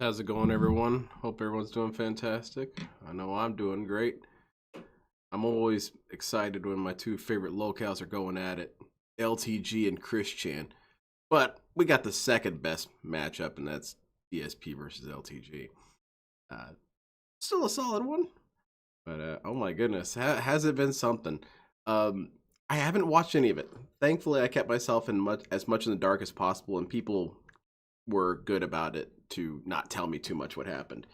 How's it going, everyone? Hope everyone's doing fantastic. I know I'm doing great. I'm always excited when my two favorite locales are going at it, LTG and Christian. But we got the second best matchup, and that's DSP versus LTG. Still a solid one, but oh my goodness, has it been something? I haven't watched any of it. Thankfully, I kept myself as much in the dark as possible, and people were good about it to not tell me too much what happened.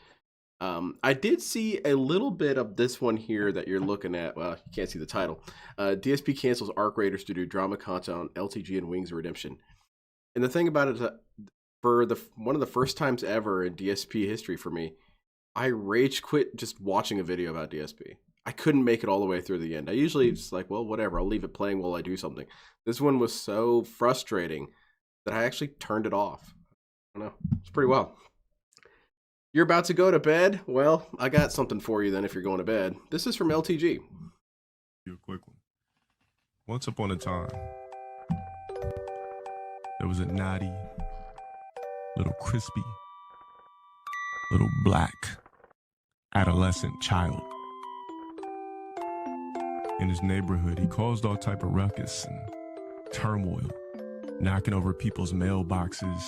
I did see a little bit of this one here that you're looking at. Well, you can't see the title. DSP cancels Arc Raiders to do drama content on LTG and Wings of Redemption. And the thing about it is that for one of the first times ever in DSP history for me, I rage quit just watching a video about DSP. I couldn't make it all the way through the end. I usually just like, well, whatever, I'll leave it playing while I do something. This one was so frustrating that I actually turned it off. I don't know. It's pretty wild. You're about to go to bed? Well, I got something for you then if you're going to bed. This is from LTG. A quick one. Once upon a time, there was a naughty, little crispy, little black adolescent child. In his neighborhood, he caused all type of ruckus and turmoil, knocking over people's mailboxes,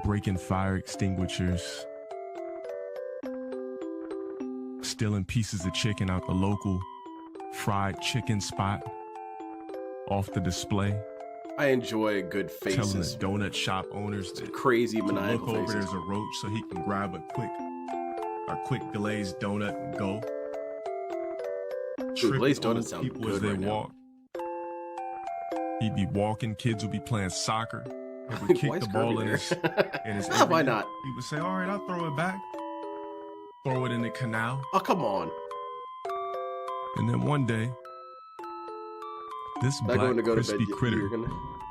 breaking fire extinguishers, stealing pieces of chicken out the local fried chicken spot off the display. I enjoy good faces. Telling the donut shop owners to crazy maniacal look over faces. there's a roach so he can grab a quick glazed donut and go. Ooh, glazed Tripping donuts sound people good as they right now. walk. He'd be walking, kids would be playing soccer. He would kick Why is the ball Kirby in his there? Why not? He would say, all right, I'll throw it back. Throw it in the canal. Oh, come on. And then one day, this Not black going to go to crispy bed. critter,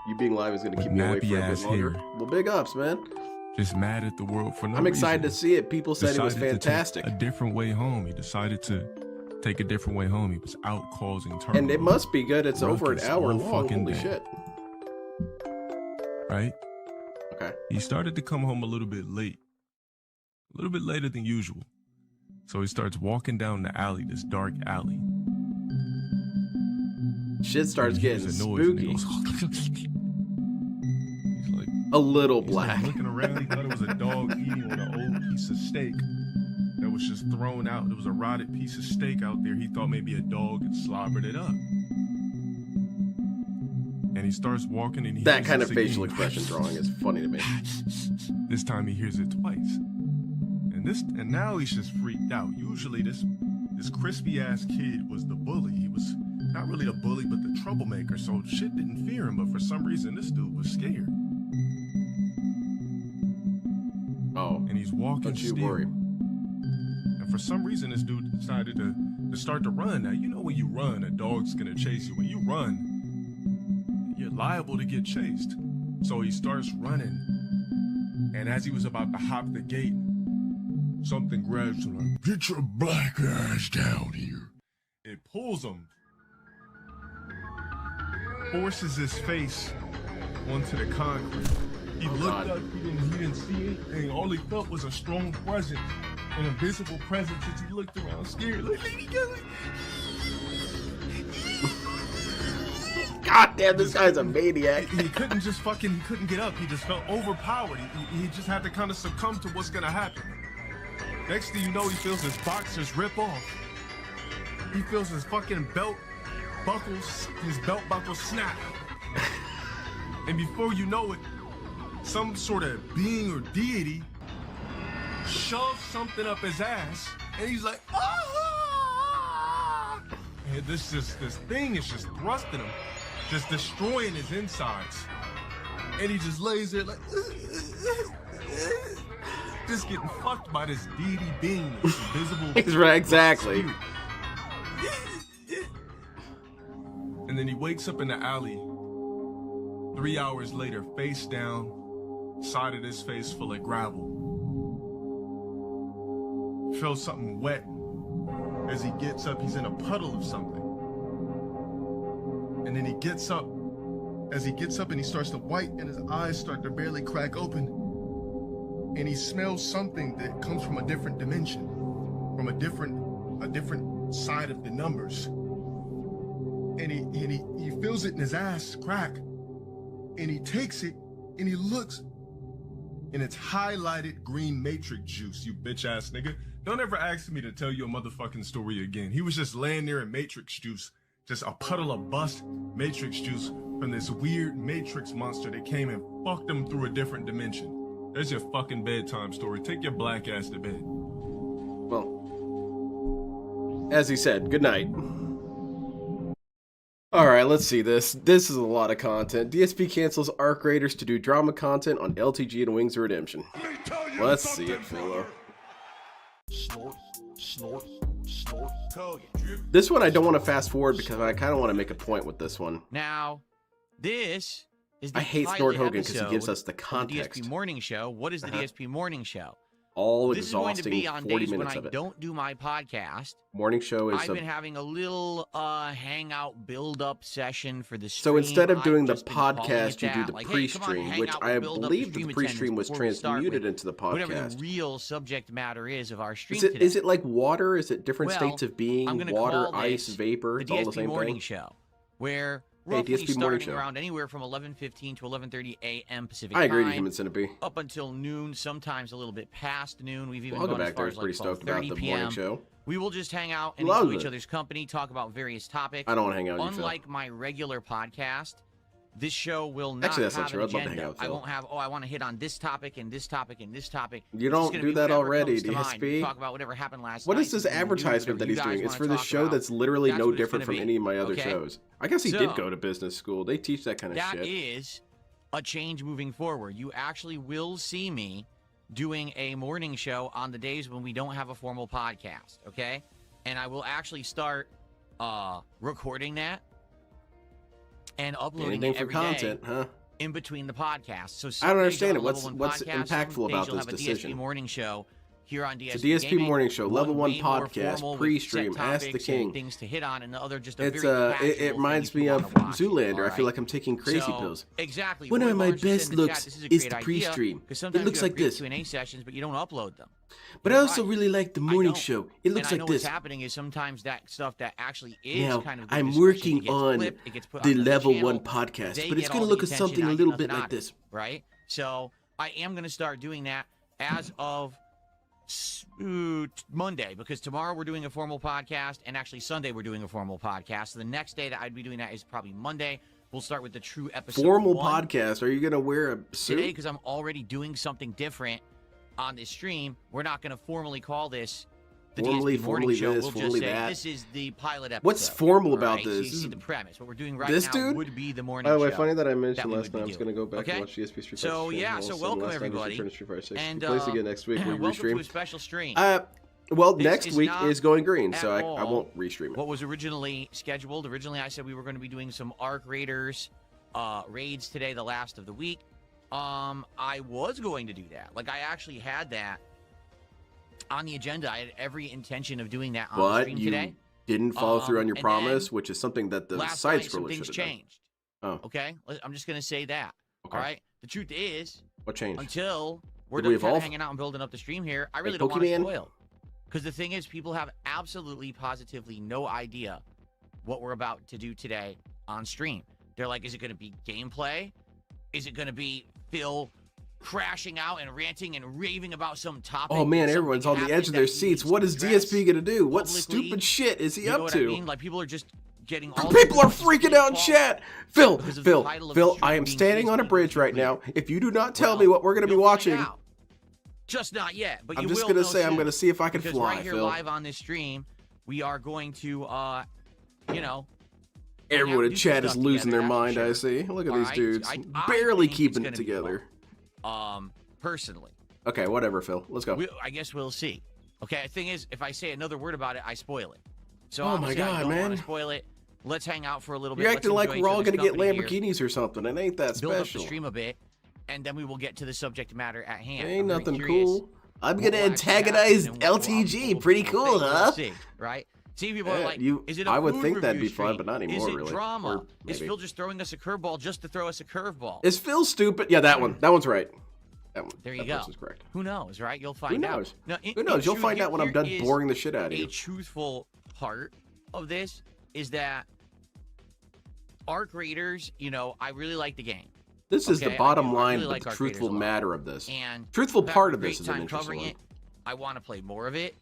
You being live is going to with keep me awake for a nappy bit ass longer. hair. Well, big ups, man. just mad at the world for no I'm excited to reason, see it. People said it was decided to take fantastic. a different way home. He decided to take a different way home. He was out causing turmoil. And it must be good. It's over an Ruckus hour all long. fucking Holy day. shit. Right? Okay. He started to come home a little bit late. A little bit later than usual. So he starts walking down the alley, this dark alley. Shit starts He hears getting a noise and he spooky. goes, he's like, A little he's like black. looking around, he thought it was a dog eating on an old piece of steak that was just thrown out. There was a rotted piece of steak out there. He thought maybe a dog had slobbered it up. And he starts walking and he That hears kind this of facial again. expression drawing is funny to me. This time he hears it twice. And now he's just freaked out. Usually this crispy ass kid was the bully. He was not really the bully, but the troublemaker. So shit didn't fear him, but for some reason this dude was scared. Oh, And he's walking don't you still. worry. And for some reason this dude decided to start to run. Now you know when you run, a dog's gonna chase you. When you run, you're liable to get chased. So he starts running. And as he was about to hop the gate, something grabs him like, get your black ass down here. It pulls him, forces his face onto the concrete. He looked up, he didn't see anything. All he felt was a strong presence, an invisible presence as he looked around scared. Like, lady, God damn, this guy's a maniac. he couldn't get up. He just felt overpowered. He just had to kind of succumb to what's gonna happen. Next thing you know, he feels his boxers rip off. He feels his fucking belt buckle snap. And before you know it, some sort of being or deity shoves something up his ass, and he's like, ah! And this thing is just thrusting him, just destroying his insides. And he just lays there like, just getting fucked by this deity being, this invisible. He's right, exactly. And then he wakes up in the alley 3 hours later, face down, side of his face full of gravel. Feels something wet. As he gets up, he's in a puddle of something. And then he gets up as he gets up and he starts to white and his eyes start to barely crack open. And he smells something that comes from a different dimension, from a different side of the numbers. And he feels it in his ass crack. And he takes it and he looks, and it's highlighted green matrix juice, you bitch ass nigga. Don't ever ask me to tell you a motherfucking story again. He was just laying there in matrix juice, just a puddle of bust matrix juice from this weird matrix monster that came and fucked him through a different dimension. There's your fucking bedtime story. Take your black ass to bed. Well, as he said, good night. Alright, let's see this. This is a lot of content. DSP cancels Arc Raiders to do drama content on LTG and Wings of Redemption. Let's see it, Philo. This one I don't want to fast forward because I kind of want to make a point with this one. Now, this is the I hate Snort Hogan because he gives us the The context. DSP Morning Show. What is the DSP Morning Show? All This is going to exhausting be on 40 days when minutes I of it. don't do my podcast. Morning show is I've been having a little hangout build-up session for the stream. so instead of doing the I've just been calling podcast, it you do that. the Like, hey, come on, pre-stream, hang which out, I build up the believe stream the pre-stream was attendance before we start transmuted with into the whatever the podcast. real subject matter is of our stream Is it, today. is it like water? Is it different Well, states of being? I'm gonna Water, call ice, this vapor? the It's all the DSP same Morning thing? Show, where Hey, roughly DSP Morning starting Show. around anywhere from 11:15 to 11:30 a.m. Pacific I agree with time, you, Human Centipede. up until noon, sometimes a little bit past noon. We've even I'll go gone as back far there. as It's pretty like stoked about 12:30 the p.m. morning show. We will just hang out and Love enjoy each it. other's company, talk about various topics. I don't want to hang out with you, Phil. Unlike my regular podcast, this show will not Actually, that's not have true. an I'd love to agenda. hang out with I Phil. won't have, I want to hit on this topic and this topic and this topic. You It's just don't gonna do be that whatever already, comes to mind. DSP. We talk about whatever happened last What night. is this Whatever advertisement that you he's guys doing? It's wanna for this talk show about. that's literally That's no what it's different gonna from be, any of my other okay? shows. I guess he did So, go to business school. They teach that kind of That shit. is a change moving forward. You actually will see me doing a morning show on the days when we don't have a formal podcast, okay? And I will actually start recording that and uploading Anything it for every content, day huh? in between the podcasts. So I don't some days understand you'll it. have a level What's 1 podcast, impactful some days about you'll this have a decision? DSP morning show here on DSP It's a DSP Gaming. morning show, level 1 way more podcast, formal with pre-stream, set Ask the topics King. and things to hit on, and the other just a It's very it casual reminds thing me if of you wanna watch it, Zoolander. I all feel right? like I'm taking crazy So, pills. Exactly. One Roy of my Barnes just best said in the chat, looks this a is great the idea, pre-stream. 'cause It sometimes looks you have like great this. Q&A sessions, but you don't upload them. But I You're also right. really like the I morning don't. show. It looks and I like know this. what's happening is sometimes that stuff that actually is Now, kind of good I'm discussion, working it gets on flipped, it gets put the on another level channel, 1 podcast, they but it's get going to all look the at attention, something I a get little bit nothing like out of it, this. right? So I am going to start doing that as of Monday, because tomorrow we're doing a formal podcast, and actually Sunday we're doing a formal podcast. So the next day that I'd be doing that is probably Monday. We'll start with the true episode Formal 1 podcast. Are you going to wear a today, suit? because I'm already doing something different on this stream. We're not going to formally call this the Formally, DSP Morning formally Show. this, We'll formally just say that. this is the pilot episode. What's formal all about right? this? So you This see is- the premise. What we're doing right this now dude? would be the morning By the way, show. funny that I that mentioned we last would be night. I'm just going to go back okay? and watch DSP Street So, Fighter. yeah, so welcome, everybody. Street Fighter 6. And, We place again next week. We welcome to restream. a special stream. Well, This next is week not is going green, so at I all won't restream it. what was originally scheduled. Originally, I said we were going to be doing some Arc Raiders raids today, the last of the week. I was going to do that. Like, I actually had that on the agenda. I had every intention of doing that on the But stream you today. didn't follow through on your and promise, then which is something that the Last side night, some scroller things should have done. changed. Oh, Okay? I'm just going to say that. okay. All right? The truth is, What changed? until we're Did we done kind of evolve? hanging out and building up the stream here, I really Like don't want to Pokemon? spoil. Because the thing is, people have absolutely, positively no idea what we're about to do today on stream. They're like, is it going to be gameplay? Is it going to be Phil crashing out and ranting and raving about some topic? Oh man, something everyone's on the happened edge of their that he seats. needs What to is address DSP gonna do? What publicly? stupid shit is he You know up what to? I mean? Like, people are just getting all People are these freaking out in false- chat. Phil, because of the title of the Phil, stream I am being standing on a DSP bridge right now. completely. If you do not tell Well, me what we're gonna be you'll find watching, out. Just not yet, but I'm you just will gonna know say I'm soon. gonna see if I can Because fly, right here Phil. live on this stream, we are going to, you know, Everyone in do chat some is stuff losing their together, mind, I that's for see. Look at All these right? dudes. I Barely think it's keeping gonna it be together. Personally. Okay, whatever, Phil. Let's go. I guess we'll see. Okay, the thing is, if I say another word about it, I spoil it. So Oh my obviously, I God, don't man. want to spoil it. Let's hang out for a little bit. You're Let's acting like enjoy we're each all other's gonna get company here, Lamborghinis or something. It ain't that build up the special. stream a bit, and then we will get to the subject matter at hand. Ain't I'm very nothing curious cool. I'm what gonna will actually happen antagonize and what will LTG. we'll Pretty think. cool, We'll huh? see, right? See, people are like, is it a I would food think that'd review be fun, stream? but not anymore, Is it really. drama? Or Is maybe. Phil just throwing us a curveball just to throw us a curveball? Is Phil stupid? Yeah, that one. That one's right. That one. There you that go. person's correct. Who knows, right? You'll find Who knows? out. Now, Who knows? You'll find out when I'm done here is boring the shit out of a you. truthful part of this is that Arc Raiders, you know, I really like the game. This is the bottom line, really but like the Arc truthful Raiders a lot. matter of this. And Truthful I've had part a of this great is an time interesting covering one. it. I want to play more of it.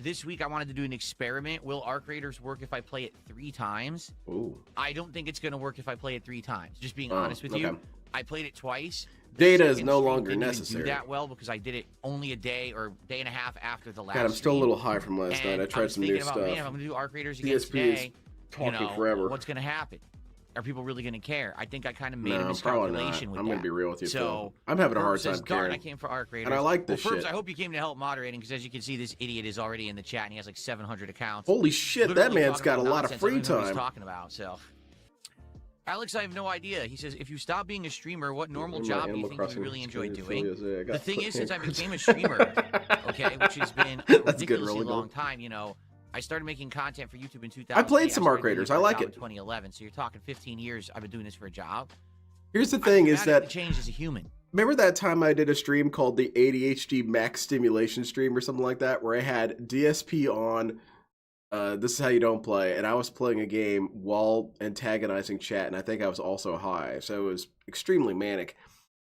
This week, I wanted to do an experiment. Will Arc Raiders work if I play it 3 times? Ooh. I don't think it's going to work if I play it 3 times. Just being honest with you. I played it twice. The Data is second no stream longer didn't even necessary. do that well because I did it only a day or day and a half after the last God, I'm still a stream. little high from last night. I tried some new Man, if stuff. I'm going to do Arc Raiders again DSP is today, talking forever. what's going to happen? Are people really going to care? I think I kind of made No, a probably miscalculation not. with I'm that. going to be real with you, So, Phil. I'm having a hard time Darn, I caring. came for Arc Raiders. And I like this Ferbs, shit. I hope you came to help moderating because as you can see, this idiot is already in the chat and he has like 700 accounts. Holy shit, that Literally man's talking got a about lot of nonsense. free I don't even know what time. he's talking about, so. Alex, I have no idea. He says, if you stop being a streamer, what normal job do you think you really enjoy doing? The thing is, since I became a streamer, okay, which has been a ridiculously long time, you know, I started making content for YouTube in 2000. I played some Arc Raiders. I like it. In 2011, so you're talking 15 years I've been doing this for a job. Here's the thing is that... changed as a human. Remember that time I did a stream called the ADHD Max Stimulation Stream or something like that, where I had DSP on, this is how you don't play, and I was playing a game while antagonizing chat, and I think I was also high, so it was extremely manic.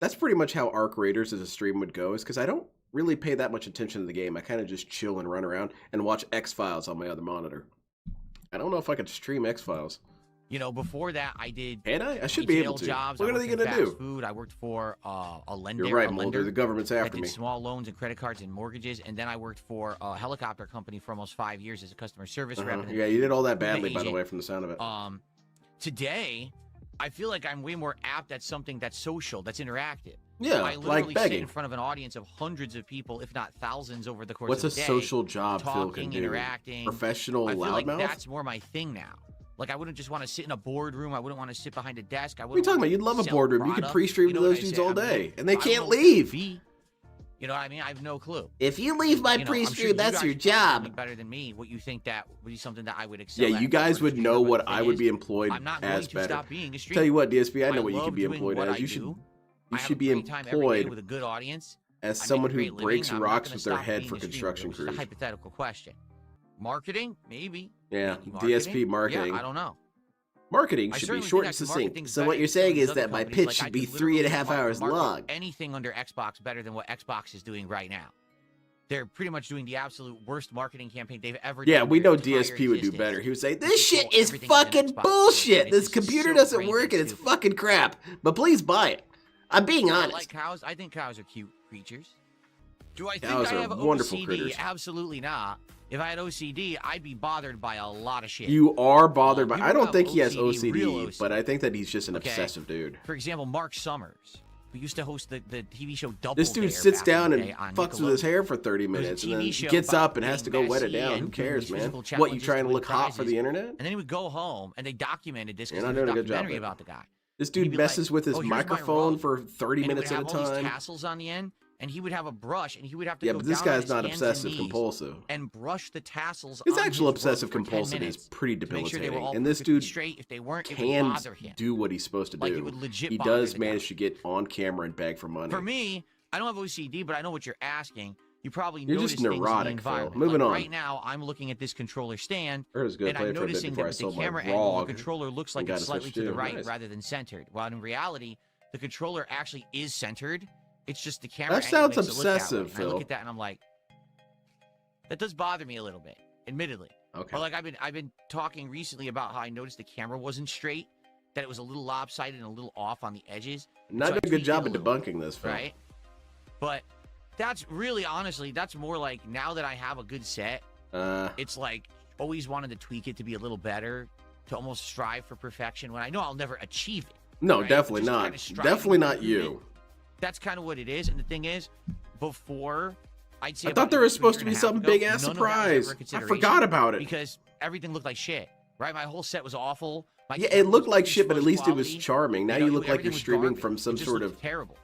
That's pretty much how Arc Raiders as a stream would go, is because I don't really pay that much attention to the game. I kind of just chill and run around and watch X-Files on my other monitor. I don't know if I could stream X-Files. You know, before that, I did. Can I should be able to. Jobs. What are they going to do? Food. I worked for a lender. You're right, a Mulder. lender The government's after that did me. Small loans and credit cards and mortgages, and then I worked for a helicopter company for almost 5 years as a customer service rep. Yeah, you did all that badly, by the way, from the sound of it. Today, I feel like I'm way more apt at something that's social, that's interactive. Yeah, I literally like sit begging. in front of an audience of hundreds of people, if not thousands, over the course What's of a the day. social job Phil talking, can do? interacting. Professional I feel like loudmouth? that's more my thing now. Like, I wouldn't just want to sit in a boardroom. I wouldn't want to sit behind a desk. What are you talking about? You'd love a boardroom. You could pre-stream to those dudes all day. And they can't leave. You know what I mean? I have no clue. If you leave my pre-stream, that's your job. Better than me. What you think that would be something that I would excel Yeah, at you guys would know what I would be employed I'm not going as to better. stop being a streamer. Tell you what, DSP, I know what you love could be doing employed what as. I You should do. you I have should a be great time every day employed with a good audience. as I make someone a who great breaks living. I'm not rocks gonna with their stop head being for a streamer, construction which is crews. a hypothetical question. Marketing? Maybe. Yeah, Maybe DSP marketing. Yeah, I don't know. Marketing I should be certainly short think and I can market succinct. things So better what you're than some of saying these is other that my companies. pitch Like, I should be could 3.5 literally hours market long. Anything under Xbox better than what Xbox is doing right now. They're pretty much doing the absolute worst marketing campaign they've ever done. Yeah, we in their know entire DSP would do existence. better. He would say, To this shit control is everything within fucking Xbox. bullshit. It's This just computer so doesn't brain work and it's stupid. fucking crap. But please buy it. I'm being I honest. like cows. I think cows are cute creatures. Do I think Cows I are have wonderful OCD? critters. Absolutely not. If I had OCD, I'd be bothered by a lot of shit. You are bothered by... You I don't have think he has OCD, real OCD, but I think that he's just an Okay. obsessive dude. For example, Mark Summers, who used to host the TV show Double This dude Dare sits back in down the and day on fucks with his Nickelodeon. hair for 30 It was a minutes and TV then show gets about up and has to being go wet it messy down. and Who doing cares, these man? physical What, you challenges trying to win look hot for prizes. the internet? And then he would go home and they documented this You're because not there was a doing a good job documentary there. about the guy. This And he'd dude be messes like, with his "Oh, here's my microphone rub." for 30 And he minutes would at a have all these time. tassels on the end, and he would have a brush, and he would have to Yeah, go but this down on guy's his not hands and obsessive knees compulsive. and brush the tassels. His on actual his rug obsessive for 10 compulsive is minutes pretty to make sure they were debilitating. all And this perfectly dude straight. If they weren't, it would can bother him. do what he's supposed to Like, do. it would legit He bother does the guy. manage to get on camera and beg for money. For me, I don't have OCD, but I know what you're asking. You probably You're notice just things in the neurotic, Phil. environment. Moving like on. Right now, I'm looking at this controller stand, I heard it was good and play I'm for a bit noticing before I that the sold my camera angle of ROG the controller looks like and got it's a slightly Switch to the 2. right Nice. rather than centered. While in reality, the controller actually is centered. It's just the camera That angle sounds makes it look that way. obsessive, And I look Phil. at that and I'm like, that does bother me a little bit, admittedly. Okay. But like I've been talking recently about how I noticed the camera wasn't straight, that it was a little lopsided and a little off on the edges. Not So I doing a good tweaked it job a of little, debunking this, Phil. right? But that's really, honestly, that's more like now that I have a good set, it's like always wanted to tweak it to be a little better, to almost strive for perfection when I know I'll never achieve it. No, right? definitely Just not. kinda striving Definitely to not improve you. it. That's kind of what it is. And the thing is, before, I'd say I about thought there a was year supposed to and be a half some ago, big-ass none of that was ever surprise. a I consideration forgot about it. because everything looked like shit, right? My whole set was awful. My Yeah, camera it looked was like shit, but at first least it was quality. charming. Now know, you look like everything you're was streaming garbage. from some It just sort looked of terrible.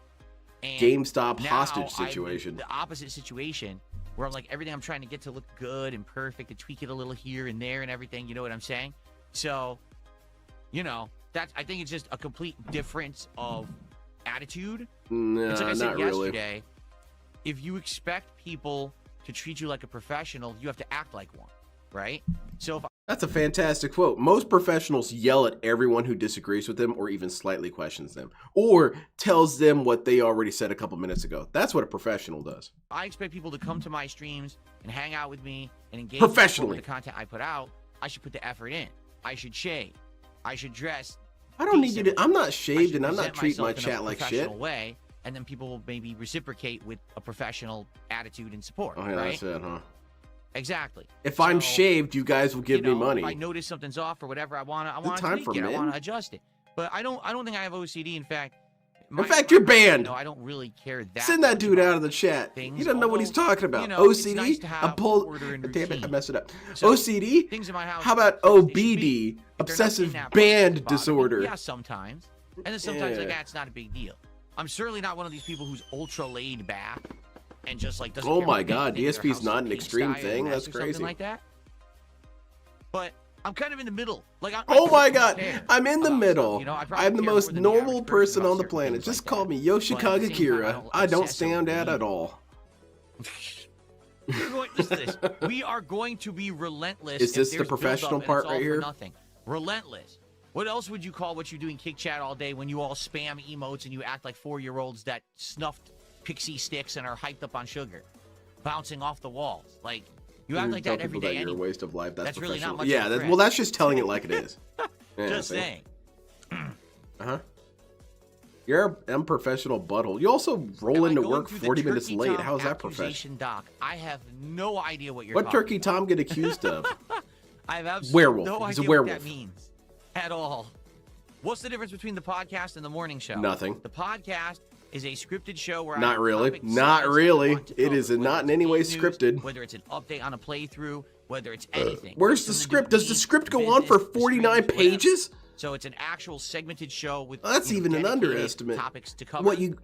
And GameStop now hostage I'm in situation. the opposite situation where I'm like everything I'm trying to get to look good and perfect and tweak it a little here and there and everything. You know what I'm saying? So, you know, I think it's just a complete difference of attitude. Nah, it's like I said not really. yesterday. If you expect people to treat you like a professional, you have to act like one, right? So if That's a fantastic quote. Most professionals yell at everyone who disagrees with them or even slightly questions them or tells them what they already said a couple minutes ago. That's what a professional does. I expect people to come to my streams and hang out with me and engage Professionally. with the content I put out, I should put the effort in. I should shave. I should dress. I don't need you to. I'm not I shaved should and I'm not present treating my myself in a chat like shit. professional way, and then people will maybe reciprocate with a professional attitude and support. Oh, yeah, right? that's it, huh? Exactly. If I'm So, shaved, you guys will give you know, me money. If I notice something's off or whatever, I want to time tweak for it. I men. want to adjust it. But I don't think I have OCD. In fact, You're banned. I don't really care that. Send that much dude about out of the chat. things, He doesn't know what he's although, talking about. you know, it's OCD? nice to have order and Damn it, I routine. messed it up. So, OCD? things in my house. How about they should OBD? be- if they're not Obsessive in that band box, bother me. disorder. Yeah, sometimes. And then sometimes Yeah. like that's not a big deal. I'm certainly not one of these people who's ultra laid back and just like doesn't. Oh care my about God, anything, or DSP is how's not the an paint extreme style thing? or That's something crazy. like that. But I'm kind of in the middle. Like, Oh my don't God, care I'm in the about middle. stuff, you know? I probably I'm the care most more than normal average person about on the certain planet. things Just like call that. me But at the Yoshikaga same time, Kira. I don't stand out at all. Listen to this. We are going to be relentless. Is if this the there's professional buildup and part it's all right for here? Nothing. Relentless. What else would you call what you do in Kick Chat all day when you all spam emotes and you act like 4-year-olds that snuffed pixie sticks and are hyped up on sugar, bouncing off the walls? Like, you act like Tell that every people day. that you're a Anyway. waste of life. That's That's really professional. not much Yeah, of a well, threat. that's just telling it like it is. Yeah, Just see? saying. Uh-huh. You're an unprofessional butthole. You also roll Am I into going work through the 40 minutes Turkey late. Tom How is that professional? accusation doc? I have no idea what you're What talking Turkey Tom get accused of? I have absolutely Werewolf. no He's a idea werewolf. what that means at all. What's the difference between the podcast and the morning show? Nothing. The podcast is a scripted show where I Not have really. topic Not segments really. I want to It cover, is whether not in it's any way news, scripted. Whether it's an update on a playthrough, whether it's anything. Where's the Something to do script? with Does the me, script go on for business, the 49 streams, whatever. pages? So it's an actual segmented show with Well, that's even an dedicated underestimate. topics to cover. What you've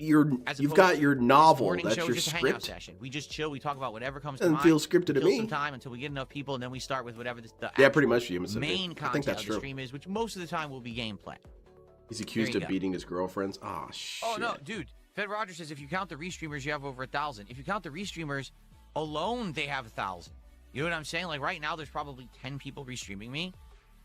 as got opposed to your this novel. morning That's show, your just a hangout script. session. We just chill. We talk about whatever comes to Doesn't mind. feel scripted to kill me. some time until we get enough people, and then we start with whatever the Yeah, pretty actual much. You said main I think content that's of the true. stream is, which most of the time will be gameplay. He's accused you of go. beating his girlfriends. Oh shit. Oh no, dude. Fed Rogers says if you count the restreamers, you have over 1,000. If you count the restreamers alone, they have 1,000. You know what I'm saying? Like right now, there's probably 10 people restreaming me,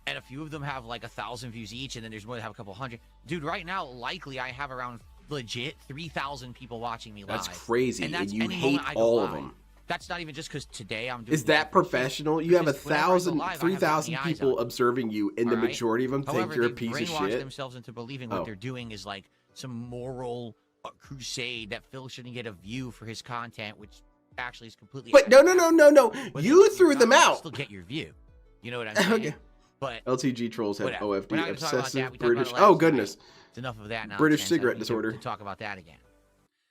and a few of them have like 1,000 views each, and then there's more that have a couple hundred. Dude, right now, likely I have around legit 3,000 people watching me live. That's crazy, and, that's and you any hate moment I go all of live. them. That's not even just because today I'm doing. Is that professional? You have Because whenever I go 1,000, live, I have 3,000 that many eyes people on me. observing you, and the All right? majority of them think However, you're a they piece of brainwash shit. themselves into believing what Oh. they're doing is like some moral crusade that Phil shouldn't get a view for his content, which actually is completely. But no. But You then threw you're them not gonna out. Still get your view. You know what I'm saying? Okay. But LTG trolls have whatever. We're OFD, not gonna talk about that. obsessive We talked about British. it last Oh night. goodness, it's enough of that now. British cigarette disorder. To talk about that again.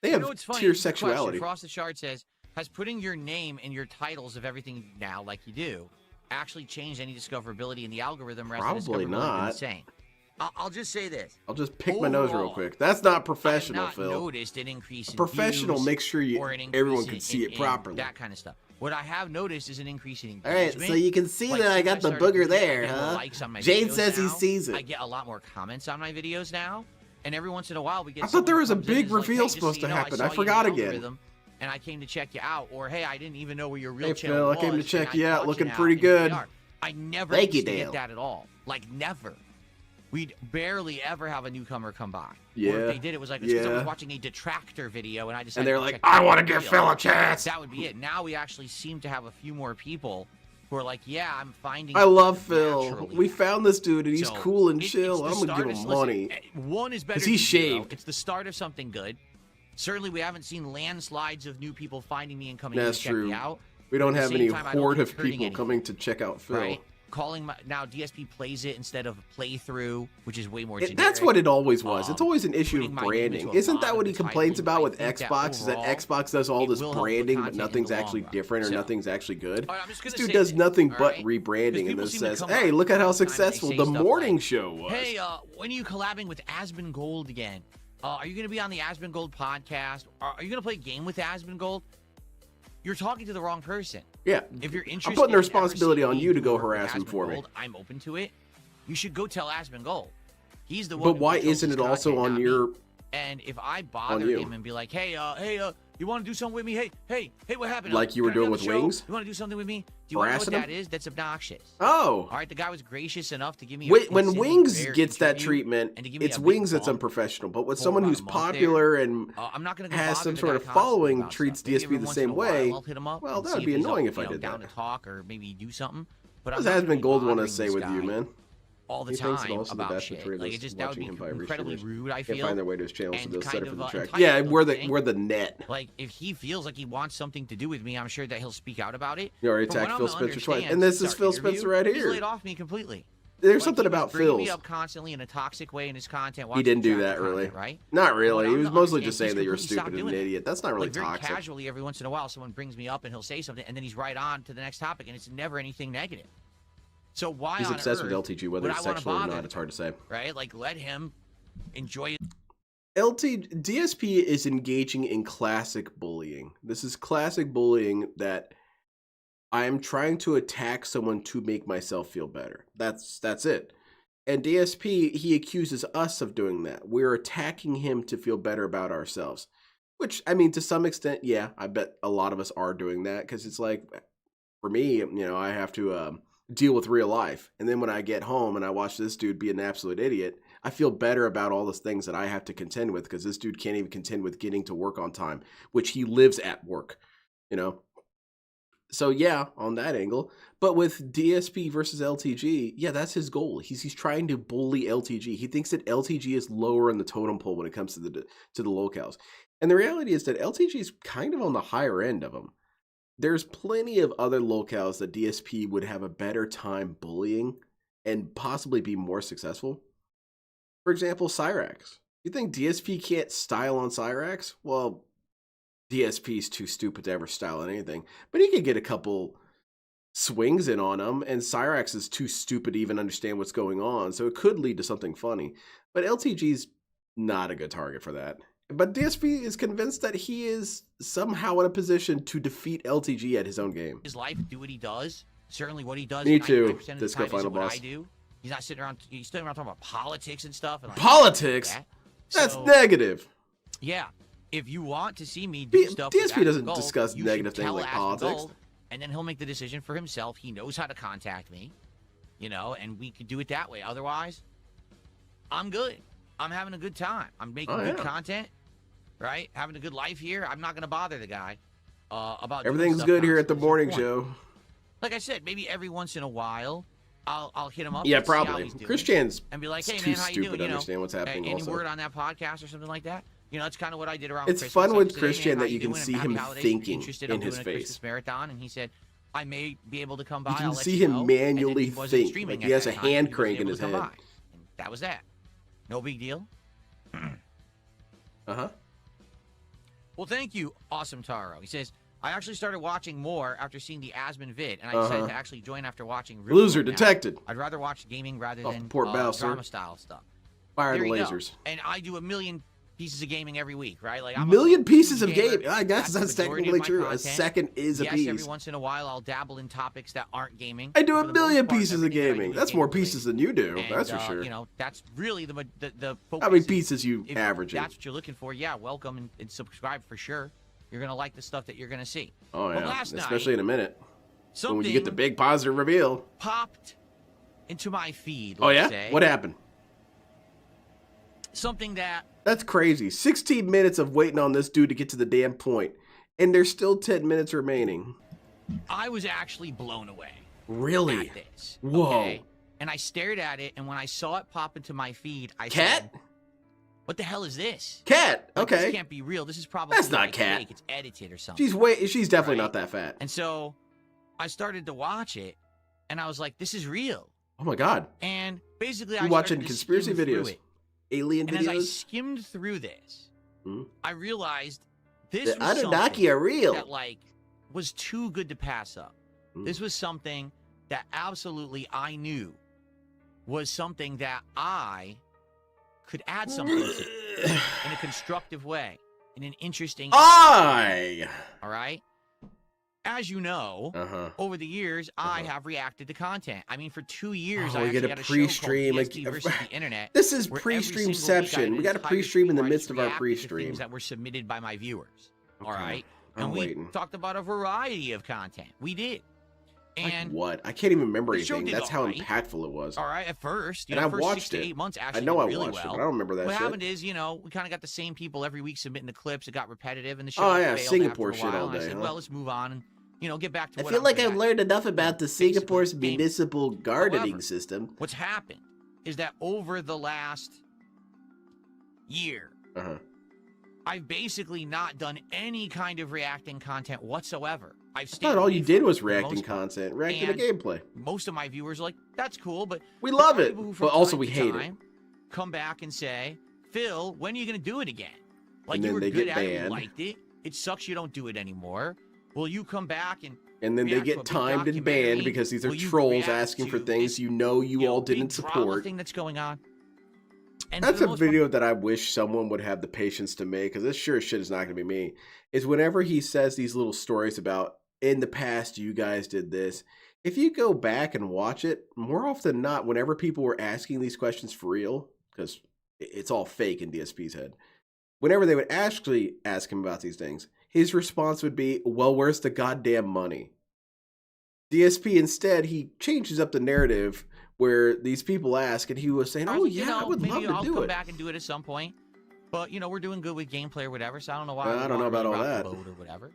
They You have know what's funny? tier Good question. sexuality. Frosted Shard says, has putting your name in your titles of everything now, like you do, actually changed any discoverability in the algorithm? Probably not. Insane. I'll just say this. I'll just pick my nose real Overall, quick. That's not I have professional, not Phil. noticed an increase in Professional views makes sure or an everyone increase can in- see it in properly. That kind of stuff. What I have noticed is an increase in All engagement. right, so you can see Like, that I since got the started booger doing it, I there, get more huh? likes on my Jade videos says he now. sees it. I get a lot more comments on my videos now, and every once in a while we get. I thought there someone was a who comes in big and is like, reveal "Hey, just so supposed you to know, happen. saw I you in forgot the again." algorithm, And I came to check you out, or hey, I didn't even know where your real Hey, channel Phil, I was. came to and check I you out. caught Looking now, pretty and here we good. are. I never Thank you, used to Dale. get that at all. Like never. We'd barely ever have a newcomer come by. Or Yeah. if they did, it was like because I was Yeah. watching a detractor video, and I decided. And they're to like, check I out want to the give video. Phil a chance. That would be it. Now we actually seem to have a few more people who are like, yeah, I'm finding. I love stuff Phil. naturally. We found this dude, and he's So, cool and it's chill. the I'm gonna start give of- him listen, money. one is better 'Cause he's than zero. shaved. It's the start of something good. Certainly, we haven't seen landslides of new people finding me and coming That's to check true. me out. We don't At the have same any time, I don't horde think of it's hurting people anything. coming to check out Phil. Right? Calling now DSP plays it instead of playthrough, which is way more generic. That's what it always was. It's always an issue putting of my name branding. into a Isn't lot that of what the he complains titling, about I with think that Xbox? Is that overall, Xbox does all it this will help with branding, but content in the nothing's long actually run. different or So- nothing's actually good? All right, I'm just gonna This dude say does this, nothing all but right? rebranding and people then seem to says, come "Hey, up look at how all the time and they successful say the stuff morning like, show was." Hey, when are you collabing with Aspen Gold again? Are you going to be on the Aspen Gold podcast? Are you going to play a game with Aspen Gold? you're talking to the wrong person. Yeah. If you're interested, I'm putting the in responsibility ever on seeing you to me go work with harass him Aspen for me. Gold, I'm open to it. You should go tell Aspen Gold. He's the one. But who why controls isn't his it also content, on not your? me. And if I bother you. him and be like, hey, you want to do something with me? Hey, what happened? Like you were Can I be doing on with the show? Wings? You want to do something with me? Do you want to know what Harassing him? that is? That's obnoxious. Oh. All right, the guy was gracious enough to give me. Wait, when insanely Wings rare gets that interview treatment, and to give me it's a big Wings that's bump unprofessional. But with for someone about who's a month popular there, and I'm not going to has bother some the sort guy of constantly following, about treats stuff. Maybe DSP every the once same in a while, way. I'll hit him up Well, and that see would be he's annoying up, if I did down that. to talk or maybe do something. But What I'm does not gonna Aspen be Gold want to bothering say this with you, guy man? all the He thinks that time also the about vast shit. majority of Like those it just that would watching be him probably incredibly streamers rude. I can't feel. find their way to his channel, so and they'll set kind it for of, the track. entitled, Yeah, don't we're you the think? we're the net. Like if he feels like he wants something to do with me, I'm sure that he'll speak out about it. You already From what attacked I'm Phil to Spencer twice, understand and this since is our Phil interview, Spencer right He's here. laid off me completely. There's Like, something he was about bringing me Phil's. up constantly in a toxic way in his content. He watching didn't do tractor that really. content, right? Not really. But He I'm was to mostly understand just saying he's that you're completely stopped stupid and doing an that. idiot. That's not really Like very toxic. casually, every once in a while, someone brings me up and he'll say something, and then he's right on to the next topic, and it's never anything negative. So why He's on obsessed earth with LTG, whether would it's I wanna sexual or bother not. It's hard to say. right? Like let him enjoy it. DSP is engaging in classic bullying. This is classic bullying that I am trying to attack someone to make myself feel better. That's it. And DSP, he accuses us of doing that. We're attacking him to feel better about ourselves. Which, I mean, to some extent, yeah, I bet a lot of us are doing that because it's like, for me, I have to deal with real life. And then when I get home and I watch this dude be an absolute idiot, I feel better about all those things that I have to contend with because this dude can't even contend with getting to work on time, which he lives at work, So yeah, on that angle. But with DSP versus LTG, yeah, that's his goal. He's trying to bully LTG. He thinks that LTG is lower in the totem pole when it comes to the locales. And the reality is that LTG is kind of on the higher end of them. There's plenty of other locales that DSP would have a better time bullying and possibly be more successful. For example, Cyrax. You think DSP can't style on Cyrax? Well, DSP's too stupid to ever style on anything, but he could get a couple swings in on him, and Cyrax is too stupid to even understand what's going on, so it could lead to something funny. But LTG's not a good target for that. But DSP is convinced that he is somehow in a position to defeat LTG at his own game. His life, do what he does. Certainly, what he does. Me too. 99% of the Disco time Final isn't what Boss. I do. He's not sitting around. He's sitting around talking about politics and stuff. And like, Politics? that. That's So, negative. Yeah. If you want to see me do stuff, with DSP Aspen doesn't Gold, discuss you negative should things tell like Aspen politics. Gold, and then he'll make the decision for himself. He knows how to contact me, and we could do it that way. Otherwise, I'm good. I'm having a good time. I'm making good content, right? Having a good life here. I'm not going to bother the guy about doing Everything's stuff good here at the constantly. morning What's the show. point? Like I said, maybe every once in a while, I'll hit him up. Yeah, and see how probably. he's doing, Christian's and be like, too "Hey man, how you stupid doing? to understand what's happening Any also. word on that podcast or something like that?" That's kind of what I did around It's Christmas. fun I with just said, "Hey, man, Christian how that you can doing? see Happy him holidays. If you're thinking interested, in I'm his doing a face. Christmas marathon," and he said, "I may be able to come by. You can I'll let see you him know." And then he manually wasn't think, streaming like at he has that a time, and hand he wasn't crank in able his to come head. by. And that was that. No big deal. Uh-huh. Well, thank you, Awesome Taro. He says, "I actually started watching more after seeing the Asmon vid, and I decided to actually join after watching Real Loser World now. detected. I'd rather watch gaming rather Oh, than poor Bowser. drama-style stuff." Fire There the you go. lasers. And I do a million pieces of gaming every week, right? Like A I'm million a pieces of gamer. game. I guess that's the majority of technically my true. A content. second is a Yes, piece. every once in a while I'll dabble in topics that aren't gaming. I do For a the million most part, pieces of everything that I do gaming. is That's more game-related. pieces than you do. And, That's for sure. That's really the focus. How many is- pieces you if averaging? that's what you're looking for, yeah, welcome and subscribe for sure. You're gonna like the stuff that you're gonna see. Oh But yeah, last especially night, in a minute. something When you get the big positive reveal. popped into my feed. Oh let's yeah? say. What happened? Something that That's crazy. 16 minutes of waiting on this dude to get to the damn point, and there's still 10 minutes remaining. I was actually blown away. Really? At this. Whoa. Okay? And I stared at it, and when I saw it pop into my feed, I Cat? said, "What the hell is this? Cat. Like, Okay. This can't be real. This is probably That's not like Cat. fake. It's edited or something." She's definitely Right? not that fat. And so I started to watch it, and I was like, "This is real." Oh my god. And basically, You I watching started to conspiracy skim through videos? it. Alien And as I videos? skimmed through this, Hmm? I realized this The was Anunnaki something are real. that was too good to pass up. Hmm. This was something that absolutely I knew was something that I could add something to in a constructive way, in an interesting I all right? as you know, over the years, I have reacted to content. I mean, for 2 years, I we get actually a had a show called pre-stream. DSP versus the internet. This is where every single week I pre-streamception. had We an got a entire pre-stream in the stream where I midst just of our reacted to pre-stream. things that were submitted by my viewers. All Okay. right, I'm and we waiting. talked about a variety of content. We did. And like what? I can't even remember the show anything. did That's how alright. impactful it was. All right, at first, And the I first watched 6 to it. 8 months I actually know I did really watched it, well. but I don't remember that What shit. happened is, we kind of got the same people every week submitting the clips. It got repetitive, and the show Oh, yeah, failed Singapore after a shit while. all And I day, said, huh? well, let's move on and get back to I what feel I'm like good I've at. learned enough about the Basically, Singapore's game. municipal gardening However, system. What's happened is that over the last year, I've basically not done any kind of reacting content whatsoever. I thought all you did was reacting content. content, reacting to gameplay. Most of my viewers are like, that's cool, but We love there are it, people who from but also time we to hate it. time come back and say, Phil, when are you going to do it again? Like, And you then were they good get at it, you banned. liked it. It sucks you don't do it anymore. Will you come back and And then they react to a get big timed and banned documentary? because these are Will you trolls react asking for to things this, you know you all big didn't drama support. thing that's going on? And That's for a the most video that I wish someone would have the patience to make, because this sure as shit is not going to be me. Is whenever he says these little stories about, in the past you guys did this, if you go back and watch it, more often than not, whenever people were asking these questions for real, because it's all fake in DSP's head, whenever they would actually ask him about these things, his response would be, well, where's the goddamn money? DSP instead, he changes up the narrative where these people ask, and he was saying, oh yeah, I would love maybe to I'll do come it. back and do it at some point. But, we're doing good with gameplay or whatever, so I don't know why. I don't know about all rock that. the boat or whatever.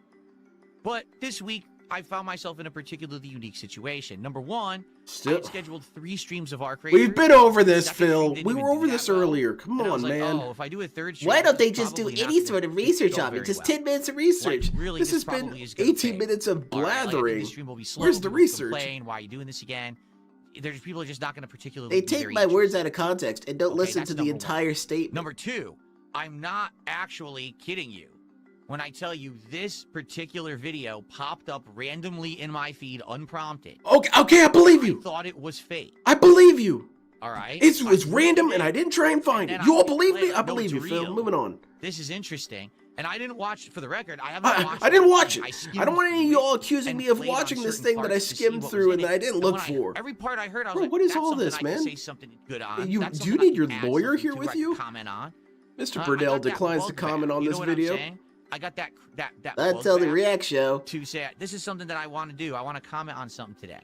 But this week, I found myself in a particularly unique situation. Number one, I had scheduled 3 streams of Arc Raiders. We've been over this, Second stream Phil. didn't We even were do over that this well. earlier. Come And I on, was like, man. oh, if I do a 3rd stream, Why don't they it's just do probably not any gonna sort of go research on very it? Just well. 10 minutes of research. Like, really, this has probably been is gonna 18 fail. minutes of All right, like, I think blathering. this stream will be slow. Where's the People will research? complain, why are you doing this again? There's people are just not going to particularly. They be take very my words interested. out of context and don't Okay, listen that's to the number entire one. statement. Number 2, I'm not actually kidding you when I tell you this particular video popped up randomly in my feed unprompted. Okay, I believe you. I thought it was fake. I believe you. All right. It So was I random, looked at and I didn't try and find and it. then You I all believe played me? it. I No, believe you, it's Phil. real. Moving on. This is interesting. And I didn't watch, for the record, I haven't watched I didn't the watch thing. it. I don't want any of y'all accusing and me of played on watching this certain thing that I parts to see skimmed what through was and in that I it. didn't And look when for. every part I heard, I was Bro, like, what is that's all something this, I man? can say something good on. You- That's do you something I need your can add lawyer something here to, with I can you? comment on. Mr. I Burdell got that declines to bug back. comment on You this know what I'm video. saying? I got that That's bug how the back React show. to say this is something that I want to do. I want to comment on something today,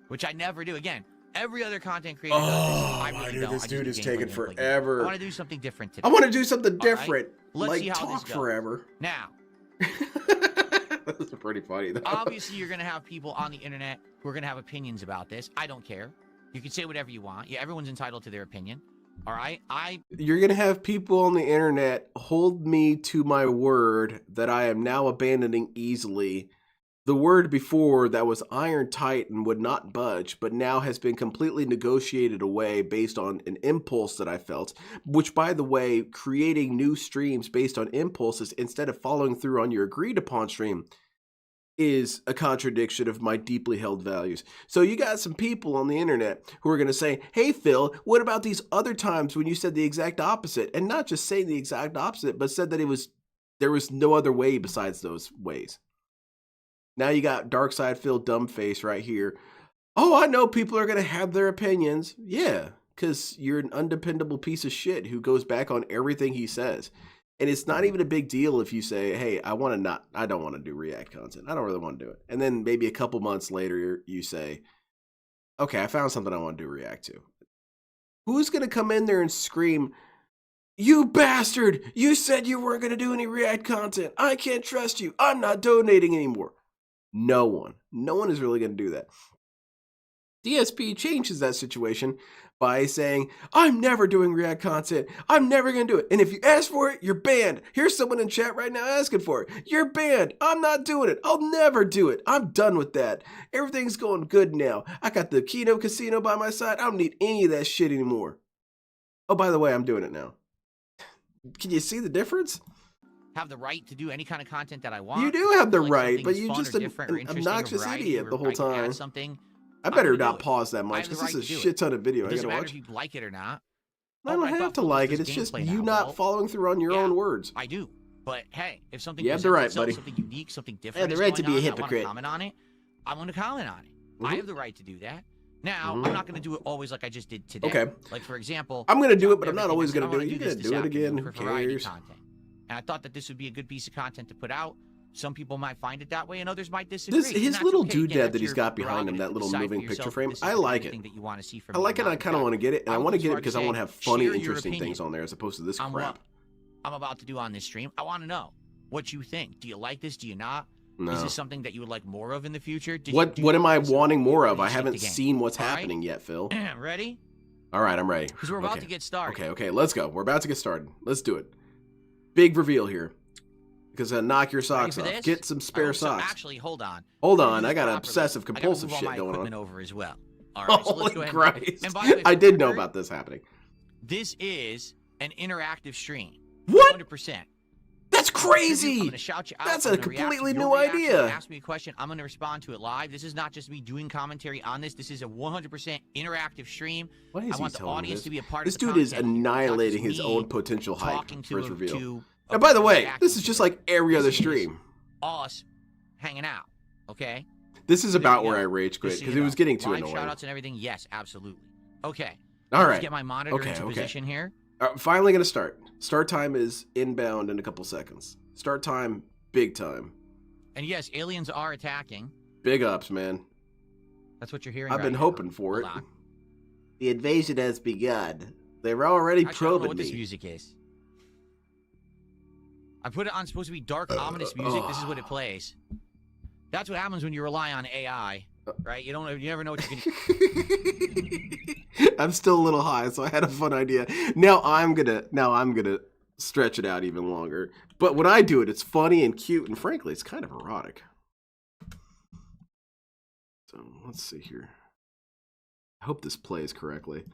which I never do. Again, every other content creator does this. I my really dude, don't. this I just dude do is gameplay, taking gameplay, gameplay. forever. I want to do something different today. I want to do something All right? different. Let's like see how talk this goes. forever. Now, That's pretty funny, though. obviously, you're going to have people on the internet who are going to have opinions about this. I don't care. You can say whatever you want. Yeah, everyone's entitled to their opinion. All right? You're going to have people on the internet hold me to my word that I am now abandoning easily. The word before that was iron tight and would not budge, but now has been completely negotiated away based on an impulse that I felt, which, by the way, creating new streams based on impulses instead of following through on your agreed upon stream is a contradiction of my deeply held values. So you got some people on the internet who are going to say, hey, Phil, what about these other times when you said the exact opposite? And not just saying the exact opposite, but said that there was no other way besides those ways. Now you got Darkside Phil Dumbface right here. Oh, I know people are going to have their opinions. Yeah, because you're an undependable piece of shit who goes back on everything he says. And it's not even a big deal if you say, hey, I don't want to do React content. I don't really want to do it. And then maybe a couple months later, you say, okay, I found something I want to do React to. Who's going to come in there and scream, you bastard, you said you weren't going to do any React content. I can't trust you. I'm not donating anymore. No one. No one is really going to do that. DSP changes that situation by saying, I'm never doing React content. I'm never going to do it. And if you ask for it, you're banned. Here's someone in chat right now asking for it. You're banned. I'm not doing it. I'll never do it. I'm done with that. Everything's going good now. I got the Kino Casino by my side. I don't need any of that shit anymore. Oh, by the way, I'm doing it now. Can you see the difference? Have the right to do any kind of content that I want. You do have the Like right, something but is you're fun just or an different or interesting or obnoxious variety idiot or the whole I can add time. something. I better I'm gonna not do it. pause that I much have the because this right is to a do shit it. ton of video It I doesn't gotta matter watch. if you like it or not. I Oh, don't I have thought to Phil like does it. It's just gameplay you now. not Well, following through on your yeah, own words. I do. But hey, if something You have the presents right, itself, buddy. something unique, something different, have the is right to going be a on, I wanna hypocrite. comment on it. I'm going to comment on it. I Mhm. have the right to do that. Now, Mhm. I'm not going to do it always like I just did today. Okay. Like for example, I'm gonna do it, dropped but I'm not everything. I always said, gonna I do wanna it. You're this gonna this do it again. afternoon Who for variety cares? content. And I thought that this would be a good piece of content to put out. Some people might find it that way, and others might disagree. This and his that's little okay. Again, doodad that's that he's your got behind him, prerogative that to little decide for moving yourself picture if frame. this is I the like kind of it. thing that you want to see from I me like or it. I not. kind of In want to fact, get it, and I I'll want to go as get it far as because I saying, want to have funny, share your interesting opinion things on there as opposed to this on crap. what I'm about to do on this stream. I want to know what you think. Do you like this? Do you not? No. Is this something that you would like more of in the future? What am I wanting more of? I skip the haven't game? seen what's All right? happening yet, Phil. Ready? All right, I'm ready. Because we're about to get started. Okay, let's go. We're about to get started. Let's do it. Big reveal here. Because knock your socks for off. this? Get some spare socks. Actually, hold on. Hold Let me on, do I this got properly. obsessive compulsive I gotta move all shit my going equipment on. over as well. All right, so let's go Holy ahead. Christ! And by the way, I for did the know record, about this happening. This is an interactive stream. What? 100%. That's I'm crazy! going to shout you out. That's I'm a gonna react to completely your new reaction. idea. Ask me a question. I'm going to respond to it live. This is not just me doing commentary on this. This is a 100% interactive stream. Why is I want he the telling me audience this? to be a part This of the dude is content here. Not annihilating just his me own potential hype talking for his reveal. to And by the way, reacting this is to just it. like every other This is stream. us hanging out. Okay? This is There about you where go. I rage quit Just so because you it was know. getting too Live annoying. shout outs and everything. Yes, absolutely. Okay. All Let's right. get my monitor Okay, into okay. position here. Finally gonna start. Start time is inbound in a couple seconds. Start time, big time. And yes, aliens are attacking. Big ups, man. That's what you're hearing. I've right been now. hoping for Hold it. on. The invasion has begun. They're already Actually, I don't know probing what this me. music is. I put it on supposed to be dark, ominous music. This is what it plays. That's what happens when you rely on AI, right? You never know what you're gonna. I'm still a little high, so I had a fun idea. Now I'm gonna stretch it out even longer. But when I do it, it's funny and cute, and frankly, it's kind of erotic. So let's see here. I hope this plays correctly.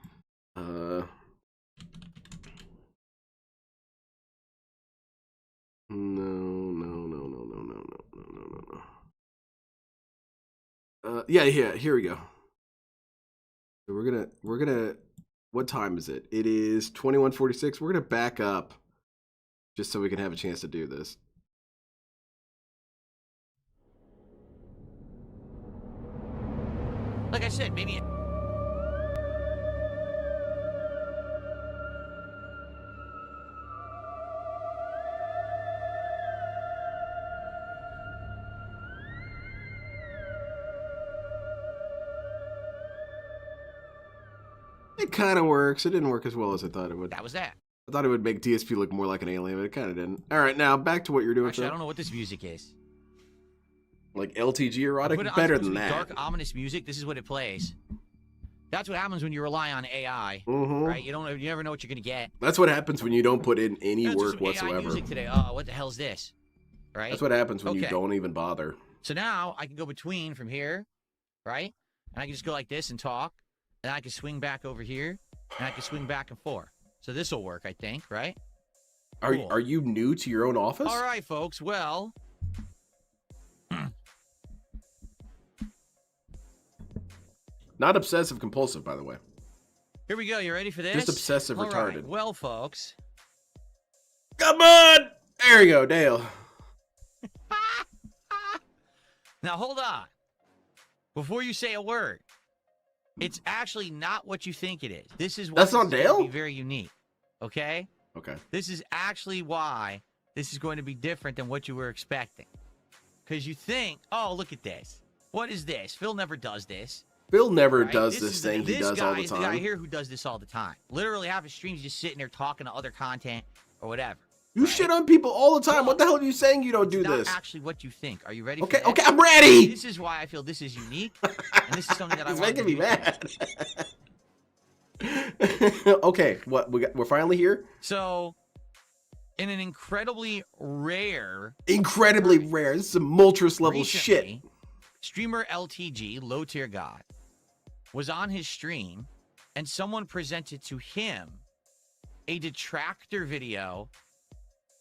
No. Yeah, here we go. So we're gonna. What time is it? It is 21:46. We're gonna back up, just so we can have a chance to do this. Like I said, maybe. It kind of works. It didn't work as well as I thought it would. That was that. I thought it would make DSP look more like an alien, but it kind of didn't. All right, now back to what you're doing. Actually, I Phil. don't know what this music is. Like LTG erotic, Put it on better supposed than to be that. dark, ominous music. This is what it plays. That's what happens when you rely on AI, Mhm. right? You never know what you're gonna get. That's what happens when you don't put in any Let's do work some AI whatsoever. music today. Oh, what the hell's this? Right. That's what happens when you Okay. don't even bother. So now I can go between from here, right? And I can just go like this and talk. And I can swing back over here, and I can swing back and forth. So this will work, I think, right? Cool. Are you new to your own office? All right, folks. Well, Not obsessive compulsive, by the way. here we go. You ready for this? Just obsessive All right. retarded. Well, folks. Come on! There you go, Dale. Now hold on. Before you say a word, it's actually not what you think it is. This is why That's not this is gonna Dale? be very unique. Okay? Okay. This is actually why this is going to be different than what you were expecting. Because you think, oh, look at this. What is this? Phil never does this. Phil never right? does this is thing he does all the This guy is the guy time. here who does this all the time. Literally half his streams just sitting there talking to other content or whatever. You right? shit on people all the time. Well, What the hell are you saying you don't It's do not this? actually what you think. Are you ready Okay, for this? okay, I'm ready! This is why I feel this is unique. And this is something that I It's want to making do. me mad. Okay, what we're finally here? So, in an incredibly rare, Incredibly rare. This is some Moltres level shit. recently, streamer LTG, low tier god, was on his stream, and someone presented to him a detractor video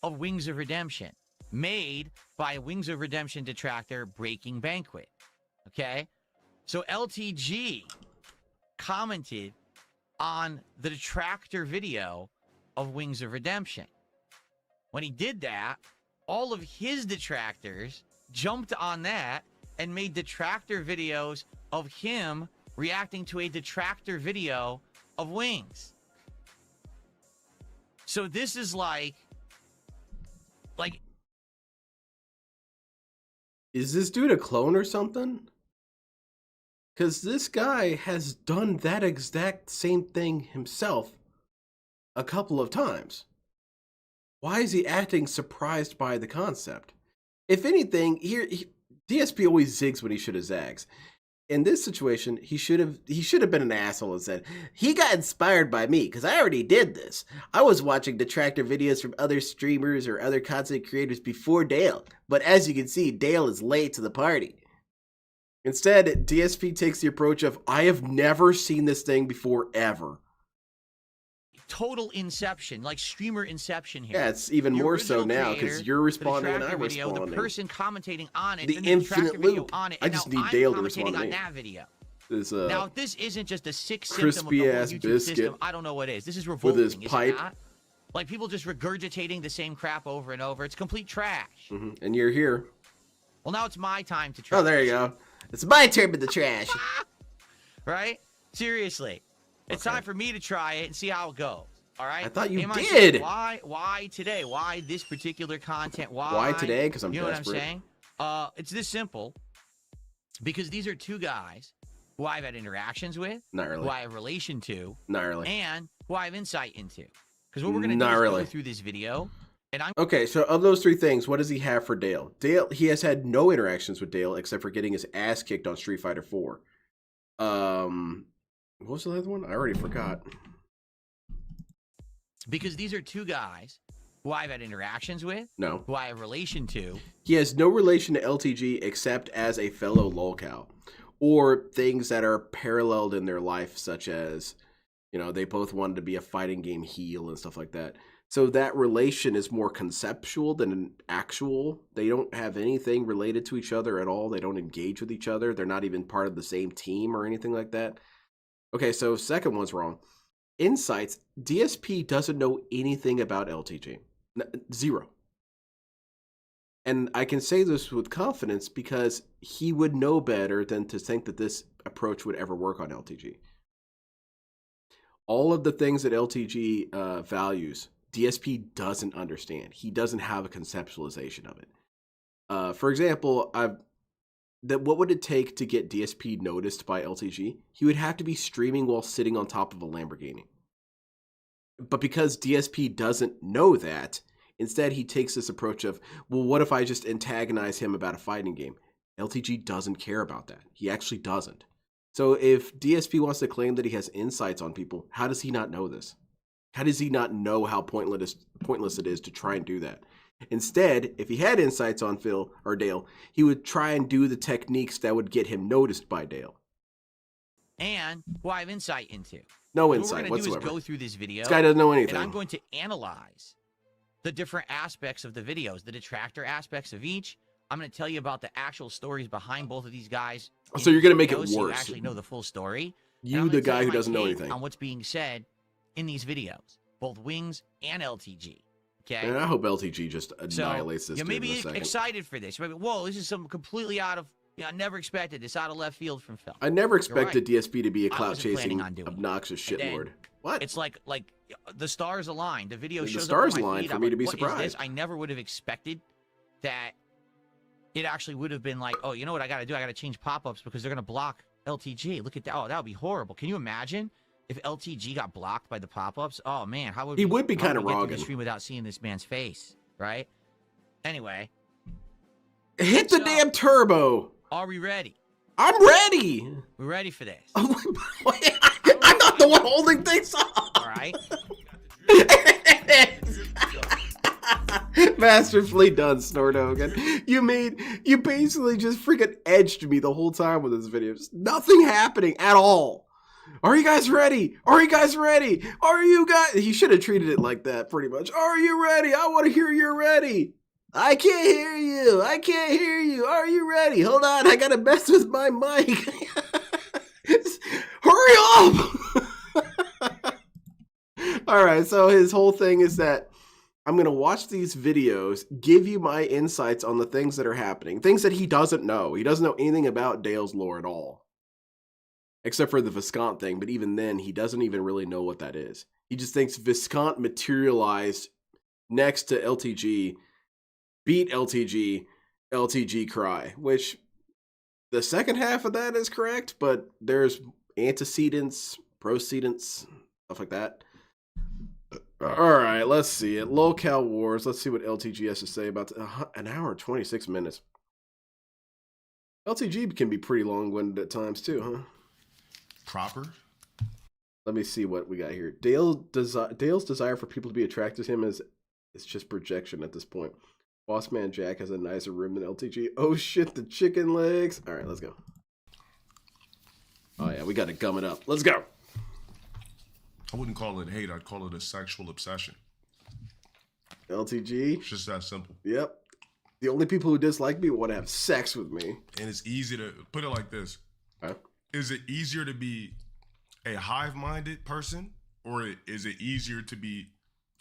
of Wings of Redemption, made by Wings of Redemption detractor Breaking Banquet. Okay? So LTG commented on the detractor video of Wings of Redemption. When he did that, all of his detractors jumped on that and made detractor videos of him reacting to a detractor video of Wings. So this is like is this dude a clone or something? Because this guy has done that exact same thing himself a couple of times. Why is he acting surprised by the concept? If anything, DSP always zigs when he should have zags. In this situation, he should have been an asshole and said, he got inspired by me because I already did this. I was watching detractor videos from other streamers or other content creators before Dale. But as you can see, Dale is late to the party. Instead, DSP takes the approach of, I have never seen this thing before, ever. total inception, like streamer inception here. Yeah, it's even The more so original now creator, because you're responding and the I'm video, responding. the person commentating on it, The and then infinite tracker video loop. on it, I and just now need Dale to I'm respond commentating to on me. that video. This, Now, if this isn't just a sick symptom of the whole crispy-ass YouTube biscuit system, I don't know what is. This is with revolting, his is it pipe. not? Like, people just regurgitating the same crap over and over. It's complete trash. And you're here. Well, now it's my time to try. Oh, there you go. It's my turn with the trash. Right? Seriously. It's Okay. time for me to try it and see how it goes. All right? I thought you Am I did. saying why today? Why this particular content? Why today? Because I'm You know desperate. what I'm saying? It's this simple. Because these are two guys who I've had interactions with, Not really. who I have relation to, Not really. and who I have insight into. Because what we're going to do Not is really. go through this video, and I'm Okay, so of those three things, what does he have for Dale? Dale, he has had no interactions with Dale except for getting his ass kicked on Street Fighter 4. What was the other one? I already forgot. because these are two guys who I've had interactions with, No. who I have relation to, He has no relation to LTG except as a fellow lolcow. Or things that are paralleled in their life, such as, you know, they both wanted to be a fighting game heel and stuff like that. So that relation is more conceptual than an actual. They don't have anything related to each other at all. They don't engage with each other. They're not even part of the same team or anything like that. Okay, so second one's wrong. Insights, DSP doesn't know anything about LTG. Zero. And I can say this with confidence because he would know better than to think that this approach would ever work on LTG. All of the things that LTG values, DSP doesn't understand. He doesn't have a conceptualization of it. For example, what would it take to get DSP noticed by LTG? He would have to be streaming while sitting on top of a Lamborghini. But because DSP doesn't know that, instead he takes this approach of, well, what if I just antagonize him about a fighting game? LTG doesn't care about that. He actually doesn't. So if DSP wants to claim that he has insights on people, how does he not know this? How does he not know how pointless it is to try and do that? Instead, if he had insights on Phil or Dale, he would try and do the techniques that would get him noticed by Dale. and who I have insight into. No What insight we're going to do whatsoever. is go through this video. This guy doesn't know And anything. I'm going to analyze the different aspects of the videos, the detractor aspects of each. I'm going to tell you about the actual stories behind both of these guys. So you're going to make it videos, so you worse. actually know the full story. And You, I'm the gonna tell guy who my doesn't know take anything. on what's being said in these videos, both Wings and LTG. Okay. And I hope LTG just So annihilates this you may dude in a be second. excited for this. You may be, whoa, this is some completely out of. I never expected this, out of left field from Phil. I never right. expected DSP to be a I wasn't clout-chasing, planning on doing it. obnoxious And then shitlord. What? It's like the stars aligned. The video The shows stars up on my aligned feed. for I'm me like, to be what is this? surprised. I never would have expected that it actually would have been like, oh, you know what I got to do? I got to change pop-ups because they're going to block LTG. Look at that. Oh, that would be horrible. Can you imagine if LTG got blocked by the pop-ups? Oh, man. How would He would be how kinda we get through wrong. the stream without seeing this man's face, right? Anyway, Hit the So- damn turbo! are we ready? I'm ready! We're ready for this. I'm not the one holding things up! All right? Masterfully done, Snordogan. You basically just freaking edged me the whole time with this video. Just nothing happening at all. Are you guys ready? Are you guys ready? Are you guys... He should have treated it like that, pretty much. Are you ready? I want to hear you're ready. I can't hear you. I can't hear you. Are you ready? Hold on. I got to mess with my mic. Hurry up. All right. So his whole thing is that I'm going to watch these videos, give you my insights on the things that are happening, things that he doesn't know. He doesn't know anything about Dale's lore at all, except for the Viscount thing. But even then, he doesn't even really know what that is. He just thinks Viscount materialized next to LTG, beat LTG, LTG cry, which the second half of that is correct, but there's antecedents, procedents, stuff like that. All right, let's see it. Locale Wars. Let's see what LTG has to say about an hour and 26 minutes. LTG can be pretty long-winded at times too, huh? Proper. Let me see what we got here. Dale's desire for people to be attracted to him is just projection at this point. Boss Man Jack has a nicer room than LTG. Oh shit, the chicken legs. All right, let's go. Oh yeah, we got to gum it up. Let's go. I wouldn't call it hate. I'd call it a sexual obsession. LTG. It's just that simple. Yep. The only people who dislike me want to have sex with me. And it's easy to put it like this. Huh? Is it easier to be a hive-minded person, or is it easier to be,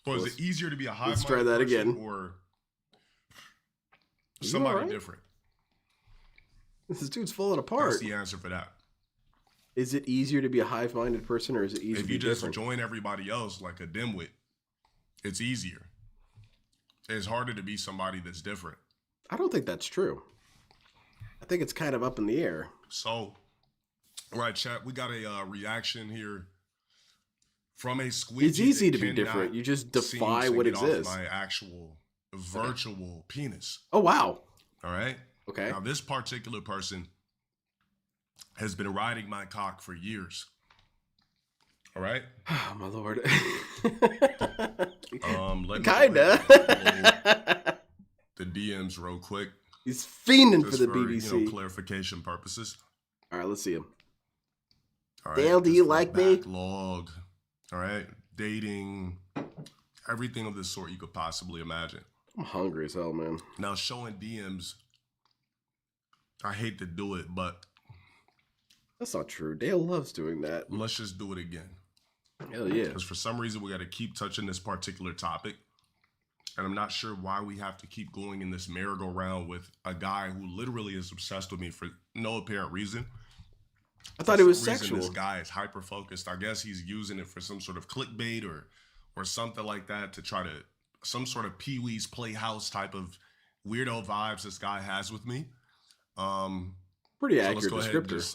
or is it easier to be a hive-minded Let's try that person, again. or somebody right? different? This dude's falling apart. That's the answer for that. Is it easier to be a hive-minded person, or is it easier to be different? If you just join everybody else like a dimwit, it's easier. It's harder to be somebody that's different. I don't think that's true. I think it's kind of up in the air. So, all right, chat, we got a reaction here from a squeegee. It's easy to be different. You just defy what exists. My actual virtual penis. Oh, wow. All right? Okay. Now, this particular person has been riding my cock for years. All right? Oh, my Lord. Let me Kinda. the DMs real quick. He's fiending Just for the BBC. You know, clarification purposes. All right, let's see him. All right, Dale, do you just like me? backlog. All right, dating, everything of this sort you could possibly imagine. I'm hungry as hell, man. Now, showing DMs, I hate to do it, but That's not true. Dale loves doing that. let's just do it again. Hell yeah. Because for some reason, we got to keep touching this particular topic. And I'm not sure why we have to keep going in this merry-go-round with a guy who literally is obsessed with me for no apparent reason. I thought it was For some reason, sexual. This guy is hyper-focused. I guess he's using it for some sort of clickbait or something like that to try to, some sort of Pee-wee's Playhouse type of weirdo vibes this guy has with me. Pretty So let's accurate go ahead and descriptor. just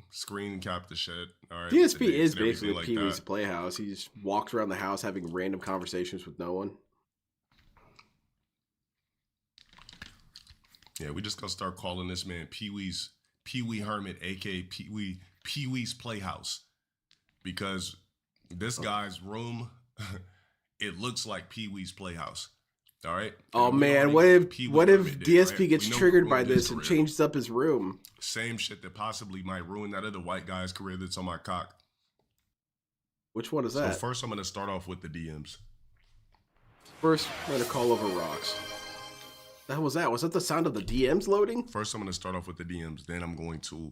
screen cap the shit. All right, DSP the dates is and everything basically like Pee-wee's that. Playhouse. He just walks around the house having random conversations with no one. Yeah, we just gonna start calling this man Pee-wee Hermit, aka Pee-wee's Playhouse, because this guy's room, it looks like Pee-wee's Playhouse. All right. Oh And we man, already what know if Pee-wee what if Hermit did, DSP right? gets We know triggered what by ruined his this and career. changes up his room? Same shit that possibly might ruin that other white guy's career that's on my cock. Which one is So that? first, I'm gonna start off with the DMs. First, I'm gonna call over rocks. That was that. Was that the sound of the DMs loading? First, I'm gonna start off with the DMs. Then I'm going to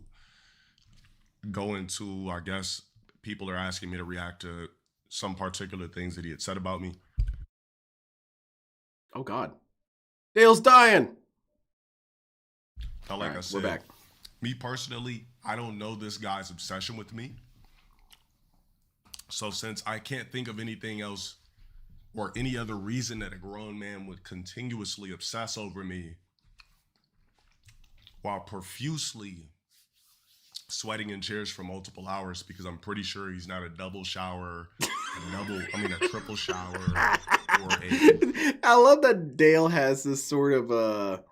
go into, I guess, people are asking me to react to some particular things that he had said about me. Oh God, Dale's dying. Now, like I Alright, said, we're back. me personally, I don't know this guy's obsession with me. So since I can't think of anything else or any other reason that a grown man would continuously obsess over me while profusely sweating in chairs for multiple hours, because I'm pretty sure he's not a double shower, a triple shower, or a... I love that Dale has this sort of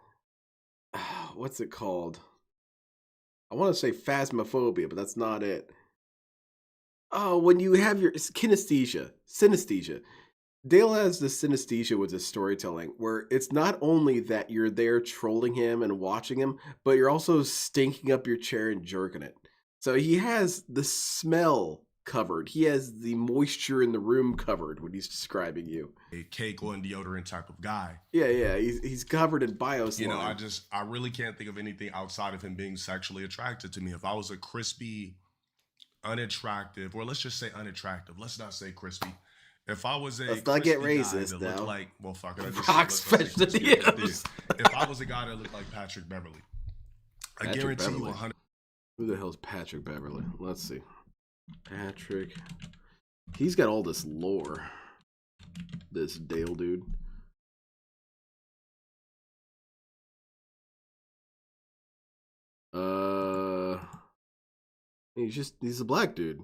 what's it called? I want to say phasmophobia, but that's not it. Oh, when you have your synesthesia. Dale has this synesthesia with his storytelling, where it's not only that you're there trolling him and watching him, but you're also stinking up your chair and jerking it. So he has the smell covered. He has the moisture in the room covered when he's describing you. a cake on deodorant type of guy. Yeah. He's covered in bioslime. You know, I really can't think of anything outside of him being sexually attracted to me. If I was a crispy, unattractive, or let's just say unattractive, let's not say crispy. If I was a Let's not get crispy guy racist that now. looked like, well, fuck it. Rocks let's say crispy. vegetables. If I was a guy that looked like Patrick Beverly, I Patrick guarantee Beverly. you 100. Who the hell's Patrick Beverly? Let's see. Patrick. He's got all this lore. This Dale dude. He's a black dude.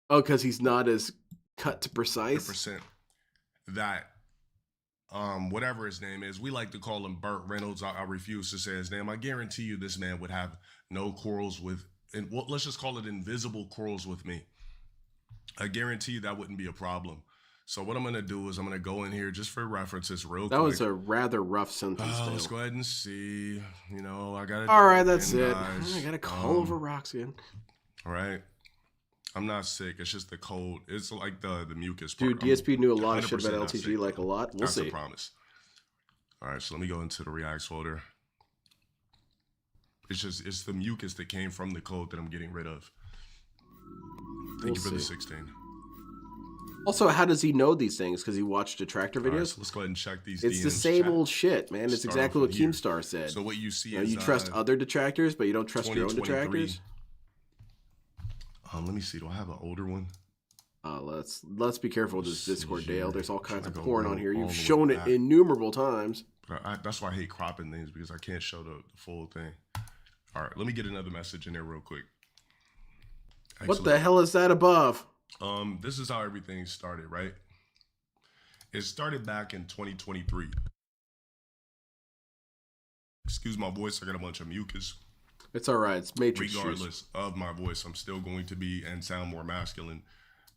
Oh, because he's not as cut to precise. Percent that whatever his name is, we like to call him Burt Reynolds. I refuse to say his name. I guarantee you this man would have no quarrels with, and well, let's just call it invisible quarrels with me. I guarantee you that wouldn't be a problem. So what I'm going to do is I'm going to go in here just for references real quick. That was a rather rough sentence. Let's go ahead and see. You know, I got to. All right, that's it. I got to call over rocks again. All right. I'm not sick. It's just the cold. It's like the mucus part. Dude, DSP knew a lot of shit about 100% not LTG, sick. like a lot. We'll That's see. a promise. All right, so let me go into the Reacts folder. It's the mucus that came from the cold that I'm getting rid of. Thank you for the 16. Also, how does he know these things? Because he watched detractor videos? Right, so let's go ahead and check these It's DMs. the same Chat. old shit, man. It's Start exactly off what with here. Keemstar said. So what you see is you trust other detractors, but you don't trust your own 2023. detractors? Let me see. Do I have an older one? Let's be careful with this Let's see Discord, here. Dale. There's all kinds of Try to porn go on here. all You've the way shown it back. innumerable times. But that's why I hate cropping things, because I can't show the full thing. All right, let me get another message in there real quick. What the hell is that above? This is how everything started, right? It started back in 2023. Excuse my voice, I got a bunch of mucus. It's all right. It's Matrix shoes. Regardless of my voice, I'm still going to be and sound more masculine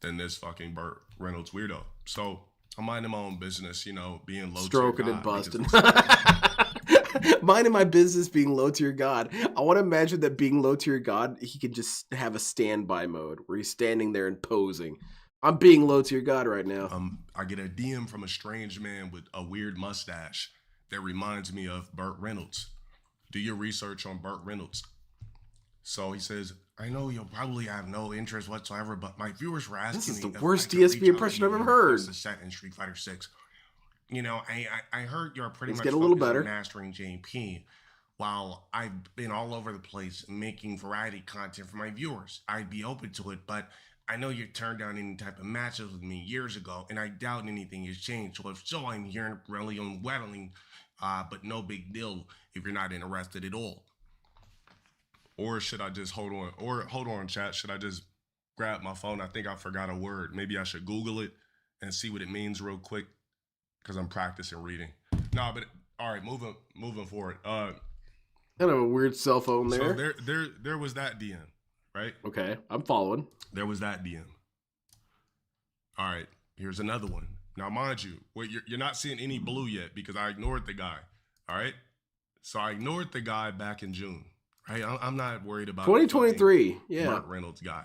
than this fucking Burt Reynolds weirdo. So I'm minding my own business, you know, being low Stroking tier and God, busting. because- Minding my business, being low tier God. I want to imagine that being low tier God, he can just have a standby mode where he's standing there and posing. I'm being low tier God right now. I get a DM from a strange man with a weird mustache that reminds me of Burt Reynolds. Do your research on Burt Reynolds. So he says, I know you'll probably have no interest whatsoever, but my viewers were asking This is me the if worst I could DSP reach out impression to I've you ever and heard. request a set in Street Fighter 6. You know, I heard you're pretty Let's much get a little focused on better. mastering JP, while I've been all over the place making variety content for my viewers. I'd be open to it, but I know you turned down any type of matches with me years ago, and I doubt anything has changed. So if so, I'm here really unwelling, but no big deal if you're not interested at all. Or should I just hold on? Or hold on, chat. Should I just grab my phone? I think I forgot a word. Maybe I should Google it and see what it means real quick, because I'm practicing reading. No, but all right, moving forward. Kind of a weird cell phone there. So there was that DM, right? Okay, I'm following. There was that DM. All right, here's another one. Now, mind you, you're not seeing any blue yet because I ignored the guy. All right, so I ignored the guy back in June. Right, I'm not worried about 2023. Yeah. Burt Reynolds guy.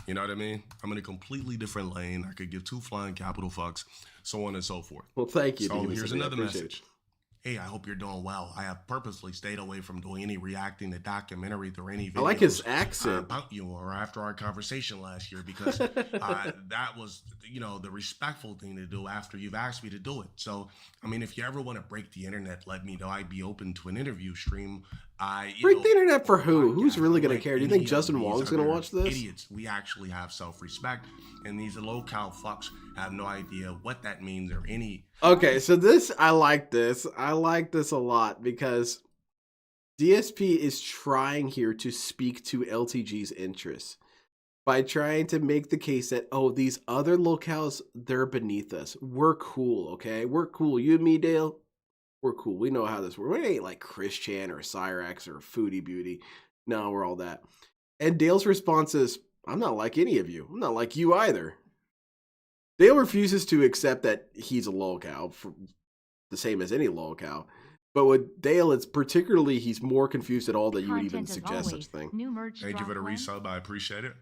You know what I mean? I'm in a completely different lane. I could give two flying capital fucks, so on and so forth. Well, thank you. So Demon here's City. I another appreciate message. it. Hey, I hope you're doing well. I have purposely stayed away from doing any reacting to documentaries or any videos I like his accent. about you or after our conversation last year, because that was, you know, the respectful thing to do after you've asked me to do it. So, I mean, if you ever want to break the internet, let me know. I'd be open to an interview stream. Break the internet for who? Who's podcast, really going to like care? Do you any think of Justin these Wong's going to other watch this? Idiots. We actually have self-respect, and these low-cal fucks have no idea what that means or any. Okay, so I like this. I like this a lot because DSP is trying here to speak to LTG's interests by trying to make the case that, oh, these other locales, they're beneath us. We're cool, okay? We're cool. You and me, Dale, we're cool. We know how this works. We ain't like Chris Chan or Cyrax or Foodie Beauty. No, we're all that. And Dale's response is, I'm not like any of you. I'm not like you either. Dale refuses to accept that he's a lolcow, the same as any lolcow. But with Dale, it's particularly he's more confused at all that you would even suggest such a thing. New merch Thank you for the drop one. resub. I appreciate it.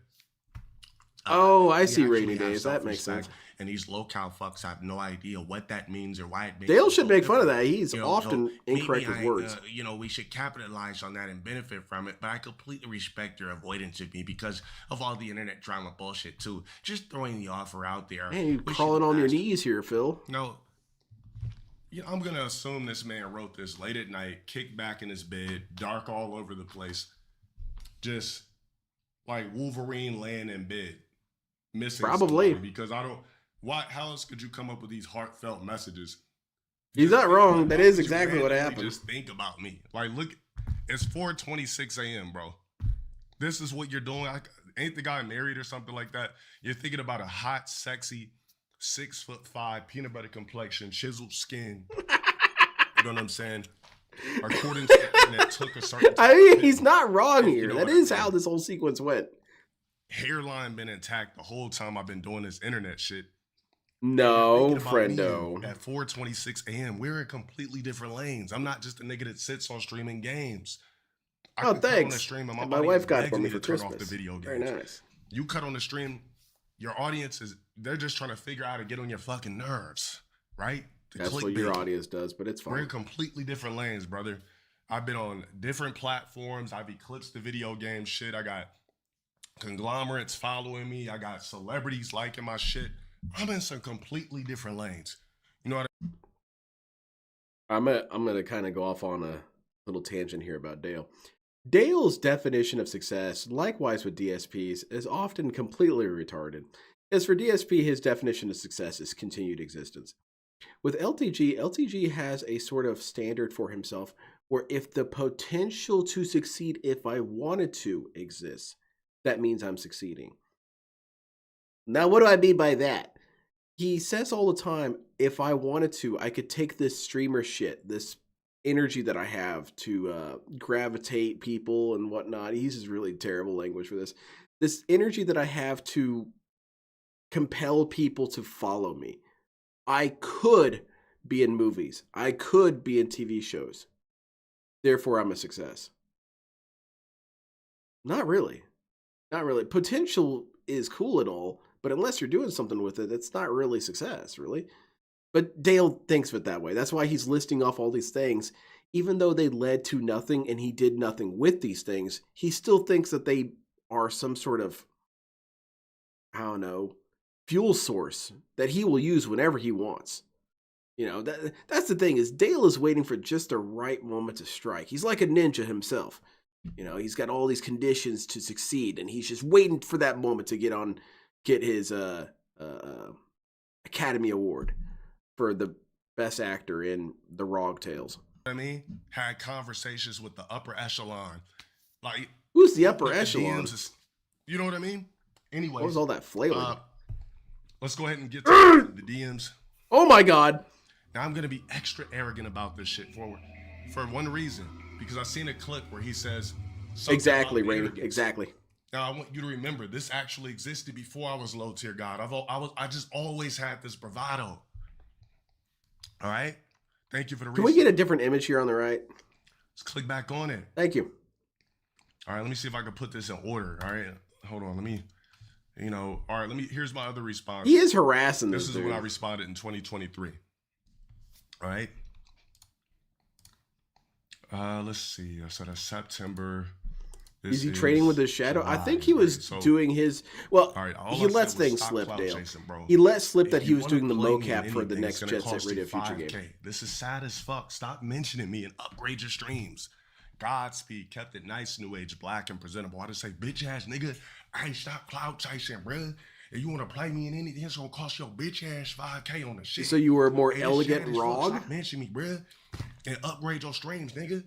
Oh, I We see. actually Rainy have days. That makes self-respect, sense. and these low-cal fucks have no idea what that means or why it makes Dale them should so make fun of different. that. He's You know, often so incorrect maybe with words. we should capitalize on that and benefit from it. But I completely respect your avoidance of me because of all the internet drama bullshit too. Just throwing the offer out there. Man, you Wish crawling the on your best. knees here, Phil. No, I'm gonna assume this man wrote this late at night, kicked back in his bed, dark all over the place, just like Wolverine laying in bed, missing Probably. somebody. Because I don't. Why? How else could you come up with these heartfelt messages? He's Just not think, wrong. like, That why is would you exactly what randomly happened. Just think about me. Like, look, it's 4:26 a.m., bro. This is what you're doing. Ain't the guy married or something like that? You're thinking about a hot, sexy, 6'5", peanut butter complexion, chiseled skin. You know what I'm saying? According to the internet, took a certain. I mean, he's not wrong You here. know That what I is mean. how this whole sequence went. Hairline been intact the whole time I've been doing this internet shit. No, Thinking about me friendo. At 4:26 a.m., we're in completely different lanes. I'm not just a nigga that sits on streaming games. I Oh, can cut on the thanks. stream and And my my audience wife got it begs for me me for to turn Christmas. off the video Very games. nice. You cut on the stream, your audience they're just trying to figure out how to get on your fucking nerves, right? The That's what your clickbait. audience does, but it's We're in fine. completely different lanes, brother. I've been on different platforms. I've eclipsed the video game shit. I got conglomerates following me. I got celebrities liking my shit. I'm in some completely different lanes. You know what I'm gonna kind of go off on a little tangent here about Dale. Dale's definition of success, likewise with DSPs, is often completely retarded. As for DSP, his definition of success is continued existence. With LTG, LTG has a sort of standard for himself where if the potential to succeed if I wanted to exists, that means I'm succeeding. Now, what do I mean by that? He says all the time, if I wanted to, I could take this streamer shit, this energy that I have to gravitate people and whatnot. He uses really terrible language for this. This energy that I have to compel people to follow me. I could be in movies. I could be in TV shows. Therefore, I'm a success. Not really. Not really. Potential is cool and all, but unless you're doing something with it, it's not really success, really. But Dale thinks of it that way. That's why he's listing off all these things. Even though they led to nothing and he did nothing with these things, he still thinks that they are some sort of, I don't know, fuel source that he will use whenever he wants. You know, that's the thing is Dale is waiting for just the right moment to strike. He's like a ninja himself. You know, he's got all these conditions to succeed, and he's just waiting for that moment to get his Academy Award for the best actor in The Rog Tales. I mean? Had conversations with the upper echelon. Like, Who's the upper the echelon? DMs you know what I mean? Anyway, What was all that flailing? let's go ahead and get to the DMs. Oh my God! Now I'm gonna be extra arrogant about this shit for one reason, because I seen a clip where he says something Exactly, about Rainy. arrogance. Exactly. Now I want you to remember this actually existed before I was low tier God. I just always had this bravado. All right. Thank you for the. Can we get a different image here on the right? Let's click back on it. Thank you. All right. Let me see if I can put this in order. All right. Hold on. Let me. All right. Here's my other response. He is harassing This this is dude. when I responded in 2023. All right. Let's see. I said September. Is he trading with his shadow? I July, think he was right? So, doing his. Well, all right, all he I said lets was things stop slip, clout Dale. chasing, bro. He let slip If that he you was wanna doing the play me in mocap for the anything, next it's gonna Jet Set cost you Radio Future 5K. game. This is sad as fuck. Stop mentioning me and upgrade your streams. Godspeed, kept it nice, new age, black, and presentable. I just say, bitch ass nigga, I ain't stop clout chasing, bruh. If you want to play me in anything, it's gonna cost your bitch ass 5K on the shit. So you were more Hey, this elegant shit as fuck. Rog? Stop mentioning me, bruh. And upgrade your streams, nigga.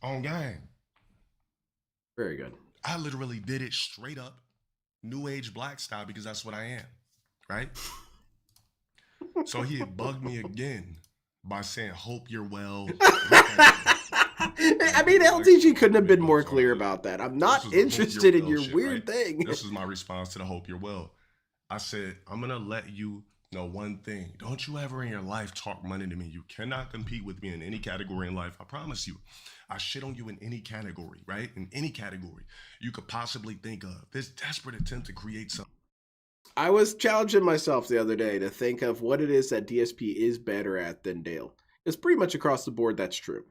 On game. Very good. I literally did it straight up, new age black style, because that's what I am, right? So he had bugged me again by saying, hope you're well. I mean, LTG couldn't have been more clear about that. I'm not This was the hope interested you're in your well shit, weird right? thing. This is my response to the hope you're well. I said, I'm going to let you know one thing. Don't you ever in your life talk money to me. You cannot compete with me in any category in life. I promise you. I shit on you in any category, right? In any category you could possibly think of. This desperate attempt to create something. I was challenging myself the other day to think of what it is that DSP is better at than Dale. It's pretty much across the board that's true.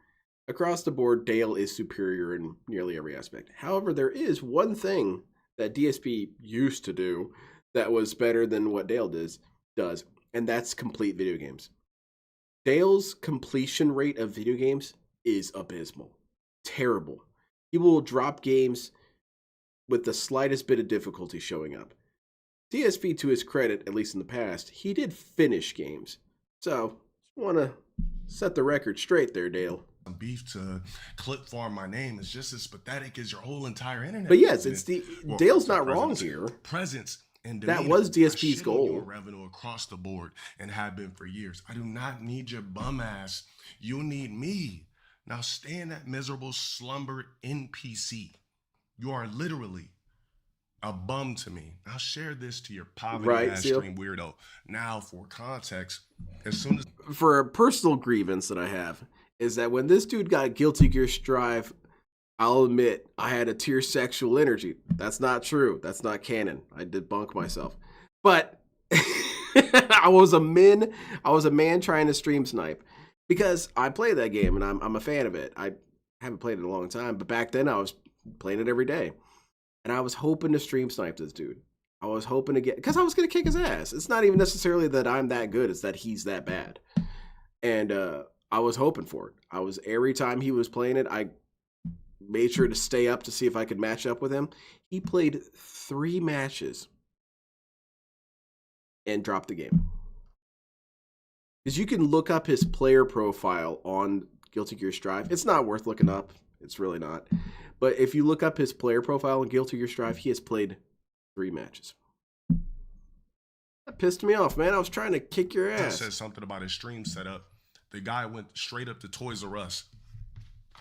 Across the board, Dale is superior in nearly every aspect. However, there is one thing that DSP used to do that was better than what Dale does, and that's complete video games. Dale's completion rate of video games is abysmal. Terrible. He will drop games with the slightest bit of difficulty showing up. DSP, to his credit, at least in the past, he did finish games. So, just want to set the record straight there, Dale. Beef to clip farm my name is just as pathetic as your whole entire internet. But yes, it's Dale's not wrong here. Presence and that was DSP's goal. goal. Revenue across the board and have been for years. I do not need your bum ass. You need me. Now stay in that miserable slumber NPC. You are literally a bum to me. Now share this to your poverty ass stream weirdo. Now for context, as soon as for a personal grievance that I have is that when this dude got Guilty Gear Strive, I'll admit I had a tear sexual energy. That's not true. That's not canon. I debunk myself. But I was a man trying to stream snipe because I play that game and I'm a fan of it. I haven't played it in a long time, but back then I was playing it every day. And I was hoping to stream snipe this dude. I was hoping to get, because I was going to kick his ass. It's not even necessarily that I'm that good. It's that he's that bad. And I was hoping for it. Every time he was playing it, I made sure to stay up to see if I could match up with him. He played 3 matches and dropped the game. Because you can look up his player profile on Guilty Gear Strive. It's not worth looking up. It's really not. But if you look up his player profile on Guilty Gear Strive, he has played 3 matches. That pissed me off, man. I was trying to kick your ass. Said something about his stream setup. The guy went straight up to Toys R Us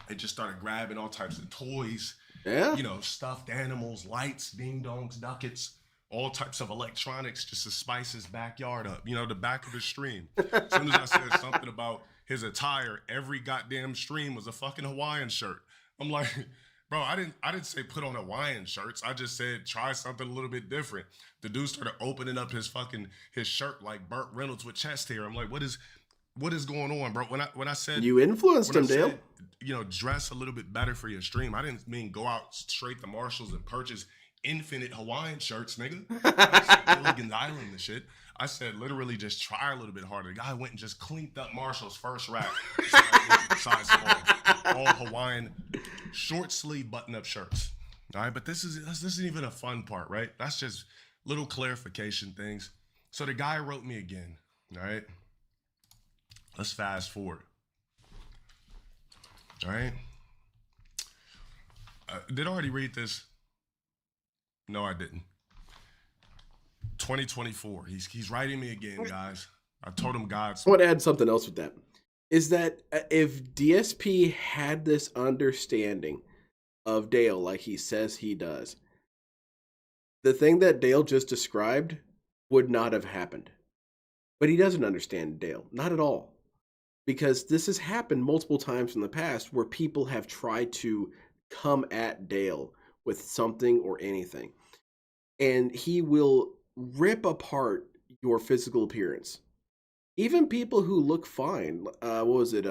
and just started grabbing all types of toys. Yeah. You know, stuffed animals, lights, ding dongs, ducats, all types of electronics just to spice his backyard up. You know, the back of his stream. As soon as I said something about his attire, every goddamn stream was a fucking Hawaiian shirt. I'm like, bro, I didn't say put on Hawaiian shirts. I just said try something a little bit different. The dude started opening up his shirt like Burt Reynolds with chest hair. I'm like, what is going on, bro? When I said you influenced him, Dale, you know, dress a little bit better for your stream. I didn't mean go out straight to Marshalls and purchase infinite Hawaiian shirts, nigga. Gilligan's Island and shit. I said literally just try a little bit harder. The guy went and just cleaned up Marshall's first rack. Size all Hawaiian short sleeve button up shirts. All right, but this isn't even a fun part, right? That's just little clarification things. So the guy wrote me again. All right. Let's fast forward. All right. Did I already read this? No, I didn't. 2024. He's writing me again, guys. I told him God's. I want to add something else with that. Is that if DSP had this understanding of Dale like he says he does, the thing that Dale just described would not have happened. But he doesn't understand Dale. Not at all. Because this has happened multiple times in the past where people have tried to come at Dale with something or anything. And he will rip apart your physical appearance. Even people who look fine. What was it?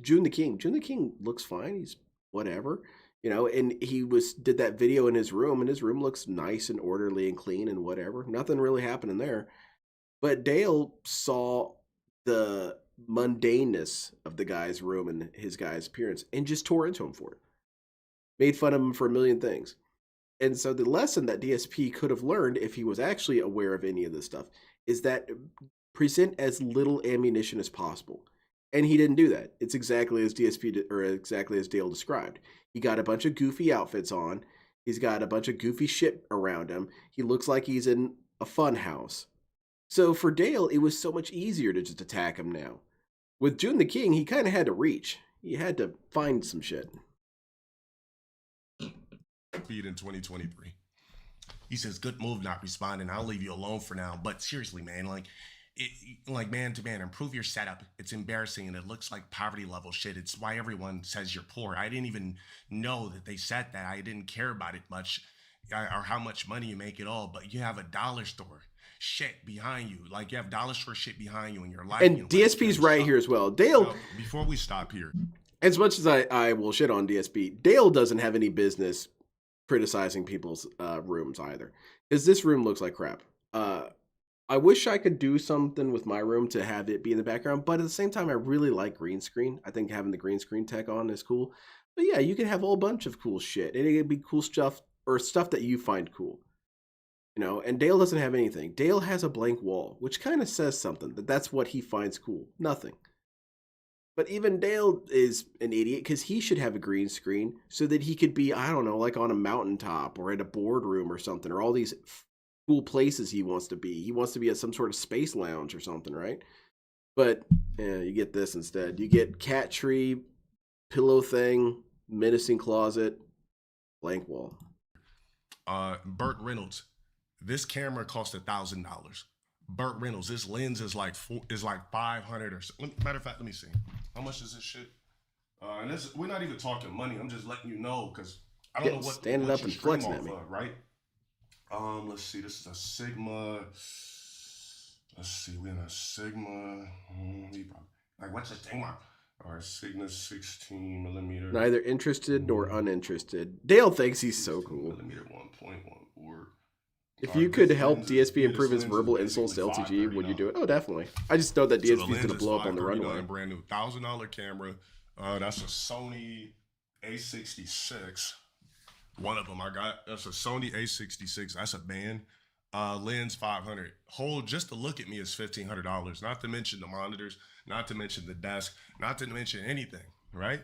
June the King. June the King looks fine. He's whatever. You know, and he did that video in his room, and his room looks nice and orderly and clean and whatever. Nothing really happening there. But Dale saw the mundaneness of the guy's room and his guy's appearance and just tore into him for it. Made fun of him for a million things. And so the lesson that DSP could have learned if he was actually aware of any of this stuff is that present as little ammunition as possible. And he didn't do that. It's exactly as exactly as Dale described. He got a bunch of goofy outfits on. He's got a bunch of goofy shit around him. He looks like he's in a fun house. So for Dale, it was so much easier to just attack him now. With June the King, he kind of had to reach. He had to find some shit. Feed in 2023. He says, good move not responding. I'll leave you alone for now. But seriously, man, like man to man, improve your setup. It's embarrassing and it looks like poverty level shit. It's why everyone says you're poor. I didn't even know that they said that. I didn't care about it much. or how much money you make at all, but you have a dollar store shit behind you. Like you have dollar store shit behind you in your life. And DSP's right here as well. Dale, now, before we stop here, as much as I will shit on DSP, Dale doesn't have any business criticizing people's rooms either, because this room looks like crap. I wish I could do something with my room to have it be in the background, but at the same time, I really like green screen. I think having the green screen tech on is cool. But yeah, you can have a whole bunch of cool shit. And it could be cool stuff or stuff that you find cool. You know, and Dale doesn't have anything. Dale has a blank wall, which kind of says something, that that's what he finds cool. Nothing. But even Dale is an idiot because he should have a green screen so that he could be, I don't know, like on a mountaintop or at a boardroom or something, or all these cool places he wants to be. He wants to be at some sort of space lounge or something, right? But yeah, you get this instead. You get cat tree, pillow thing, menacing closet, blank wall. Burt Reynolds. This camera cost $1,000. Burt Reynolds. This lens is like 500 or so. Matter of fact, let me see. How much is this shit? And this, we're not even talking money. I'm just letting you know because I don't know what standing up and flexing at me, right? Let's see. This is a Sigma. Let's see. We're in a Sigma. Like what's the Sigma? All right, Sigma 16 millimeter. Neither interested nor uninterested. Dale thinks he's so cool. Millimeter 1.14. If you could help DSP improve his verbal insults to LTG, would you do it? Oh, definitely. I just know that DSP is going to blow up on the runway. Brand new $1,000 camera. That's a Sony A66. One of them I got. That's a Sony A66. That's a band. Lens 500. Just to look at me is $1,500. Not to mention the monitors. Not to mention the desk. Not to mention anything. Right?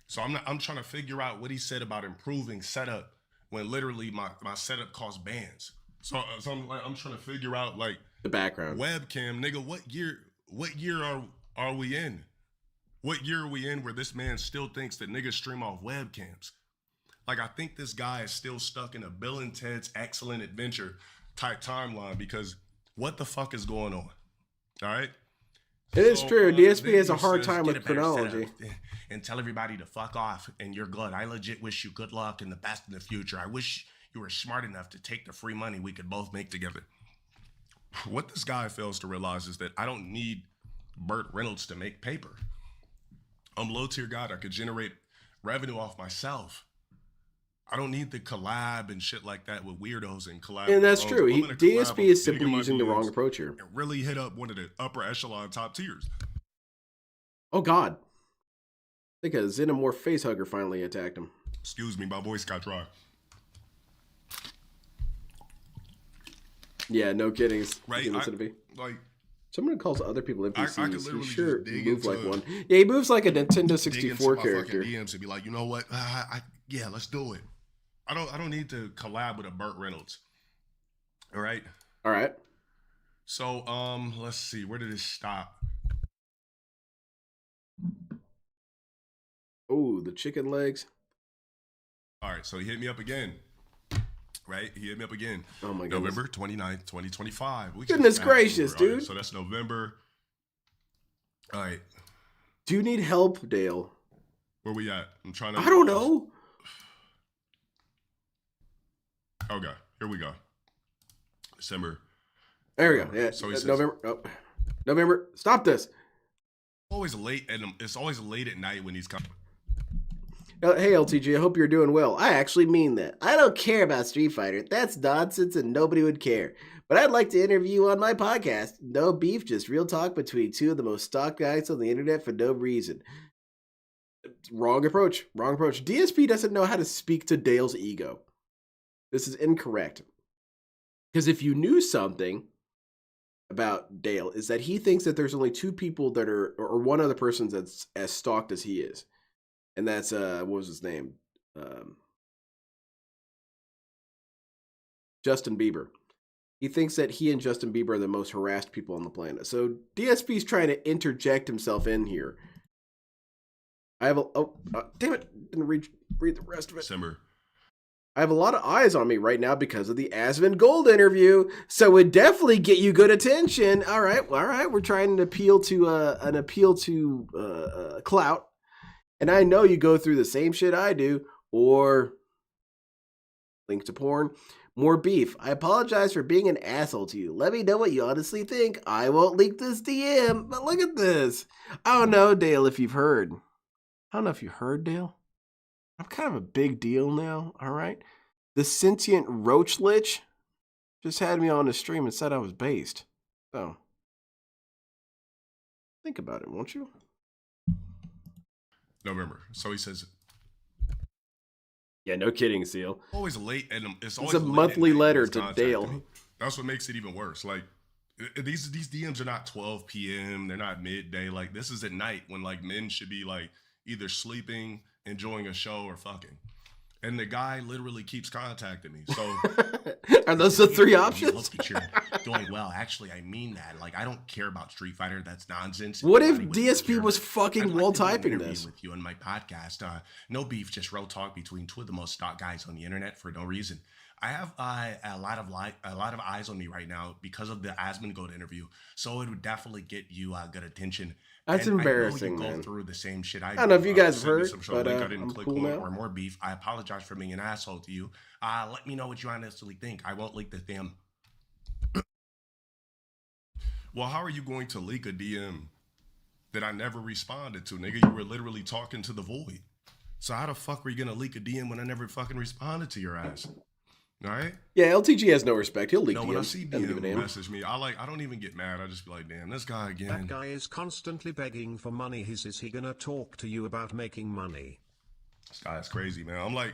So I'm trying to figure out what he said about improving setup when literally my setup costs bands. So I'm trying to figure out like the background webcam, nigga. What year are we in? What year are we in where this man still thinks that niggas stream off webcams? Like I think this guy is still stuck in a Bill and Ted's Excellent Adventure type timeline because what the fuck is going on? All right. It is true. DSP has a hard time with chronology. And tell everybody to fuck off and you're good. I legit wish you good luck and the best in the future. I wish you were smart enough to take the free money we could both make together. What this guy fails to realize is that I don't need Burt Reynolds to make paper. I'm low tier God. I could generate revenue off myself. I don't need the collab and shit like that with weirdos and collab. And that's true. DSP is simply using the wrong approach here. And really hit up one of the upper echelon top tiers. Oh, God. I think a Xenomorph facehugger finally attacked him. Excuse me, my voice got dry. Yeah, no kidding. Right? Someone calls other people NPCs. I could literally sure just dig move into, like one. Yeah, he moves like a Nintendo 64 character. DMs and be like, you know what? Yeah, let's do it. I don't need to collab with a Burt Reynolds. All right. All right. So let's see. Where did it stop? Oh, the chicken legs. All right. So he hit me up again. Right? He hit me up again. Oh my goodness. November 29th, 2025. Goodness gracious, dude. Right, so that's November. All right. Do you need help, Dale? Where we at? I'm trying to. I don't know. Okay. Here we go. December. There we go. Yeah. So he says, November. Oh. November. Stop this. Always late, and it's always late at night when he's coming. Hey, LTG, I hope you're doing well. I actually mean that. I don't care about Street Fighter. That's nonsense and nobody would care. But I'd like to interview you on my podcast. No beef, just real talk between two of the most stalked guys on the internet for no reason. Wrong approach. Wrong approach. DSP doesn't know how to speak to Dale's ego. This is incorrect. Because if you knew something about Dale, is that he thinks that there's only two people that are, or one other person that's as stalked as he is. And that's, what was his name? Justin Bieber. He thinks that he and Justin Bieber are the most harassed people on the planet. So DSP's trying to interject himself in here. I have damn it. Didn't read the rest of it. December. I have a lot of eyes on me right now because of the Asvin Gold interview. So it would definitely get you good attention. All right. We're trying to appeal to clout. And I know you go through the same shit I do, or Link to porn. More beef. I apologize for being an asshole to you. Let me know what you honestly think. I won't leak this DM. But look at this. I don't know, Dale, if you've heard. I don't know if you heard, Dale. I'm kind of a big deal now, all right? The sentient roach lich just had me on the stream and said I was based. So, think about it, won't you? November. So he says, yeah, no kidding, Seal. always late, and it's a monthly letter to Dale. That's what makes it even worse. Like, these DMs are not 12 p.m. They're not midday. Like, this is at night when, like, men should be, like, either sleeping, enjoying a show, or fucking. And the guy literally keeps contacting me. So are those the three options? Hope that you're doing well. Actually, I mean that. Like, I don't care about Street Fighter. That's nonsense. What if DSP was fucking while typing this? With you on my podcast. No beef, just real talk between two of the most stock guys on the internet for no reason. I have a lot of eyes on me right now because of the Asmongold interview. So it would definitely get you good attention. That's embarrassing, I know you man. go through the same shit I don't know if you guys have heard, but I didn't click cool on now. Or more beef. I apologize for being an asshole to you. Let me know what you honestly think. I won't leak the DM. Well, how are you going to leak a DM that I never responded to, nigga? You were literally talking to the void. So how the fuck were you gonna leak a DM when I never fucking responded to your ass? All right? Yeah, LTG has no respect. He'll leak DMs. When I see DM message me, I don't even get mad. I just be like, damn, this guy again. That guy is constantly begging for money. Is he gonna talk to you about making money? This guy's crazy, man. I'm like,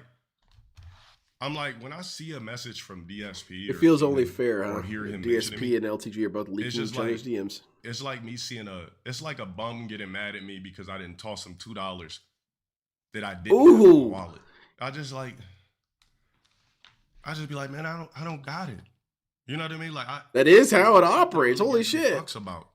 when I see a message from DSP, it feels only fair, huh? Hear him DSP and LTG are both leaking each other's DMs. It's like me seeing it's like a bum getting mad at me because I didn't toss him $2 that I didn't have in my wallet. I just be like, man, I don't got it. You know what I mean? Like, that is how it operates. Holy shit. About.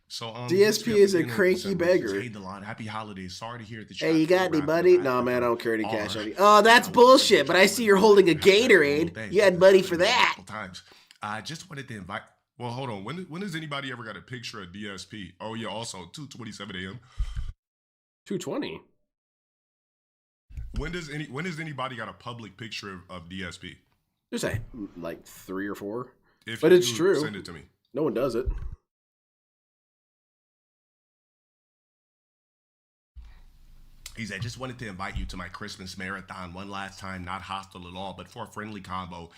So DSP is a cranky beggar. Happy holidays. Sorry to hear that. Hey, you got any money? No, man, I don't carry any cash on you. Oh, that's bullshit. But I see you're holding a Gatorade. You had money for that. Times. I just wanted to invite. Well, hold on. When has anybody ever got a picture of DSP? Oh yeah, also 2:27 a.m. 2:20. When has anybody got a public picture of DSP? There's like 3 or 4. But it's true. Send it to me. No one does it. He said, just wanted to invite you to my Christmas marathon one last time, not hostile at all, but for a friendly combo.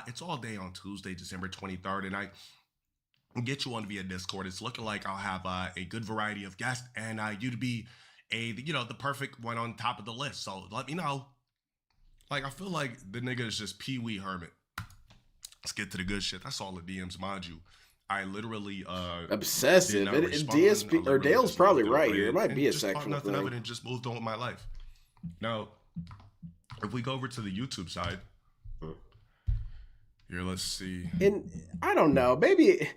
It's all day on Tuesday, December 23rd, and I get you on via Discord. It's looking like I'll have a good variety of guests, and you to be the perfect one on top of the list. So let me know. Like, I feel like the nigga is just Pee Wee Hermit. Let's get to the good shit. That's all the DMs, mind you. I literally obsessive. DSP or Dale's probably right here. It might be a sexual nothing thing. of it and just moved on with my life. Now, if we go over to the YouTube side, here, let's see. And I don't know. Maybe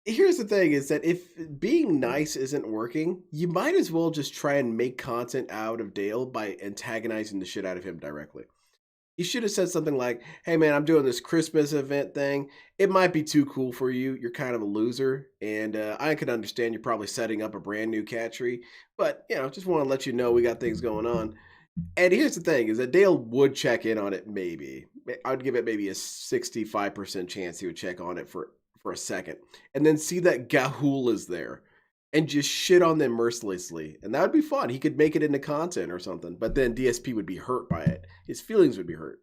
here's the thing: is that if being nice isn't working, you might as well just try and make content out of Dale by antagonizing the shit out of him directly. You should have said something like, hey man, I'm doing this Christmas event thing. It might be too cool for you. You're kind of a loser. And I can understand you're probably setting up a brand new catchery. But, just want to let you know we got things going on. And here's the thing, is that Dale would check in on it maybe. I would give it maybe a 65% chance he would check on it for a second. And then see that Gahul is there. And just shit on them mercilessly. And that would be fun. He could make it into content or something. But then DSP would be hurt by it. His feelings would be hurt.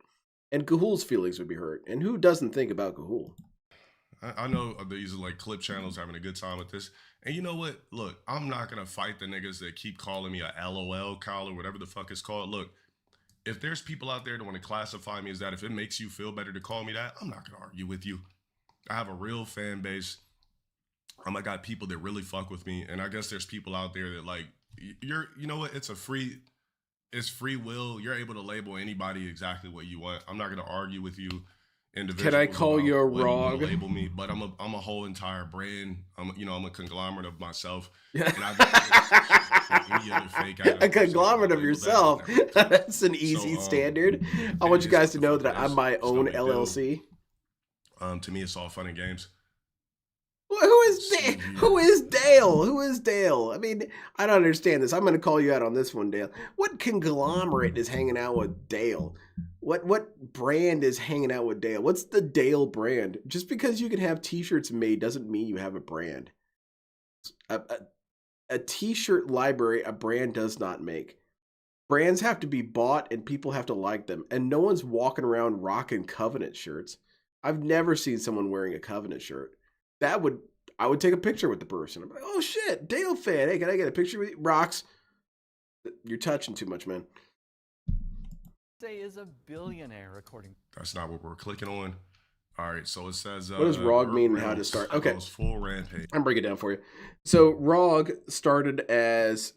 And Gahul's feelings would be hurt. And who doesn't think about Gahul? I know these are like clip channels having a good time with this. And you know what? Look, I'm not going to fight the niggas that keep calling me a LOL Kyle or whatever the fuck it's called. Look, if there's people out there that want to classify me as that, if it makes you feel better to call me that, I'm not going to argue with you. I have a real fan base. I got people that really fuck with me, and I guess there's people out there that like you know what? It's free will. You're able to label anybody exactly what you want. I'm not gonna argue with you individually. Can I call you a rog? Label me, but I'm a whole entire brand. I'm a conglomerate of myself. Yeah. And a conglomerate of yourself. That's an easy standard. I want you guys to know that I'm my own LLC. To me, it's all fun and games. Who is Dale? Who is Dale? I mean, I don't understand this. I'm going to call you out on this one, Dale. What conglomerate is hanging out with Dale? What brand is hanging out with Dale? What's the Dale brand? Just because you can have T-shirts made doesn't mean you have a brand. A T-shirt library, a brand does not make. Brands have to be bought and people have to like them. And no one's walking around rocking Covenant shirts. I've never seen someone wearing a Covenant shirt. I would take a picture with the person. I'm like, oh shit, Dale fan. Hey, can I get a picture with you? Rocks. You're touching too much, man. Say is a billionaire according. That's not what we're clicking on. All right, so it says. What does ROG mean and how to start? Okay, full rampage. I'm breaking it down for you. So ROG started as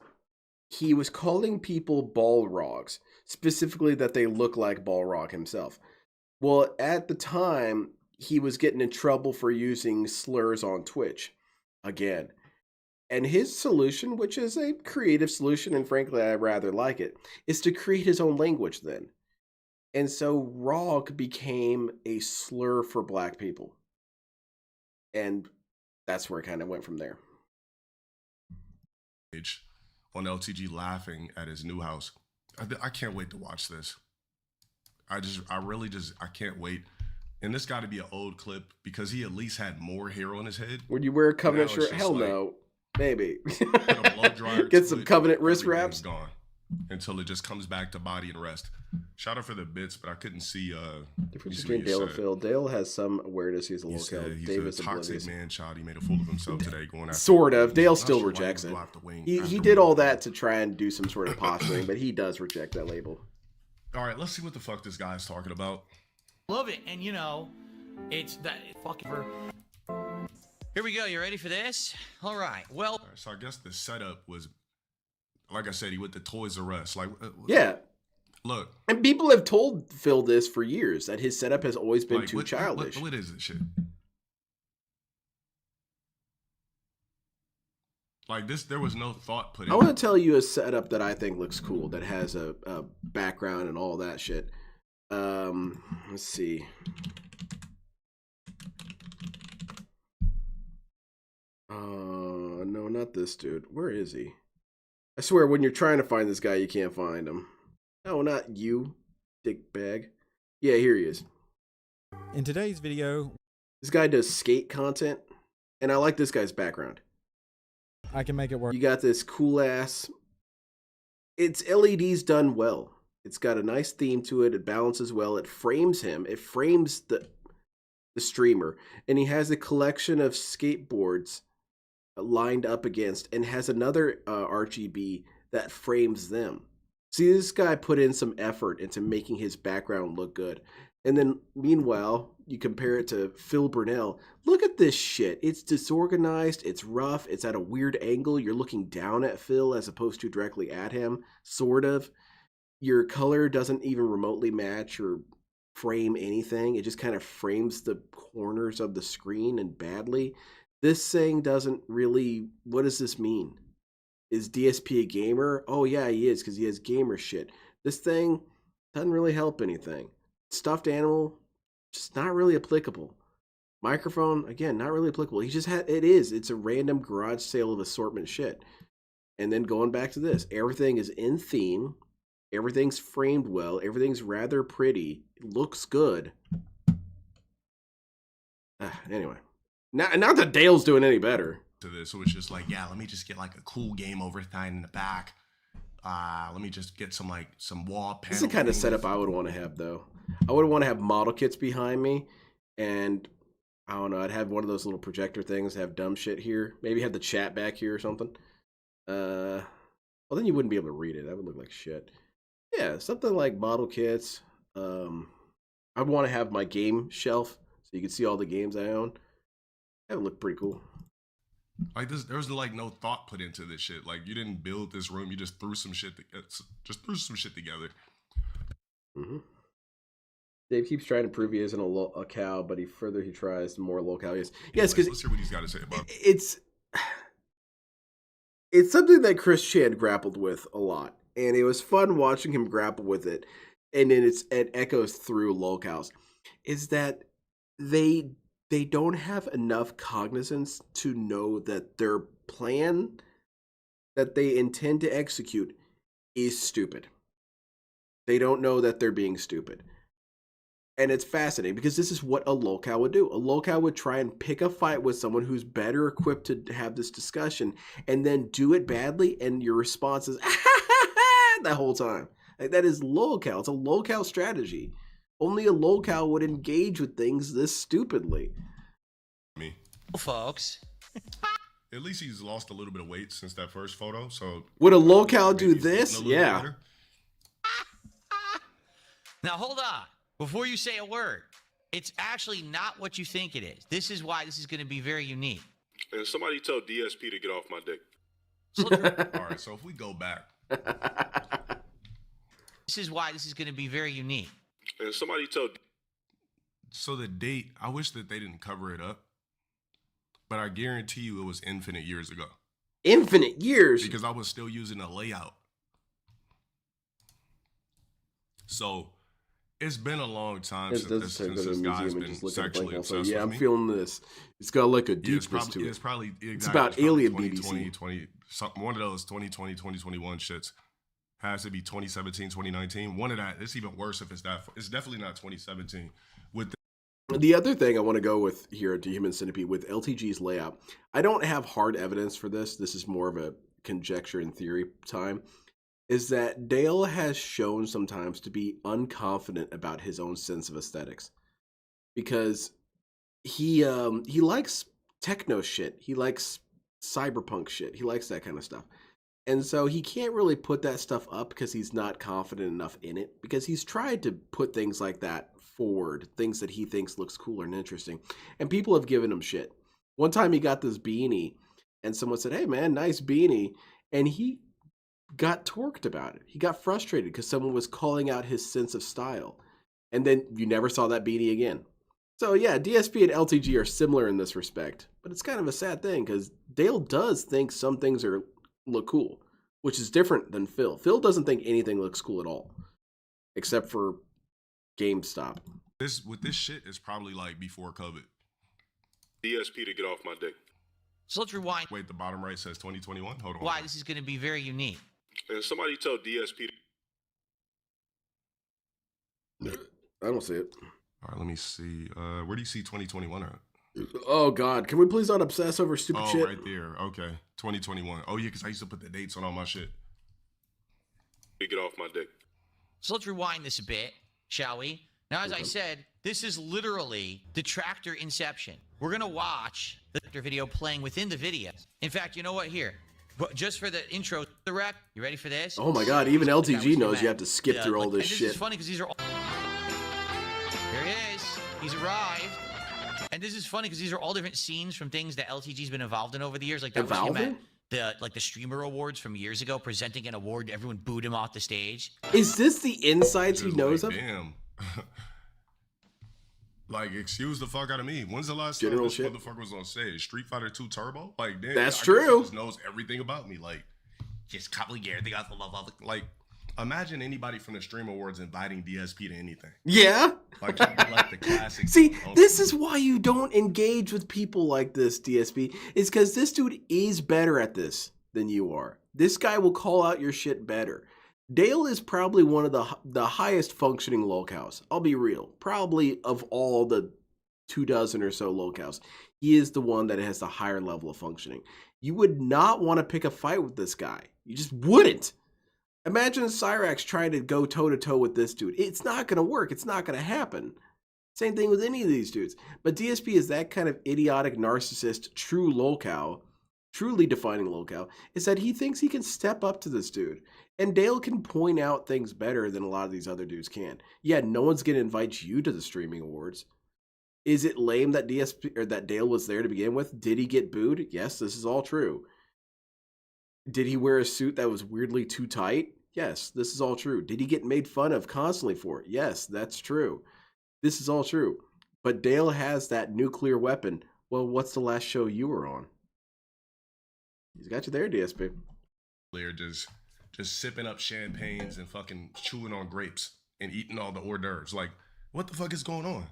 he was calling people Balrogs, specifically that they look like Balrog himself. Well, at the time, he was getting in trouble for using slurs on Twitch again. And his solution, which is a creative solution, and frankly, I rather like it, is to create his own language then. And so ROG became a slur for black people. And that's where it kind of went from there. On LTG laughing at his new house. I can't wait to watch this. I can't wait. And this got to be an old clip because he at least had more hair on his head. Would you wear a Covenant shirt? Hell like, no. Maybe. Put a blow dryer Get some Covenant wrist wraps. Gone until it just comes back to body and rest. Shout out for the bits, but I couldn't see. Difference between Dale and Phil. Dale has some awareness. He's a locale. He's a toxic man child. He made a fool of himself today. Going after sort of. Dale still rejects it. He did all that to try and do some sort of posturing, but he does reject that label. All right, let's see what the fuck this guy's talking about. Love it, and you know, it's that fucking. Here we go. You ready for this? All right. Well, all right, so I guess the setup was, like I said, he went to Toys R Us. Like, yeah. Look, and people have told Phil this for years that his setup has always been too childish. What is this shit? Like this, there was no thought put in. I want to tell you a setup that I think looks cool, that has a background and all that shit. Let's see. No, not this dude. Where is he? I swear, when you're trying to find this guy, you can't find him. No, not you, dick bag. Yeah, here he is. In today's video, this guy does skate content, and I like this guy's background. I can make it work. You got this cool ass. It's LEDs done well. It's got a nice theme to it. It balances well. It frames him. It frames the streamer, and he has a collection of skateboards lined up against, and has another RGB that frames them. See, this guy put in some effort into making his background look good. And then, meanwhile, you compare it to Phil Burnell. Look at this shit. It's disorganized. It's rough. It's at a weird angle. You're looking down at Phil as opposed to directly at him, sort of. Your color doesn't even remotely match or frame anything. It just kind of frames the corners of the screen, and badly. This thing doesn't really... What does this mean? Is DSP a gamer? Oh yeah, he is, because he has gamer shit. This thing doesn't really help anything. Stuffed animal, just not really applicable. Microphone, again, not really applicable. He just had... It's a random garage sale of assortment shit. And then going back to this, everything is in theme. Everything's framed well. Everything's rather pretty. It looks good. Anyway. Not that Dale's doing any better. To this, so it's just like, yeah, let me just get like a cool game over thing in the back. Let me just get some wall panel. This is the kind of setup I would want to have, though. I would want to have model kits behind me, and I don't know, I'd have one of those little projector things, have dumb shit here. Maybe have the chat back here or something. Well, then you wouldn't be able to read it. That would look like shit. Yeah, something like model kits. I'd want to have my game shelf so you can see all the games I own. That would look pretty cool. Like this, there was like no thought put into this shit. Like you didn't build this room, you just threw some shit together. Mm-hmm. Dave keeps trying to prove he isn't a cow, but he tries, the more locale he is. Yes, because let's hear what he's got to say about it. It's something that Chris Chan grappled with a lot, and it was fun watching him grapple with it. And then it echoes through locales. Is that they they don't have enough cognizance to know that their plan that they intend to execute is stupid. They don't know that they're being stupid. And it's fascinating because this is what a locale would do. A locale would try and pick a fight with someone who's better equipped to have this discussion and then do it badly, and your response is that whole time. Like, that is locale. It's a locale strategy. Only a locale would engage with things this stupidly. Me. Folks. At least he's lost a little bit of weight since that first photo. So would a locale do maybe he's this? eating a little Yeah. better. Now, hold on. Before you say a word, it's actually not what you think it is. This is why this is going to be very unique. And somebody tell DSP to get off my dick. All right, so if we go back. This is why this is going to be very unique. And somebody tell. So the date, I wish that they didn't cover it up, but I guarantee you it was infinite years ago. Infinite years? Because I was still using a layout. So it's been a long time since this guy's been sexually obsessed yeah, with I'm me. feeling this. It's got like a Yeah, deepness to it. it's probably exactly, It's about alien 2020, BDC. 20, something, one of those 2020, 2021 shits. Has to be 2017, 2019. One of that. It's even worse if it's that. It's definitely not 2017. With The other thing I want to go with here at Human Centipede with LTG's layout, I don't have hard evidence for this. This is more of a conjecture and theory time. Is that Dale has shown sometimes to be unconfident about his own sense of aesthetics, because he likes techno shit, he likes cyberpunk shit, he likes that kind of stuff, and so he can't really put that stuff up because he's not confident enough in it. Because he's tried to put things like that forward, things that he thinks looks cool and interesting, and people have given him shit. One time he got this beanie, and someone said, "Hey man, nice beanie," and he got torqued about it. He got frustrated because someone was calling out his sense of style. And then you never saw that beanie again. So yeah, DSP and LTG are similar in this respect. But it's kind of a sad thing because Dale does think some things look cool, which is different than Phil. Phil doesn't think anything looks cool at all, except for GameStop. this shit is probably like before COVID. DSP to get off my dick. So let's rewind. Wait, the bottom right says 2021. Hold on. Why this is going to be very unique. And somebody tell DSP. I don't see it. All right, let me see. Where do you see 2021 at? Oh God, can we please not obsess over stupid shit? Right there. Okay, 2021. Oh yeah, because I used to put the dates on all my shit. Get off my dick. So let's rewind this a bit, shall we? Now, as I said, this is literally detractor inception. We're going to watch the video playing within the video. In fact, you know what? Here, just for the intro, the rec, you ready for this? Oh my God, even LTG knows you have to skip through all this and shit. This is funny because these are all... Here he is. He's arrived. And this is funny because these are all different scenes from things that LTG's been involved in over the years. Like that was him at the streamer awards from years ago, presenting an award. Everyone booed him off the stage. Is this the insights he knows of? Damn. Like, excuse the fuck out of me. When's the last General time this shit. motherfucker was on stage? Street Fighter 2 Turbo? Like, damn. That's I guess true. He just knows everything about me. Like, just couple years. They got the love of it. Like, imagine anybody from the Stream Awards inviting DSP to anything. Yeah. Like the classic. See, this is why you don't engage with people like this, DSP. It's because this dude is better at this than you are. This guy will call out your shit better. Dale is probably one of the highest functioning locales. I'll be real. Probably of all the 24 or so locales, he is the one that has the higher level of functioning. You would not want to pick a fight with this guy. You just wouldn't. Imagine Cyrax trying to go toe-to-toe with this dude. It's not going to work. It's not going to happen. Same thing with any of these dudes. But DSP is that kind of idiotic, narcissist, true locale, truly defining locale, is that he thinks he can step up to this dude. And Dale can point out things better than a lot of these other dudes can. Yeah, no one's going to invite you to the streaming awards. Is it lame that DSP or that Dale was there to begin with? Did he get booed? Yes, this is all true. Did he wear a suit that was weirdly too tight? Yes, this is all true. Did he get made fun of constantly for it? Yes, that's true. This is all true. But Dale has that nuclear weapon. Well, what's the last show you were on? He's got you there, DSP. They're just sipping up champagnes and fucking chewing on grapes and eating all the hors d'oeuvres. Like, what the fuck is going on?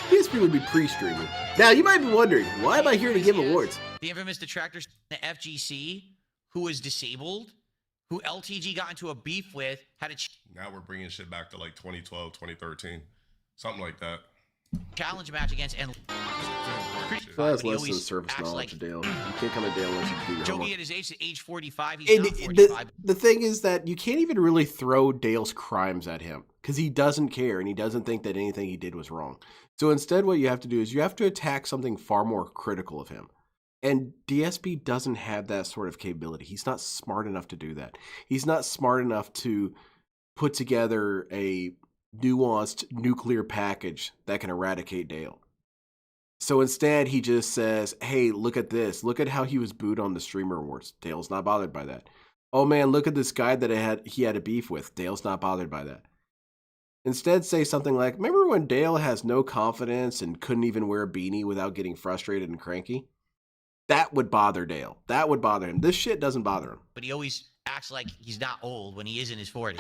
DSP would be pre-streaming. Now, you might be wondering, why am I here to give awards? The infamous detractor, the FGC, who was disabled, who LTG got into a beef with, had a Now we're bringing shit back to like 2012, 2013. Something like that. challenge match against and So that's he less than always surface acts knowledge, like- Dale. You can't come at Dale unless you do your Joey homework. at his age 45, he's And not 45. the thing is that you can't even really throw Dale's crimes at him because he doesn't care and he doesn't think that anything he did was wrong. So instead, what you have to do is you have to attack something far more critical of him. And DSP doesn't have that sort of capability. He's not smart enough to do that. He's not smart enough to put together a nuanced nuclear package that can eradicate Dale. So instead, he just says, hey, look at this. Look at how he was booed on the Streamer Awards. Dale's not bothered by that. Oh man, look at this guy that he had a beef with. Dale's not bothered by that. Instead, say something like, remember when Dale has no confidence and couldn't even wear a beanie without getting frustrated and cranky? That would bother Dale. That would bother him. This shit doesn't bother him. But he always acts like he's not old when he is in his 40s.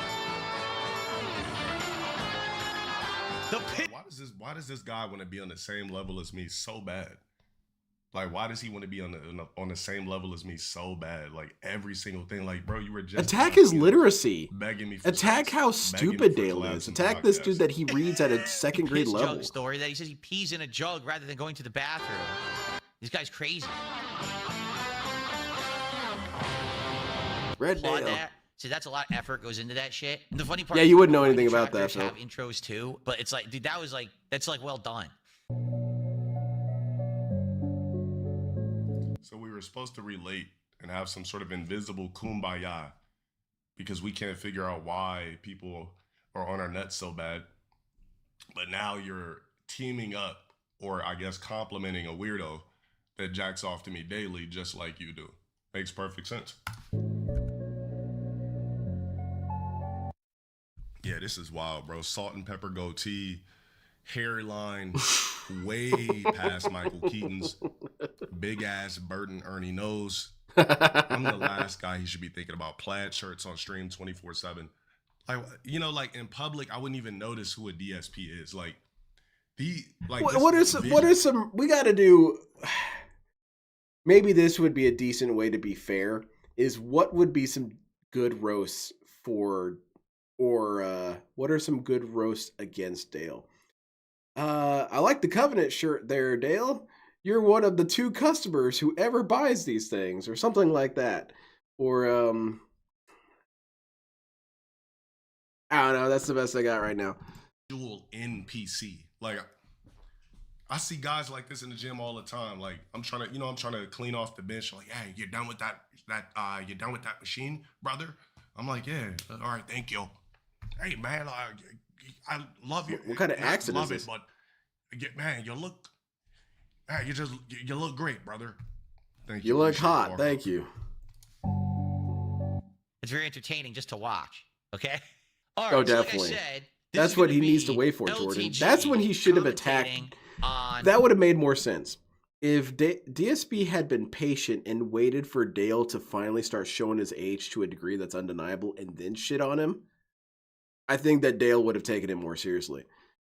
The pit. Why does this guy want to be on the same level as me so bad? Like, why does he want to be on the same level as me so bad? Like every single thing. Like, bro, you were just attack his literacy. Begging me for attack how stupid Dale is. Attack this dude that he reads at a second grade Piss level. jug story that he says he pees in a jug rather than going to the bathroom. This guy's crazy. Red Applaud Dale. that. See, that's a lot of effort goes into that shit. And the funny part, Yeah, is you wouldn't know the anything about that, detractors Phil. have intros too, but it's like, dude, that's like well done. So we were supposed to relate and have some sort of invisible kumbaya because we can't figure out why people are on our nuts so bad. But now you're teaming up, or I guess complimenting a weirdo that jacks off to me daily just like you do. Makes perfect sense. Yeah, this is wild, bro. Salt and pepper goatee, hairline way past Michael Keaton's, big ass Burton Ernie nose. I'm the last guy he should be thinking about. Plaid shirts on stream 24/7. Like, you know, like in public, I wouldn't even notice who a DSP is. Like, what are some we got to do? Maybe this would be a decent way to be fair. Is what would be some good roasts for, or what are some good roasts against Dale? I like the Covenant shirt there, Dale. You're one of the 2 customers who ever buys these things, or something like that. Or I don't know. That's the best I got right now. Dual NPC. Like, I see guys like this in the gym all the time. Like, I'm trying to clean off the bench. Like, hey, you're done with that you done with that machine, brother? I'm like, yeah, all right, thank you. Hey, man, I love you. What kind of accent love is it, this? but man, you look great, brother. Thank you. You look Appreciate it, hot. Walker. Thank you. It's very entertaining just to watch. Okay. All right. Oh, so definitely. Like I said, this That's is what gonna he needs be to wait for, Jordan. LTG That's when he should have attacked. commentating on That would have made more sense. If DSP had been patient and waited for Dale to finally start showing his age to a degree that's undeniable and then shit on him, I think that Dale would have taken it more seriously.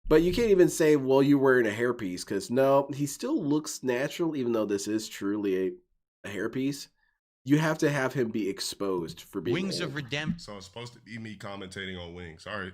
But you can't even say, well, you're wearing a hairpiece, because no, he still looks natural, even though this is truly a hairpiece. You have to have him be exposed for being Wings old. of Redemption. So it's supposed to be me commentating on Wings. All right.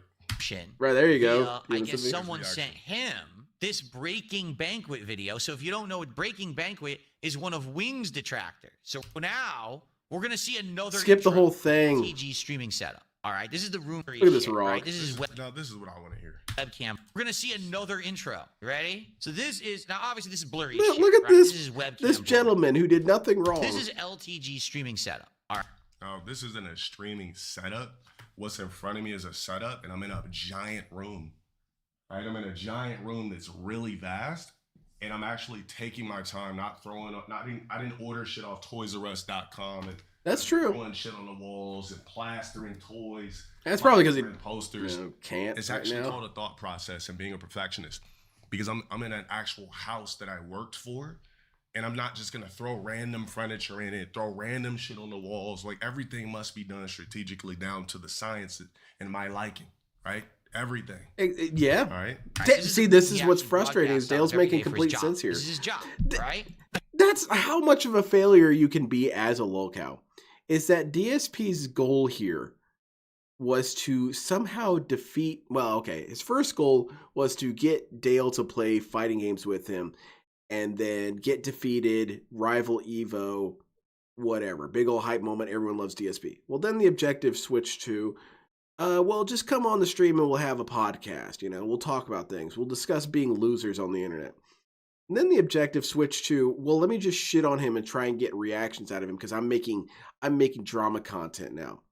Right, there you go. I Give us guess a someone reaction. sent him this Breaking Banquet video. So if you don't know, Breaking Banquet is one of Wings' detractors. So now we're gonna see another Skip the intro whole thing. LTG streaming setup. All right, this is the room. Look at this shit, rock. Right? This is Now this is what I want to hear. webcam. We're gonna see another intro. Ready? So this is now obviously this is blurry. Look, shit, look at right? this. This is webcam. This blurry. gentleman who did nothing wrong. This is LTG streaming setup. All right. Now this isn't a streaming setup. What's in front of me is a setup, and I'm in a giant room. Right? I'm in a giant room that's really vast, and I'm actually taking my time, not throwing up. I didn't order shit off ToysRUs.com and That's true. throwing shit on the walls and plastering toys. That's probably because he plastering posters. can't. It's right actually now. called a thought process and being a perfectionist, because I'm in an actual house that I worked for, and I'm not just gonna throw random furniture in it, throw random shit on the walls. Like, everything must be done strategically down to the science and my liking, right? Everything. Yeah. All right. See, this is He what's actually frustrating. Is broadcasts Dale's every making day for his complete job. sense here. This is his job, right? That's how much of a failure you can be as a locale. Is that DSP's goal here was to somehow defeat, well, okay, his first goal was to get Dale to play fighting games with him and then get defeated, rival Evo, whatever. Big old hype moment, everyone loves DSP. Well, then the objective switched to, well, just come on the stream and we'll have a podcast, we'll talk about things. We'll discuss being losers on the internet. And then the objective switched to, well, let me just shit on him and try and get reactions out of him because I'm making drama content now.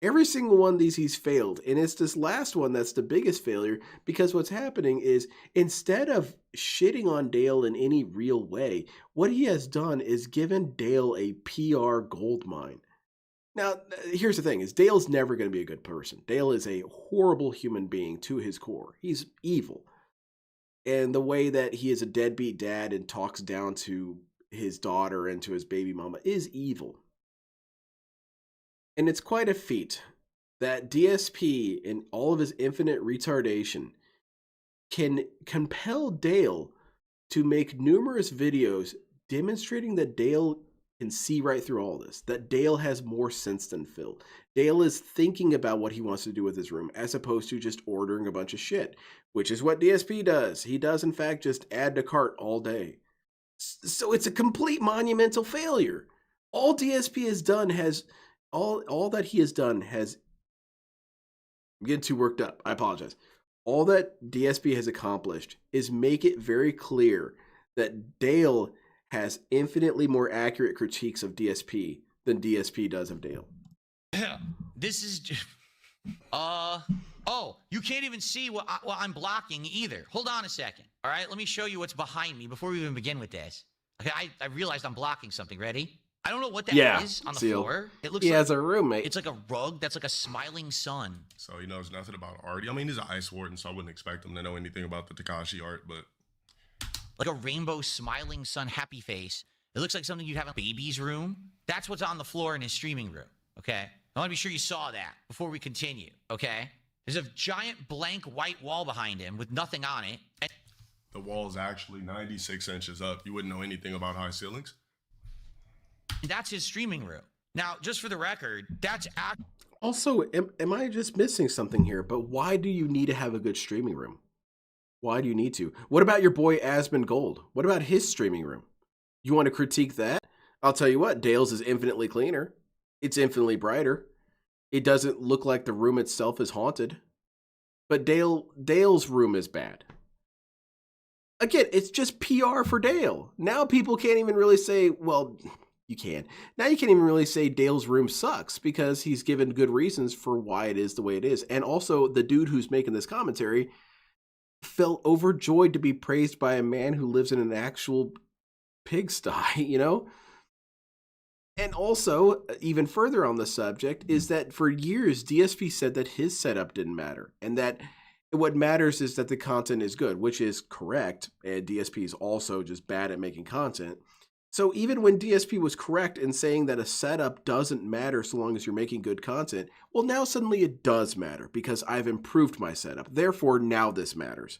Every single one of these he's failed, and it's this last one that's the biggest failure because what's happening is instead of shitting on Dale in any real way, what he has done is given Dale a PR goldmine. Now, here's the thing, is Dale's never going to be a good person. Dale is a horrible human being to his core. He's evil. And the way that he is a deadbeat dad and talks down to his daughter and to his baby mama is evil. And it's quite a feat that DSP, in all of his infinite retardation, can compel Dale to make numerous videos demonstrating that Dale can see right through all this, that Dale has more sense than Phil. Dale is thinking about what he wants to do with his room as opposed to just ordering a bunch of shit, which is what DSP does. He does, in fact, just add to cart all day. So it's a complete monumental failure. All DSP has done has... All that he has done has... I'm getting too worked up. I apologize. All that DSP has accomplished is make it very clear that Dale has infinitely more accurate critiques of DSP than DSP does of Dale. This is just... Oh, you can't even see what I'm blocking either. Hold on a second. All right, let me show you what's behind me before we even begin with this. Okay, I realized I'm blocking something. Ready? I don't know what that is on the floor. It looks he like has a roommate. It's like a rug that's like a smiling sun. So he knows nothing about art. I mean, he's an ice warden, so I wouldn't expect him to know anything about the Takashi art, but... Like a rainbow smiling sun happy face. It looks like something you'd have in a baby's room. That's what's on the floor in his streaming room, okay? I want to be sure you saw that before we continue, okay? There's a giant blank white wall behind him with nothing on it. The wall is actually 96 inches up. You wouldn't know anything about high ceilings? That's his streaming room. Now, just for the record, that's Also, am I just missing something here? But why do you need to have a good streaming room? Why do you need to? What about your boy Asmon Gold? What about his streaming room? You want to critique that? I'll tell you what, Dale's is infinitely cleaner. It's infinitely brighter. It doesn't look like the room itself is haunted. But Dale's room is bad. Again, it's just PR for Dale. Now people can't even really say, well... You can. Now you can't even really say Dale's room sucks because he's given good reasons for why it is the way it is. And also, the dude who's making this commentary felt overjoyed to be praised by a man who lives in an actual pigsty, And also, even further on the subject, is that for years, DSP said that his setup didn't matter. And that what matters is that the content is good, which is correct. And DSP is also just bad at making content. So even when DSP was correct in saying that a setup doesn't matter so long as you're making good content, well, now suddenly it does matter because I've improved my setup. Therefore, now this matters.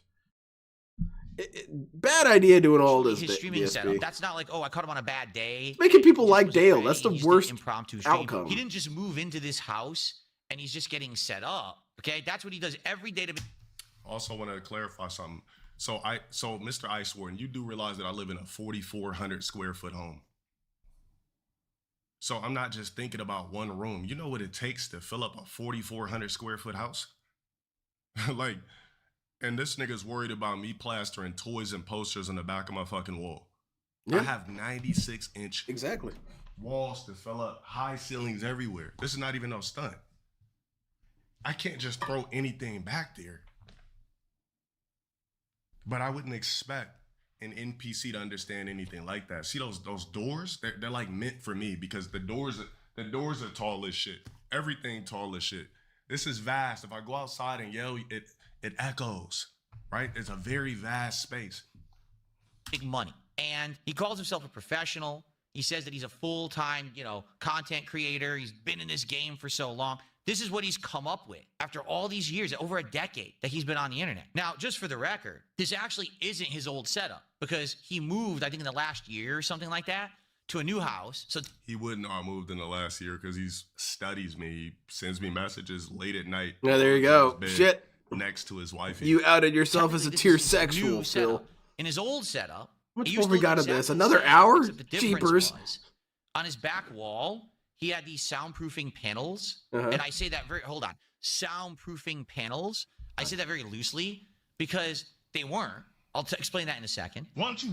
Bad idea doing all this. His streaming setup. That's not like, oh, I caught him on a bad day. Making people like Dale. That's the worst impromptu outcome. He didn't just move into this house and he's just getting set up. Okay, that's what he does every day to. Also, want to clarify something. So Mr. Ice Warden, you do realize that I live in a 4,400 square foot home. So I'm not just thinking about one room. You know what it takes to fill up a 4,400 square foot house? And this nigga's worried about me plastering toys and posters on the back of my fucking wall. Yeah. I have 96-inch walls to fill up, high ceilings everywhere. This is not even no stunt. I can't just throw anything back there. But I wouldn't expect an NPC to understand anything like that. See those doors? They're like meant for me because the doors are tall as shit. Everything tall as shit. This is vast. If I go outside and yell, it echoes, right? It's a very vast space. Big money. And he calls himself a professional. He says that he's a full-time, content creator. He's been in this game for so long. This is what he's come up with after all these years, over a decade that he's been on the internet. Now, just for the record, this actually isn't his old setup because he moved, I think in the last year or something like that, to a new house. So He wouldn't have moved in the last year because he studies me. He sends me messages late at night. Yeah, there you go. Shit. Next to his wife. You outed yourself as a technically, this is his tearsexual, new Phil. setup. In his old setup, How much it more used to we look got of exactly this? the Another same, hour? except the difference Jeepers. was, on his back wall, he had these soundproofing panels. Uh-huh. And I say that hold on, soundproofing panels. I say that very loosely because they weren't. I'll explain that in a second. Why don't you,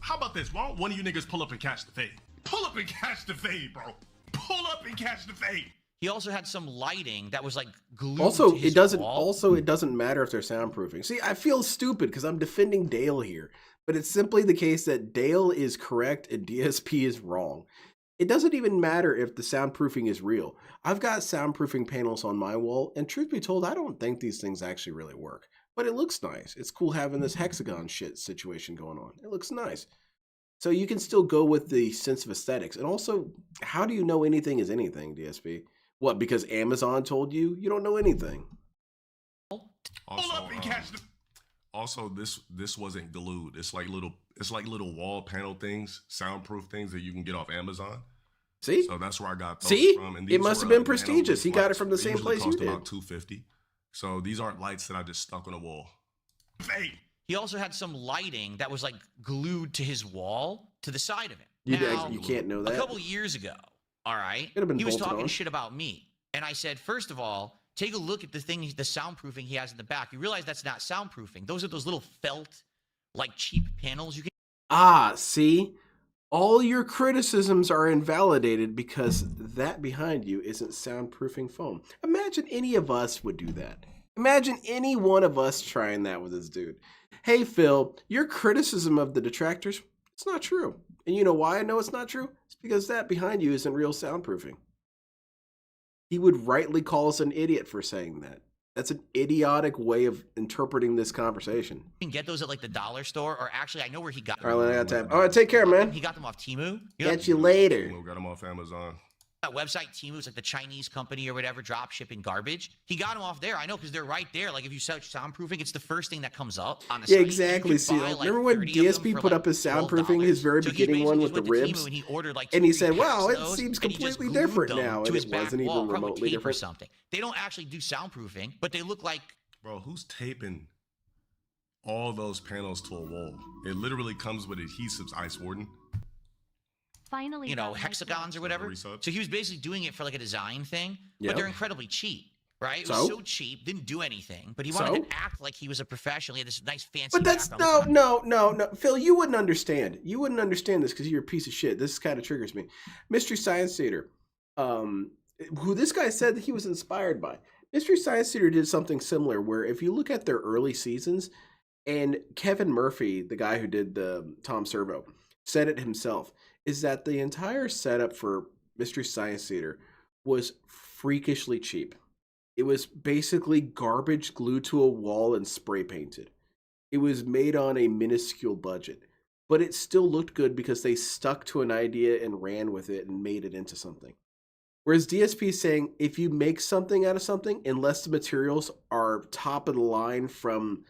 how about this? Why don't one of you niggas pull up and catch the fade? Pull up and catch the fade, bro. Pull up and catch the fade. He also had some lighting that was like glued Also, to his it doesn't. wall. Also, it doesn't matter if they're soundproofing. See, I feel stupid because I'm defending Dale here, but it's simply the case that Dale is correct and DSP is wrong. It doesn't even matter if the soundproofing is real. I've got soundproofing panels on my wall, and truth be told, I don't think these things actually really work. But it looks nice. It's cool having this hexagon shit situation going on. It looks nice. So you can still go with the sense of aesthetics. And also, how do you know anything is anything, DSP? What, because Amazon told you? You don't know anything. Also, this wasn't glued. It's like little wall panel things, soundproof things that you can get off Amazon. See? So that's where I got those See? from. And It these must were, have been nano prestigious. He got it lights. from the They same usually place you cost did. about $250. So these aren't lights that I just stuck on a wall. Hey. He also had some lighting that was like glued to his wall to the side of it. You Now, can't know that. a couple years ago, all right, Could have been he was bolted talking on. shit about me. And I said, first of all, take a look at the soundproofing he has in the back. You realize that's not soundproofing. Those are those little felt, like cheap panels you can. Ah, see? All your criticisms are invalidated because that behind you isn't soundproofing foam. Imagine any of us would do that. Imagine any one of us trying that with this dude. Hey, Phil, your criticism of the detractors, it's not true. And you know why I know it's not true? It's because that behind you isn't real soundproofing. He would rightly call us an idiot for saying that. That's an idiotic way of interpreting this conversation. You can get those at like the dollar store, or actually, I know where he got All them. right, I got time. All right, take care, man. He got them off Temu. You know Catch you later. We got them off Amazon. that website Temu, it's like the Chinese company or whatever, drop shipping garbage. He got them off there. I know, because they're right there. Like if you search soundproofing, it's the first thing that comes up on the site. Yeah, You exactly. can See, buy, like, remember when 30 of them DSP for, put like, up his $12. soundproofing, his very So he beginning one with the basically just ribs? went to Temu and he ordered like And he 2 said, packs wow, of it those, seems and he just completely glued different them now. to And his it back wasn't wall, even probably with remotely tape or different. something. They don't actually do soundproofing, but they look like. Bro, who's taping all those panels to a wall? It literally comes with adhesives, Ice Warden. Finally, You know, got my hexagons or whatever. Resubs. So he was basically doing it for like a design thing, Yep. but they're incredibly cheap, right? It was So? so cheap, didn't do anything, but he wanted So? to act like he was a professional. He had this nice fancy. But that's background. no. Phil, you wouldn't understand. You wouldn't understand this because you're a piece of shit. This kind of triggers me. Mystery Science Theater, who this guy said that he was inspired by. Mystery Science Theater did something similar where if you look at their early seasons, and Kevin Murphy, the guy who did the Tom Servo, said it himself, is that the entire setup for Mystery Science Theater was freakishly cheap. It was basically garbage glued to a wall and spray painted. It was made on a minuscule budget, but it still looked good because they stuck to an idea and ran with it and made it into something. Whereas DSP is saying, if you make something out of something, unless the materials are top of the line from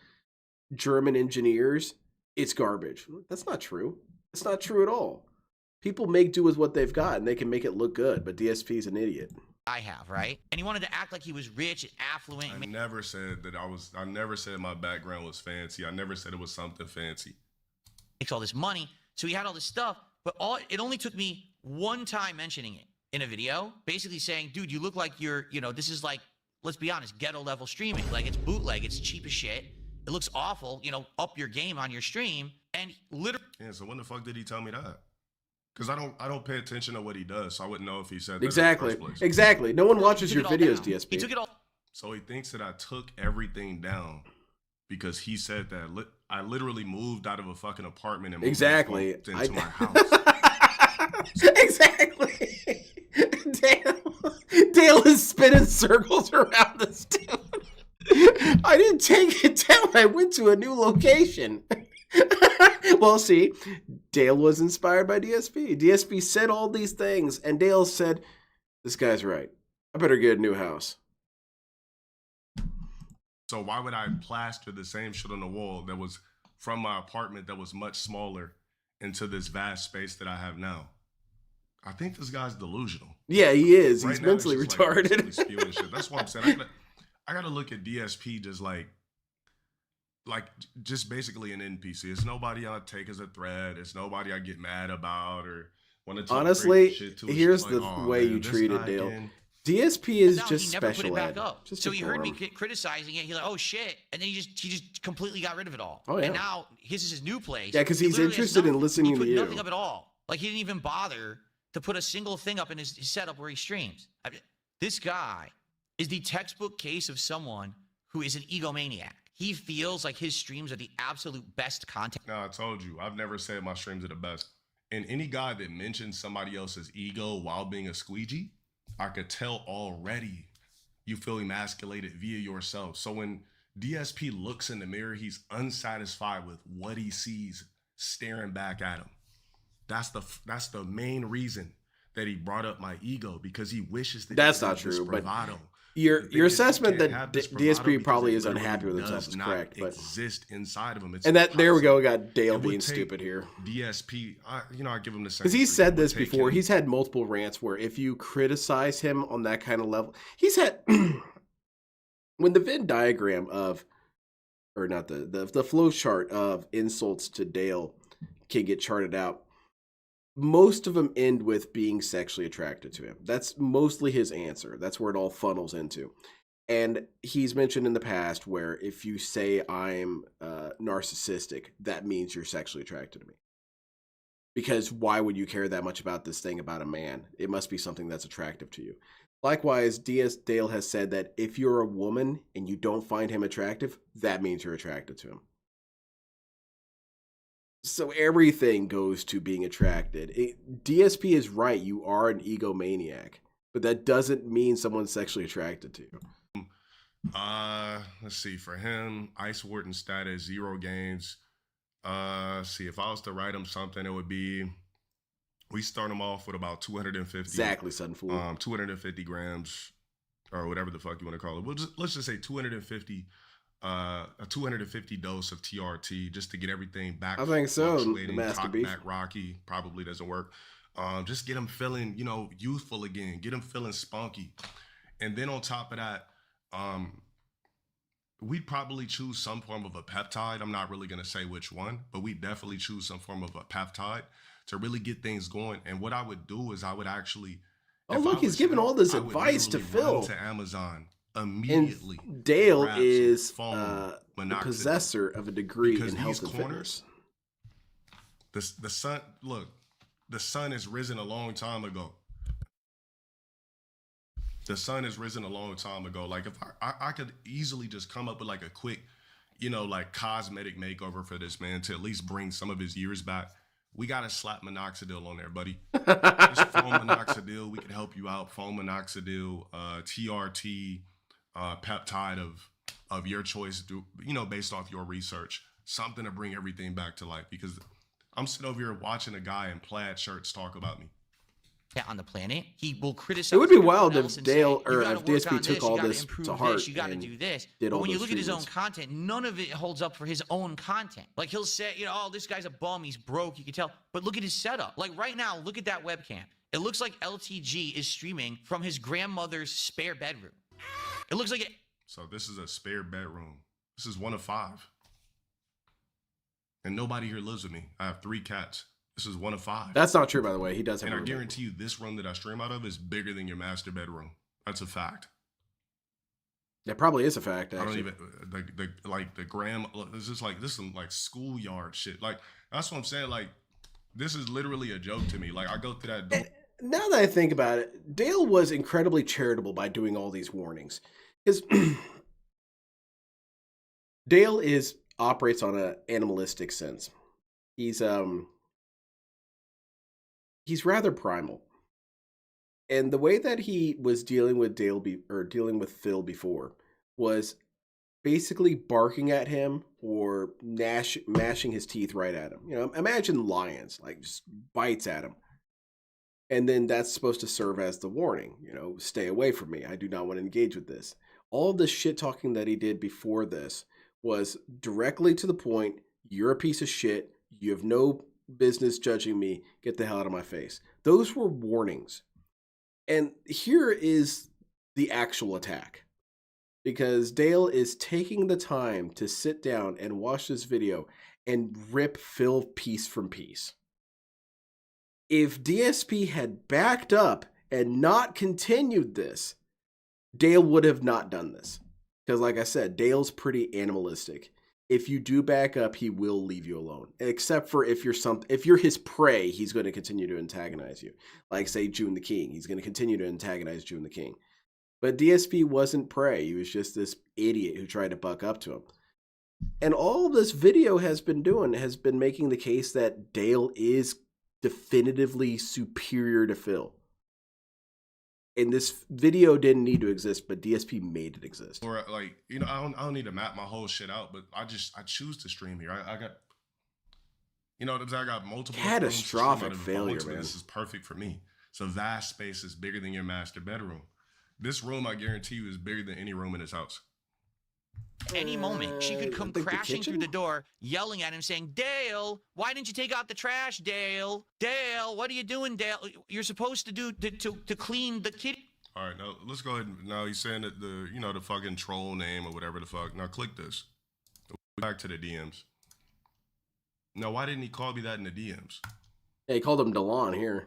German engineers, it's garbage. That's not true. It's not true at all. People make do with what they've got, and they can make it look good, but DSP is an idiot. I have, right? And he wanted to act like he was rich and affluent. I never said that I never said my background was fancy. I never said it was something fancy. Makes all this money. So he had all this stuff, but it only took me one time mentioning it in a video, basically saying, dude, you look like you're, this is like, let's be honest, ghetto level streaming. Like it's bootleg, it's cheap as shit. It looks awful, up your game on your stream. And literally. Yeah, so when the fuck did he tell me that? Because I don't pay attention to what he does, so I wouldn't know if he said that Exactly. in the first place. Exactly. No one watches he your took it all videos, down. DSP. He took it all. So he thinks that I took everything down because he said that I literally moved out of a fucking apartment and moved Exactly. into my house. Exactly. Dale is spinning circles around this dude. I didn't take it down. I went to a new location. Well, see, Dale was inspired by DSP. DSP said all these things, and Dale said, this guy's right. I better get a new house. So why would I plaster the same shit on the wall that was from my apartment that was much smaller into this vast space that I have now? I think this guy's delusional. Yeah, he is. Right He's now, mentally it's just retarded. Like spewing shit. That's what I'm saying. I gotta look at DSP just like just basically an NPC. It's nobody I take as a threat. It's nobody I get mad about or want to talk Honestly, crazy shit to. It's here's just the like, way man, you this treated guy Dale. again. DSP is No, just he never put special it back ed. up. Just So he heard me ignore him. criticizing it. He's like, "Oh shit!" And then he just completely got rid of it all. Oh, yeah. And now his is his new place. Yeah, 'cause He he's literally has interested in nothing. listening he put to you. nothing up at all. Like he didn't even bother to put a single thing up in his setup where he streams. I mean, this guy is the textbook case of someone who is an egomaniac. He feels like his streams are the absolute best content. No, I told you, I've never said my streams are the best. And any guy that mentions somebody else's ego while being a squeegee, I could tell already you feel emasculated via yourself. So when DSP looks in the mirror, he's unsatisfied with what he sees staring back at him. That's the main reason that he brought up my ego, because he wishes that That's he had not this true, but bravado. Your The thing is, he assessment can't that have this bravado DSP because probably it is literally unhappy with himself does is not correct, but exist inside of him. It's and that there we go. We impossible. got Dale It would being take stupid here. DSP, I give him the same. Because he's said this It would take before. him- He's had multiple rants where if you criticize him on that kind of level, he's had when the Venn diagram of, or not the flow chart of insults to Dale can get charted out. Most of them end with being sexually attracted to him. That's mostly his answer. That's where it all funnels into. And he's mentioned in the past where if you say I'm narcissistic, that means you're sexually attracted to me. Because why would you care that much about this thing about a man? It must be something that's attractive to you. Likewise, Dale has said that if you're a woman and you don't find him attractive, that means you're attracted to him. So everything goes to being attracted. DSP is right. You are an egomaniac, but that doesn't mean someone's sexually attracted to you. Let's see. For him, Ice Warden status 0 games. See, if I was to write him something, it would be, we start him off with about 250. Exactly, Sudden Fool. 250 grams, or whatever the fuck you want to call it. Let's just say 250. A 250 dose of TRT just to get everything back. I think so. fluctuating, The Master cock Beef. back Rocky probably doesn't work. Just get him feeling, youthful again. Get him feeling spunky, and then on top of that, we'd probably choose some form of a peptide. I'm not really gonna say which one, but we definitely choose some form of a peptide to really get things going. And what I would do is I would actually. Oh, if look, I he's was giving him, all this I would advice to literally run Phil. to Amazon immediately. And Dale grab some is foam, the minoxidil. possessor of a degree Because in health these and corners, fitness. the sun, look, the sun has risen a long time ago. The sun has risen a long time ago. Like if I could easily just come up with like a quick, like cosmetic makeover for this man to at least bring some of his years back. We got to slap minoxidil on there, buddy. Just foam minoxidil. We can help you out. Foam minoxidil, TRT, peptide of your choice, based off your research. Something to bring everything back to life, because I'm sitting over here watching a guy in plaid shirts talk about me. On the planet, he will criticize. It would be everyone wild if else and Dale say, or "You gotta if work DSP on took this, all you gotta this improve to heart this, you got to and do this." did But all when you those look at his own treatments. content, none of it holds up for his own content. Like he'll say, "Oh, this guy's a bum. He's broke." You can tell. But look at his setup. Like right now, look at that webcam. It looks like LTG is streaming from his grandmother's spare bedroom. It looks like it. So this is a spare bedroom. This is 1 of 5. And nobody here lives with me. I have 3 cats. This is 1 of 5. That's not true, by the way. He does have And a I roommate. guarantee you this room that I stream out of is bigger than your master bedroom. That's a fact. That probably is a fact, I don't actually. even the gram. It's just like this is some like schoolyard shit. Like that's what I'm saying. Like this is literally a joke to me. Like I go through that door. Now that I think about it, Dale was incredibly charitable by doing all these warnings. Because Dale operates on an animalistic sense. He's rather primal. And the way that he was dealing with dealing with Phil before was basically barking at him or mashing his teeth right at him. Imagine lions, like just bites at him. And then that's supposed to serve as the warning, stay away from me. I do not want to engage with this. All the shit talking that he did before this was directly to the point. You're a piece of shit. You have no business judging me. Get the hell out of my face. Those were warnings. And here is the actual attack. Because Dale is taking the time to sit down and watch this video and rip Phil piece from piece. If DSP had backed up and not continued this, Dale would have not done this. Because like I said, Dale's pretty animalistic. If you do back up, he will leave you alone. Except for if you're his prey, he's going to continue to antagonize you. Like say June the King, he's going to continue to antagonize June the King. But DSP wasn't prey. He was just this idiot who tried to buck up to him. And all this video has been doing has been making the case that Dale is definitively superior to Phil. And this video didn't need to exist, but DSP made it exist. Or like, I don't need to map my whole shit out, but I choose to stream here. I got, I got multiple catastrophic failure, man. This is perfect for me. It's a vast space. It's bigger than your master bedroom. This room, I guarantee you, is bigger than any room in this house. Any moment, she could come crashing through the door, yelling at him, saying, "Dale, why didn't you take out the trash, Dale? Dale, what are you doing, Dale? You're supposed to do to clean the kitty." All right, now let's go ahead. Now he's saying that the fucking troll name or whatever the fuck. Now click this. Back to the DMs. Now, why didn't he call me that in the DMs? Yeah, he called him Delon here.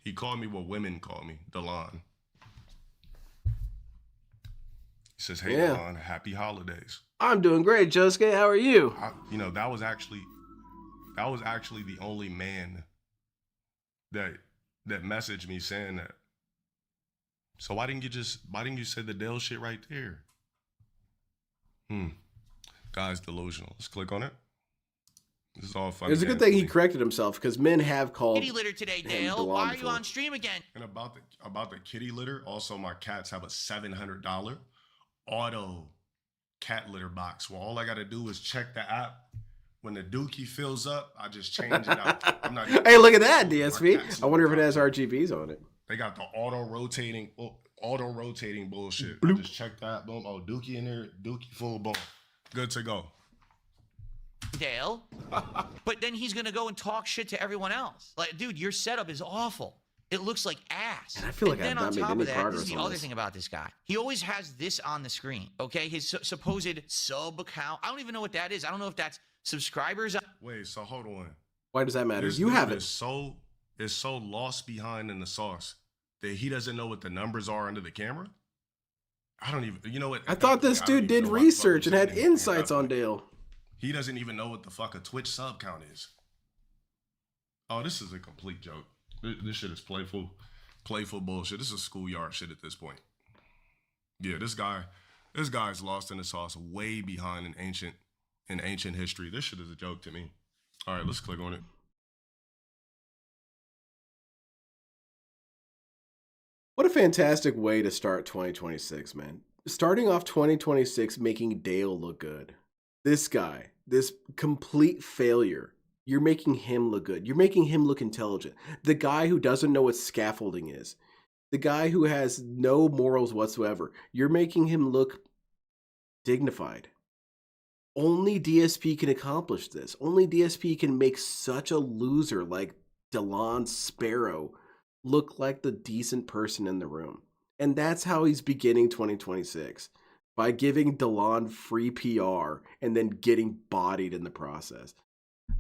He called me what women call me, Delon. He says, "Hey, Delon, happy holidays." I'm doing great, Josuke. How are you? That was actually the only man that messaged me saying that. So why didn't you say the Dale shit right there? Guy's delusional. Let's click on it. This is all funny. It's a good thing he corrected himself because men have called kitty litter today, Dale. Why are you on stream again? And about the kitty litter, also my cats have a $700 auto cat litter box where all I gotta do is check the app. When the dookie fills up, I just change it out. Hey, look at that, DSP. I wonder if it has RGBs on it. They got the auto rotating bullshit. I just check that, boom. Oh, dookie in there, dookie full, boom. Good to go. Dale. But then he's gonna go and talk shit to everyone else. Like, dude, your setup is awful. It looks like ass. And I feel like I've not made any progress. This is the other thing about this guy. He always has this on the screen, okay? His supposed sub account. I don't even know what that is. I don't know if that's subscribers. Wait, so hold on. Why does that matter? You have it. Is so lost behind in the sauce that he doesn't know what the numbers are under the camera? I don't even, you know what? I thought this dude did research and had insights on Dale. He doesn't even know what the fuck a Twitch sub count is. Oh, this is a complete joke. This shit is playful bullshit. This is schoolyard shit at this point. Yeah, this guy's lost in the sauce, way behind in ancient history. This shit is a joke to me. All right, let's click on it. What a fantastic way to start 2026, man. Starting off 2026 making Dale look good. This guy, this complete failure. You're making him look good. You're making him look intelligent. The guy who doesn't know what scaffolding is. The guy who has no morals whatsoever. You're making him look dignified. Only DSP can accomplish this. Only DSP can make such a loser like Delon Sparrow look like the decent person in the room. And that's how he's beginning 2026. By giving Delon free PR and then getting bodied in the process.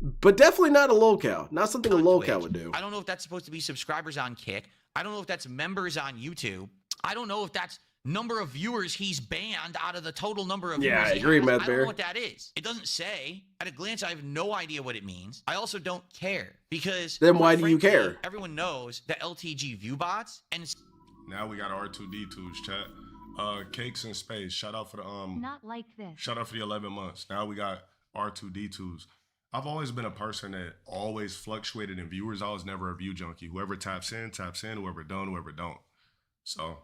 But definitely not a lolcow. Not something a lolcow would do. I don't know if that's supposed to be subscribers on Kick. I don't know if that's members on YouTube. I don't know if that's number of viewers he's banned out of the total number of viewers. Yeah, I agree, Matt I don't know what that is. It doesn't say. At a glance, I have no idea what it means. I also don't care because then why do you care? Everyone knows the LTG view bots and now we got R2D2s, chat. Cakes in Space. Shout out for the Not like this. Shout out for the 11 months. Now we got R2D2s. I've always been a person that always fluctuated in viewers. I was never a view junkie. Whoever taps in, whoever don't. So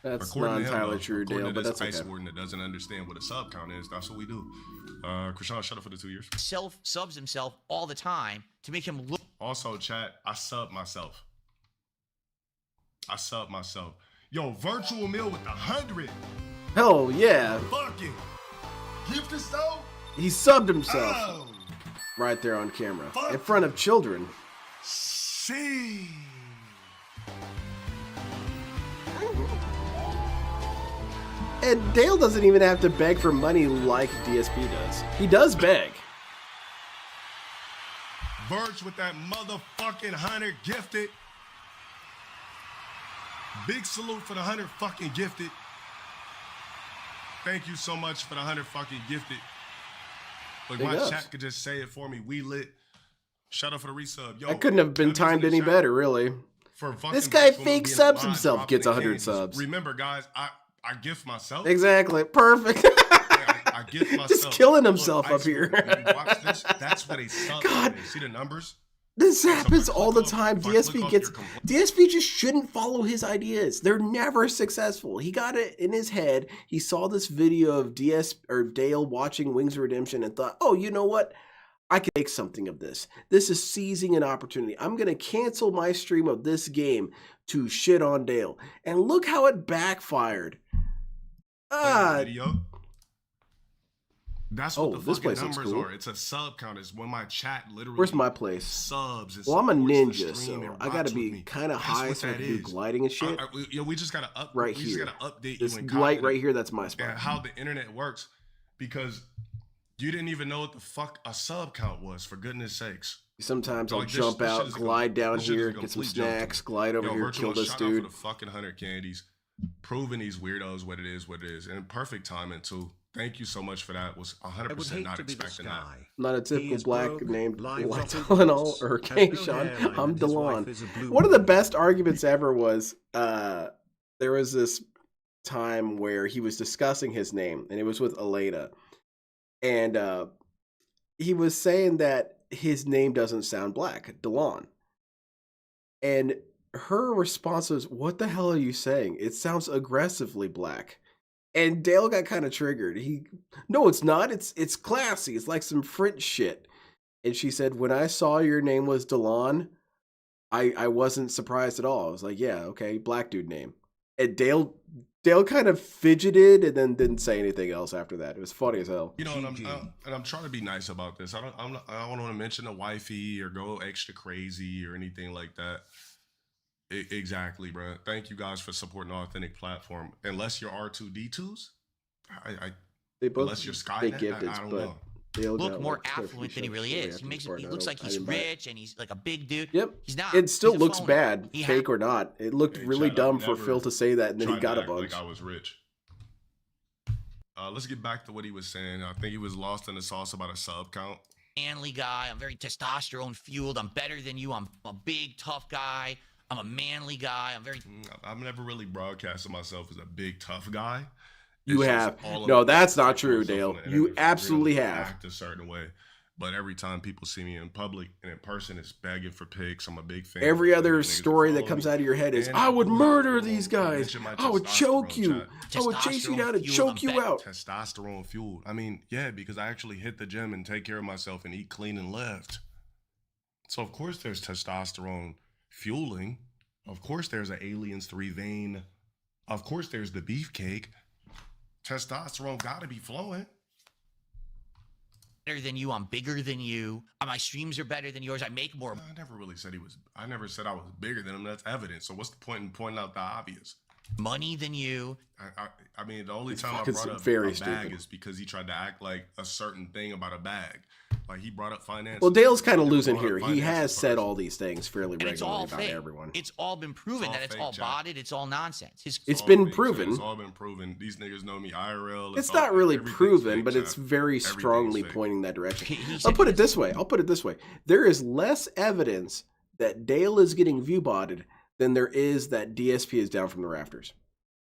that's not entirely true, Dale, but that's okay. Warden that doesn't understand what a sub count is, that's what we do. Krishan, shut up for the 2 years. Self-subs himself all the time to make him look. Also, chat, I sub myself. I subbed myself. Yo, virtual meal with 100. Hell yeah. Fucking gift us though. He subbed himself Oh, right there on camera Fuck. in front of children. see. And Dale doesn't even have to beg for money like DSP does. He does beg. Verge with that motherfucking 100 gifted. Big salute for the 100 fucking gifted. Thank you so much for the 100 fucking gifted. Look, Big my ups. chat could just say it for me. We lit. Shout out for the resub. Yo, That couldn't have been that means in timed the any chat better, really. for fucking This guy Virtual fake being subs alive, himself, dropping gets the 100 candies. subs. Remember, guys, I gift myself. Exactly. Perfect. I gift myself. Just killing Look, himself I up swear, here. when you watch this, that's what a sub God. is. See the numbers? This So if I happens all the click time. off- if I click DSP off gets your compl- DSP just shouldn't follow his ideas. They're never successful. He got it in his head. He saw this video of Dale watching Wings of Redemption and thought, "Oh, you know what? I can make something of this. This is seizing an opportunity. I'm going to cancel my stream of this game to shit on Dale." And look how it backfired. Video. That's what Oh, the this fucking place looks numbers cool. are. It's a sub count. It's when my chat literally Where's my place? subs. And Well, I'm a supports the ninja, stream so and I got to rocks with be me. kind of That's high what so I that can do is. gliding and shit. We just gotta Right we here. just gotta update This you and light copy right here, that's my spot. and how the internet works, because you didn't even know what the fuck a sub count was. For goodness sakes. Sometimes I'll Like, this- jump this shit out, is glide down this shit is here, a get some complete joke to me. snacks, glide over Yo, here, Virtual, kill this shout dude. out for the fucking 100 candies, proving these weirdos what it is, and perfect timing too. Thank you so much for that. Was I would 100% hate not to be this expecting that. guy. Not a He typical is black broke, named lives White off his Tylenol books, or has King no Sean. hairline, I'm and his wife DeLon. is a blue One of the woman. best arguments ever was there was this time where he was discussing his name, and it was with Elena. And he was saying that his name doesn't sound black, DeLon. And her response was, "What the hell are you saying? It sounds aggressively black." And Dale got kind of triggered. No, it's not. It's classy. It's like some French shit. And she said, "When I saw your name was DeLon, I wasn't surprised at all. I was like, yeah, okay, black dude name." And Dale kind of fidgeted and then didn't say anything else after that. It was funny as hell. You know, and GG. I'm trying to be nice about this. I don't want to mention a wifey or go extra crazy or anything like that. Exactly, bro. Thank you guys for supporting an authentic platform. Unless you're R2D2s, They both unless you're fake Skynet, gifted, I don't but know. Dale Look got, more like, Cliff affluent than he Reshow really story is. after He makes this part. it I looks don't- like I he's didn't buy it. rich and he's like a big dude. Yep. He's not. It still He's a looks phony. bad, He fake ha- or not. It looked Hey, really Chad, I've dumb for never Phil to say that, and then he Tried got to a act bunch. like I was rich. Let's get back to what he was saying. I think he was lost in the sauce about a sub count. Manly guy. I'm very testosterone fueled. I'm better than you. I'm a big tough guy. I'm a manly guy. I'm very. I've never really broadcasted myself as a big tough guy. You It's just have. all of No, the that's not myself true, on the Dale. internet You for absolutely real, have. act a certain way. But every time people see me in public and in person, it's begging for pics. I'm a big fan. Every of other niggas story that follow comes me. out of your head is, And "I would do have murder to these guys. mention my I would choke testosterone, you. chat. I would chase you down and Testosterone choke you fueled, I'm out." Testosterone fueled. I mean, yeah, because I actually hit the gym and take care of myself and eat clean and lift. So of course there's testosterone fueling. Of course there's an Aliens 3 vein. Of course there's the beefcake. Testosterone got to be flowing. Better than you. I'm bigger than you. My streams are better than yours. I make more I never really said he was. I never said I was bigger than him. That's evidence. So what's the point in pointing out the obvious? money than you. I mean, the only time I fucking brought up very a bag stupid. is because he tried to act like a certain thing about a bag. Like he brought up finance. Well, Dale's kind of Never losing brought up here. He finances has said first. all these things fairly And it's regularly all about fake. everyone. It's all been proven all that it's fake, all Jack. botted. It's all nonsense. It's all been fake, proven. Chat. It's all been proven. These niggas know me IRL. It's all not fake. really Everything's proven, fake, but chat. it's very Everything's strongly fake. pointing that direction. He I'll said put it this- this way. I'll put it this way. There is less evidence that Dale is getting view botted than there is that DSP is down from the rafters.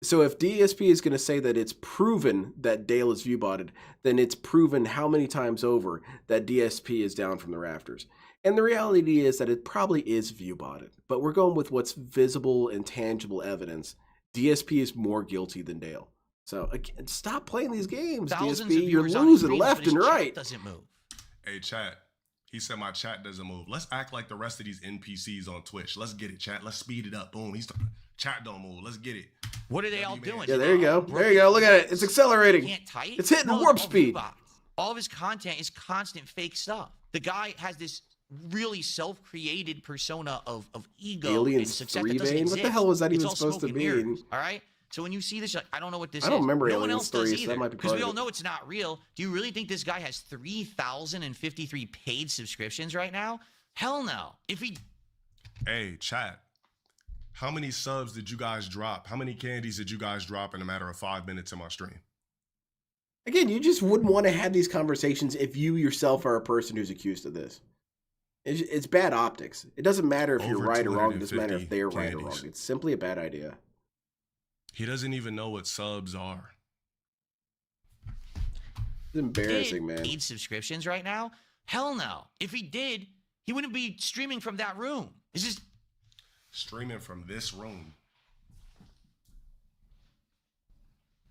So if DSP is going to say that it's proven that Dale is view botted, then it's proven how many times over that DSP is down from the rafters. And the reality is that it probably is view botted, but we're going with what's visible and tangible evidence. DSP is more guilty than Dale. So again, stop playing these games, Thousands DSP. of You're viewers on losing streams, left but his and chat right. Doesn't move. Hey, chat. He said my chat doesn't move. Let's act like the rest of these NPCs on Twitch. Let's get it, chat. Let's speed it up. Boom. Chat don't move. Let's get it. What are they all doing? Yeah, there you go. There you go. Look at it. It's accelerating. Can't type? It's hitting warp speed. All of his content is constant fake stuff. The guy has this really self-created persona of ego Aliens and success 3 that doesn't vein? exist. What the hell was that It's even all supposed to smoke and mirrors, mean? all right? So when you see this, I don't know what this is. I don't remember no one Aliens else does 3, so that either. might be Because part we of all it. know it's not real. Do you really think this guy has 3,053 paid subscriptions right now? Hell no. If he... Hey, chat. How many subs did you guys drop? How many candies did you guys drop in a matter of 5 minutes in my stream? Again, you just wouldn't want to have these conversations if you yourself are a person who's accused of this. It's bad optics. It doesn't matter if you're Over right or wrong. It doesn't matter if 250 they're right or wrong. candies. It's simply a bad idea. He doesn't even know what subs are. It's embarrassing, man. Paid subscriptions right now? Hell no. If he did, he wouldn't be streaming from that room. It's just... Streaming from this room.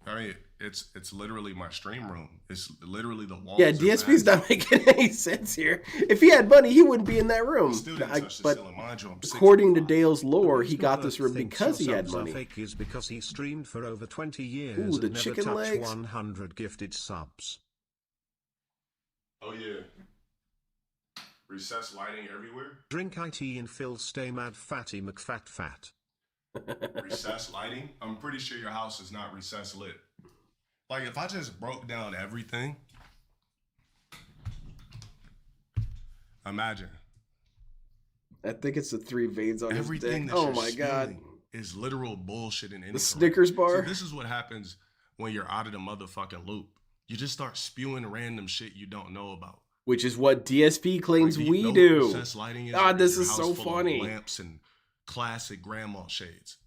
I mean, it's literally my stream room. It's literally the walls. Yeah, DSP's not making any sense here. If he had money, he wouldn't be in that room. Still didn't touch the But ceiling, mind you, I'm according to 65. Dale's lore, he The got reason this room Bert because thinks he your had subs are money. fake is because he streamed for over 20 years Ooh, the and never chicken touched legs. 100 gifted subs. Oh yeah. Recess lighting everywhere. Drink IT and Phil stay mad fatty McFat fat. Recess lighting. I'm pretty sure your house is not recess lit. Like if I just broke down everything, imagine I think it's the 3 veins on his everything dick. that Oh you're my god. spewing is literal bullshit and The incorrect. Snickers bar. So this is what happens when you're out of the motherfucking loop. You just start spewing random shit you don't know about. Which is what DSP claims Like, do you know we what do. recessed lighting is? God, Or this your is house so full of funny. Lamps and classic grandma shades.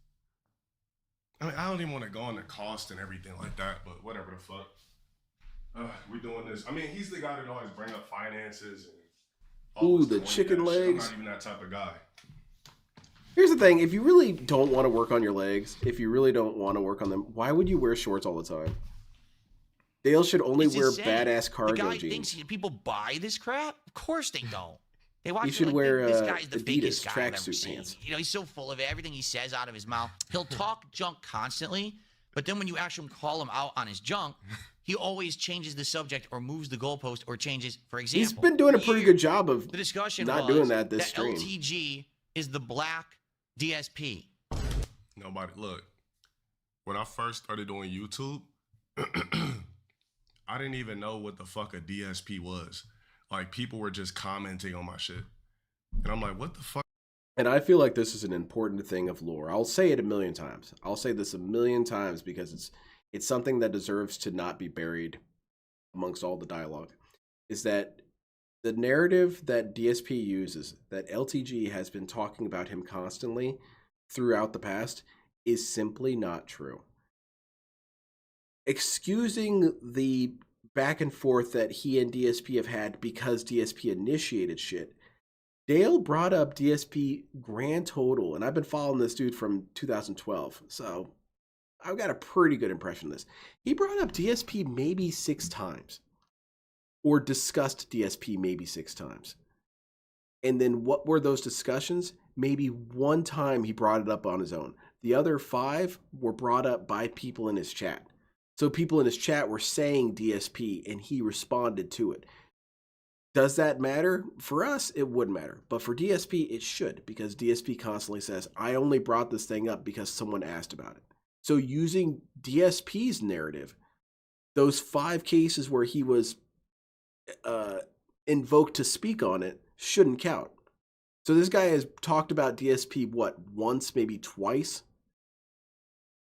I mean, I don't even want to go into cost and everything like that, but whatever the fuck. We doing this. I mean, he's the guy that always bring up finances and all Ooh, this the corny chicken ass shit. I'm legs. not even that type of guy. Here's the thing. If you really don't want to work on your legs, if you really don't want to work on them, why would you wear shorts all the time? Dale should only It's wear insane. badass The cargo guy jeans. thinks people buy this crap? Of course they don't. They watch You it should like, wear, this guy's the Adidas biggest guy I've ever tracksuit seen. pants. You know, he's so full of it. Everything he says out of his mouth. He'll talk junk constantly, but then when you actually call him out on his junk, he always changes the subject or moves the goalpost or changes, for example. He's been doing a pretty here, good job of the discussion not was doing that this stream. LTG is the black DSP. Nobody, look, when I first started doing YouTube, I didn't even know what the fuck a DSP was. Like, people were just commenting on my shit. And I'm like, what the fuck? And I feel like this is an important thing of lore. I'll say it a million times. I'll say this a million times because it's something that deserves to not be buried amongst all the dialogue. Is that the narrative that DSP uses, that LTG has been talking about him constantly throughout the past, is simply not true. Excusing the back and forth that he and DSP have had because DSP initiated shit, Dale brought up DSP grand total, and I've been following this dude from 2012, so I've got a pretty good impression of this. He brought up DSP maybe 6 times, or discussed DSP maybe 6 times. And then what were those discussions? Maybe 1 time he brought it up on his own. The other 5 were brought up by people in his chat. So people in his chat were saying DSP, and he responded to it. Does that matter? For us, it would matter. But for DSP, it should, because DSP constantly says, I only brought this thing up because someone asked about it. So using DSP's narrative, those 5 cases where he was invoked to speak on it shouldn't count. So this guy has talked about DSP, what, once, maybe twice?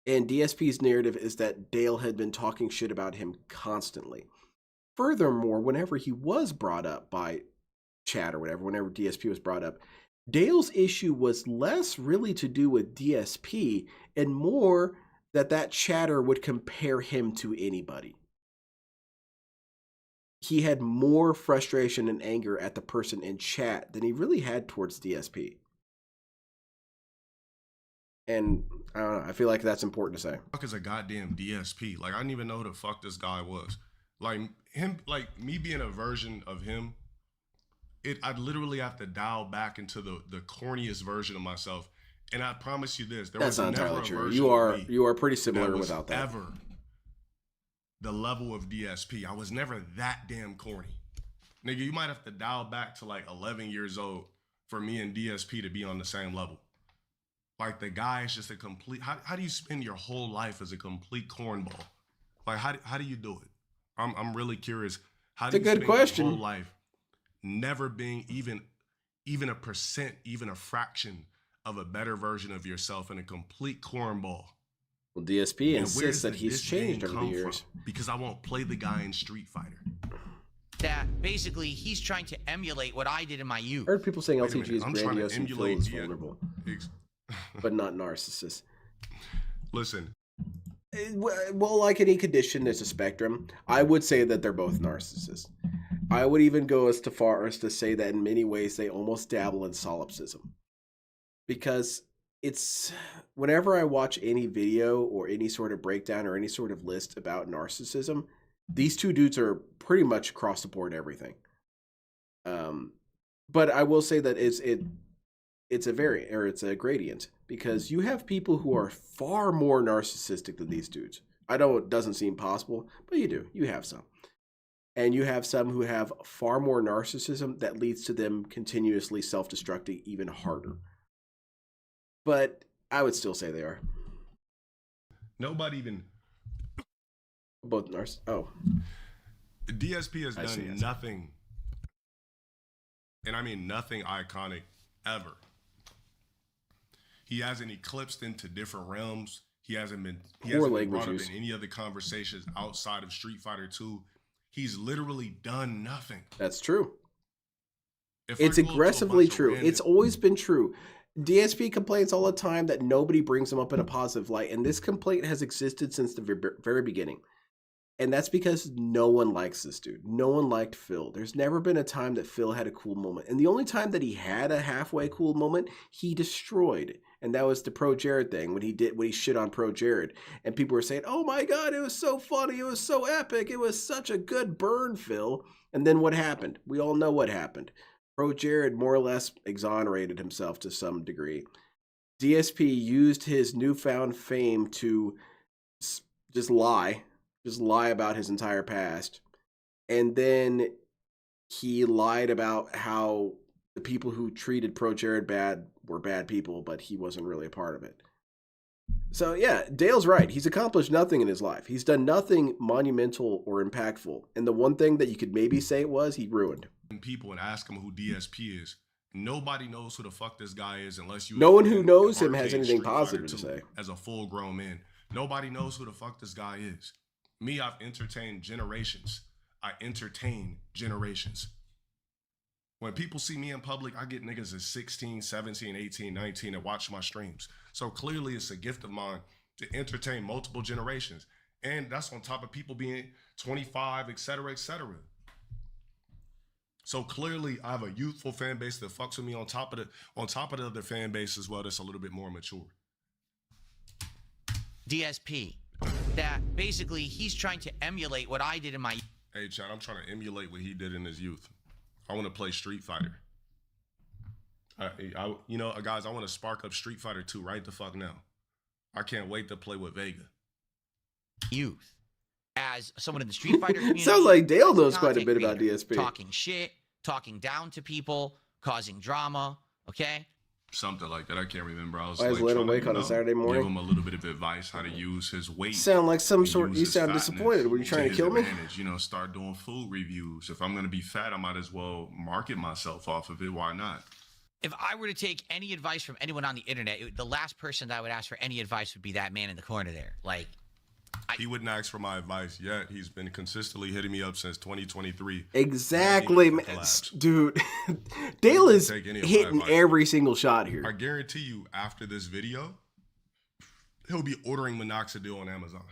And DSP's narrative is that Dale had been talking shit about him constantly. Furthermore, whenever he was brought up by chat or whatever, whenever DSP was brought up, Dale's issue was less really to do with DSP and more that chatter would compare him to anybody. He had more frustration and anger at the person in chat than he really had towards DSP. And I don't know, I feel like that's important to say. Fuck is a goddamn DSP? Like, I didn't even know who the fuck this guy was. Like him, like me being a version of him, I'd literally have to dial back into the corniest version of myself. And I promise you this, there That's was not never entirely a true. version of me You are pretty similar that was without that. ever the level of DSP. I was never that damn corny. Nigga, you might have to dial back to like 11 years old for me and DSP to be on the same level. Like, the guy is just a complete, how do you spend your whole life as a complete cornball? Like, how do you do it? I'm really curious. How do It's a you good spend question. your whole life never being even a percent, even a fraction of a better version of yourself in a complete cornball? Well, DSP And insists where's that the he's disdain changed over the come years. from? Because I won't play the guy in Street Fighter. That basically he's trying to emulate what I did in my youth. I heard people saying Wait a LTG minute, is I'm trying to grandiose and Phil emulate is the- vulnerable, but not narcissist. Listen, Well, like any condition, there's a spectrum. I would say that they're both narcissists. I would even go as far as to say that in many ways they almost dabble in solipsism. Because it's whenever I watch any video or any sort of breakdown or any sort of list about narcissism, these two dudes are pretty much across the board everything. But I will say that it's a variant, or it's a gradient, because you have people who are far more narcissistic than these dudes. I know it doesn't seem possible, but you do. You have some. And you have some who have far more narcissism that leads to them continuously self-destructing even harder. But I would still say they are. nobody even Both narcissists. Oh, DSP has I see, done I see. nothing, and I mean nothing iconic ever. He hasn't eclipsed into different realms. He hasn't been language brought up use. in any other conversations outside of Street Fighter 2. He's literally done nothing. that's true. If It's I go to a aggressively bunch of true. random- It's always been true. DSP complains all the time that nobody brings him up in a positive light, and this complaint has existed since the very beginning. And that's because no one likes this dude. No one liked Phil. There's never been a time that Phil had a cool moment. And the only time that he had a halfway cool moment, he destroyed. And that was the Pro Jared thing when he shit on Pro Jared. And people were saying, "Oh my god, it was so funny. It was so epic. It was such a good burn, Phil." And then what happened? We all know what happened. Pro Jared more or less exonerated himself to some degree. DSP used his newfound fame to just lie about his entire past. And then he lied about how the people who treated Pro Jared bad were bad people, but he wasn't really a part of it. So yeah, Dale's right. He's accomplished nothing in his life. He's done nothing monumental or impactful. And the one thing that you could maybe say it was, he ruined. people and ask him who DSP is. Nobody knows who the fuck this guy is unless you. No one who in knows him arcade has anything Street Fighter positive to 2 say. As a full grown man, nobody knows who the fuck this guy is. Me, I've entertained generations. I entertain generations. When people see me in public, I get niggas at 16, 17, 18, 19 that watch my streams. So clearly it's a gift of mine to entertain multiple generations. And that's on top of people being 25, et cetera, et cetera. So clearly I have a youthful fan base that fucks with me on top of the other fan base as well that's a little bit more mature. DSP. That basically he's trying to emulate what I did in my Hey, Chad, I'm trying to emulate what he did in his youth. I want to play Street Fighter. Guys, I want to spark up Street Fighter 2 right the fuck now. I can't wait to play with Vega. youth. As someone in the Street Fighter community. Sounds like Dale as a knows quite a content bit about creator, DSP. Talking shit, talking down to people, causing drama, okay? Something like that. I can't remember. I was Why is like Leno trying to, awake on a Saturday morning? Give him a little bit of advice how to use his weight. Sound like some and sort. use You his sound fatness disappointed. Were you trying to his kill me? advantage. Start doing food reviews. If I'm gonna be fat, I might as well market myself off of it. Why not? If I were to take any advice from anyone on the internet, the last person that I would ask for any advice would be that man in the corner there. Like, He wouldn't ask for my advice yet. He's been consistently hitting me up since 2023. Exactly, man. Collapse. Dude. Dale is Take any of my hitting advice. every single shot I here. guarantee you, after this video, he'll be ordering minoxidil on Amazon.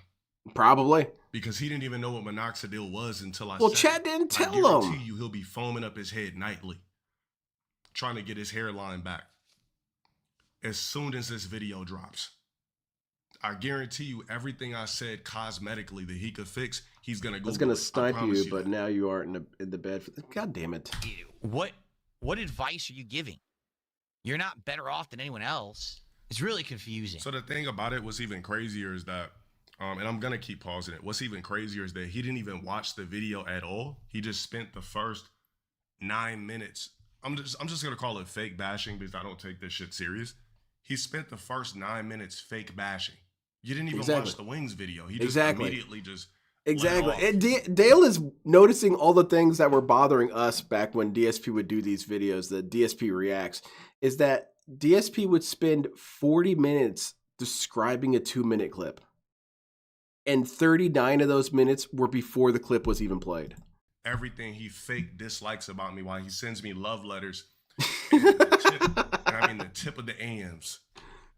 Probably. Because he didn't even know what minoxidil was until I Well, said Chad it. didn't I tell guarantee him. you he'll be foaming up his head nightly, trying to get his hairline back. As soon as this video drops, I guarantee you everything I said cosmetically that he could fix, he's gonna go. I was going to snipe you, but now you aren't in the bed. God damn it. what what advice are you giving? You're not better off than anyone else. It's really confusing. So the thing about it, what's even crazier is that, and I'm gonna keep pausing it. What's even crazier is that he didn't even watch the video at all. He just spent the first 9 minutes. I'm just gonna call it fake bashing because I don't take this shit serious. He spent the first 9 minutes fake bashing. You didn't even watch the Wings video. He just immediately just And Dale is noticing all the things that were bothering us back when DSP would do these videos, the DSP Reacts, is that DSP would spend 40 minutes describing a 2-minute clip. And 39 of those minutes were before the clip was even played. Everything he fake dislikes about me while he sends me love letters. The tip of the AMs.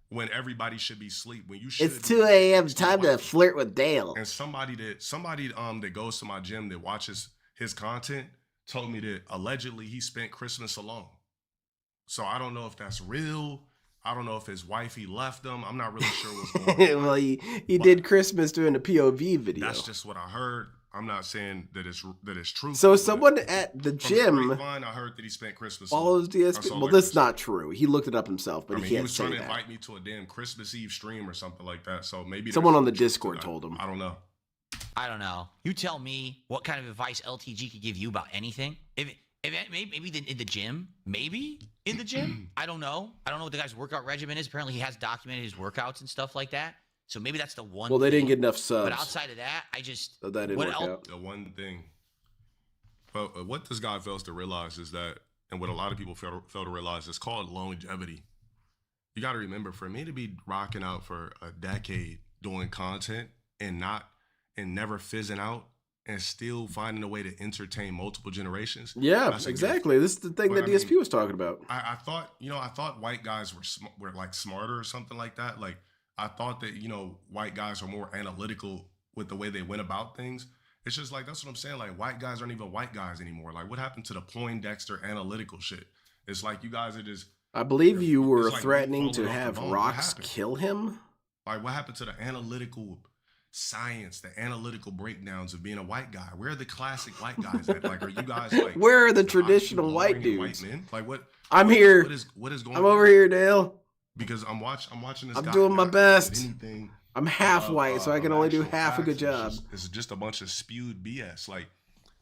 When everybody should be asleep, when you should. It's 2 a.m. Time to flirt with Dale. And somebody that goes to my gym that watches his content told me that allegedly he spent Christmas alone. So I don't know if that's real. I don't know if his wifey left him. I'm not really sure what's going on. Well, he did Christmas doing a POV video. That's just what I heard. I'm not saying that it's true. So someone at the gym, I heard that he spent Christmas follows DSP. Well, that's not true. He looked it up himself, but he was trying to invite me to a damn Christmas Eve stream or something like that. So maybe someone on the Discord told him. I don't know. I don't know. You tell me what kind of advice LTG could give you about anything. If maybe in the gym, maybe in the gym. I don't know. I don't know what the guy's workout regimen is. Apparently, he has documented his workouts and stuff like that. So maybe that's the one. Well, they didn't get enough subs. But outside of that, I just that didn't work out. The one thing. But what this guy fails to realize is that, and what a lot of people fail to realize, is called longevity. You got to remember, for me to be rocking out for a decade doing content and never fizzing out and still finding a way to entertain multiple generations. Yeah, exactly. This is the thing that DSP was talking about. I thought white guys were like smarter or something like that. Like, I thought that, white guys are more analytical with the way they went about things. It's just like, that's what I'm saying. Like, white guys aren't even white guys anymore. Like, what happened to the Poindexter analytical shit? It's like you guys are just. I believe you were threatening to have Rocks kill him. Like, what happened to the analytical science, the analytical breakdowns of being a white guy? Where are the classic white guys at? Like, are you guys like. Where are the traditional white dudes? White men? Like, what? I'm here. What is going on? I'm over here, Dale. Because I'm watching this. I'm doing my best. I'm half white, so I can only do half a good job. It's just a bunch of spewed BS. Like,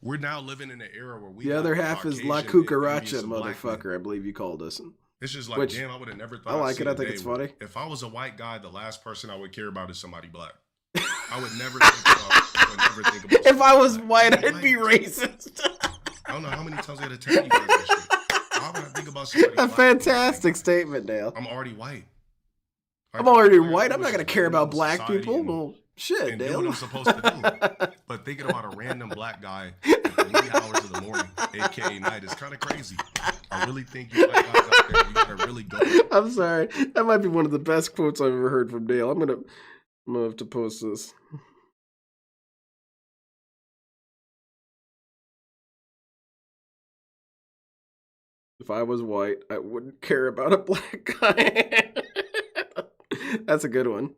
we're now living in an era where the other half is La Cucaracha, motherfucker. I believe you called us. It's just like, damn, I would have never thought. I like it. I think it's funny. If I was a white guy, the last person I would care about is somebody black. I would never think about. If I was white, I'd be racist. I don't know how many times I had to tell you guys that shit. Why would I think about somebody black? A fantastic statement, Dale. I'm already white. I'm already white. I'm not going to care about black people. Well, shit, Dale. Do what I'm supposed to do. But thinking about a random black guy at the wee hours of the morning, a.k.a. night, is kind of crazy. I really think you white guys out there, you got to really go. I'm sorry. That might be one of the best quotes I've ever heard from Dale. I'm gonna have to post this. If I was white, I wouldn't care about a black guy. That's a good one.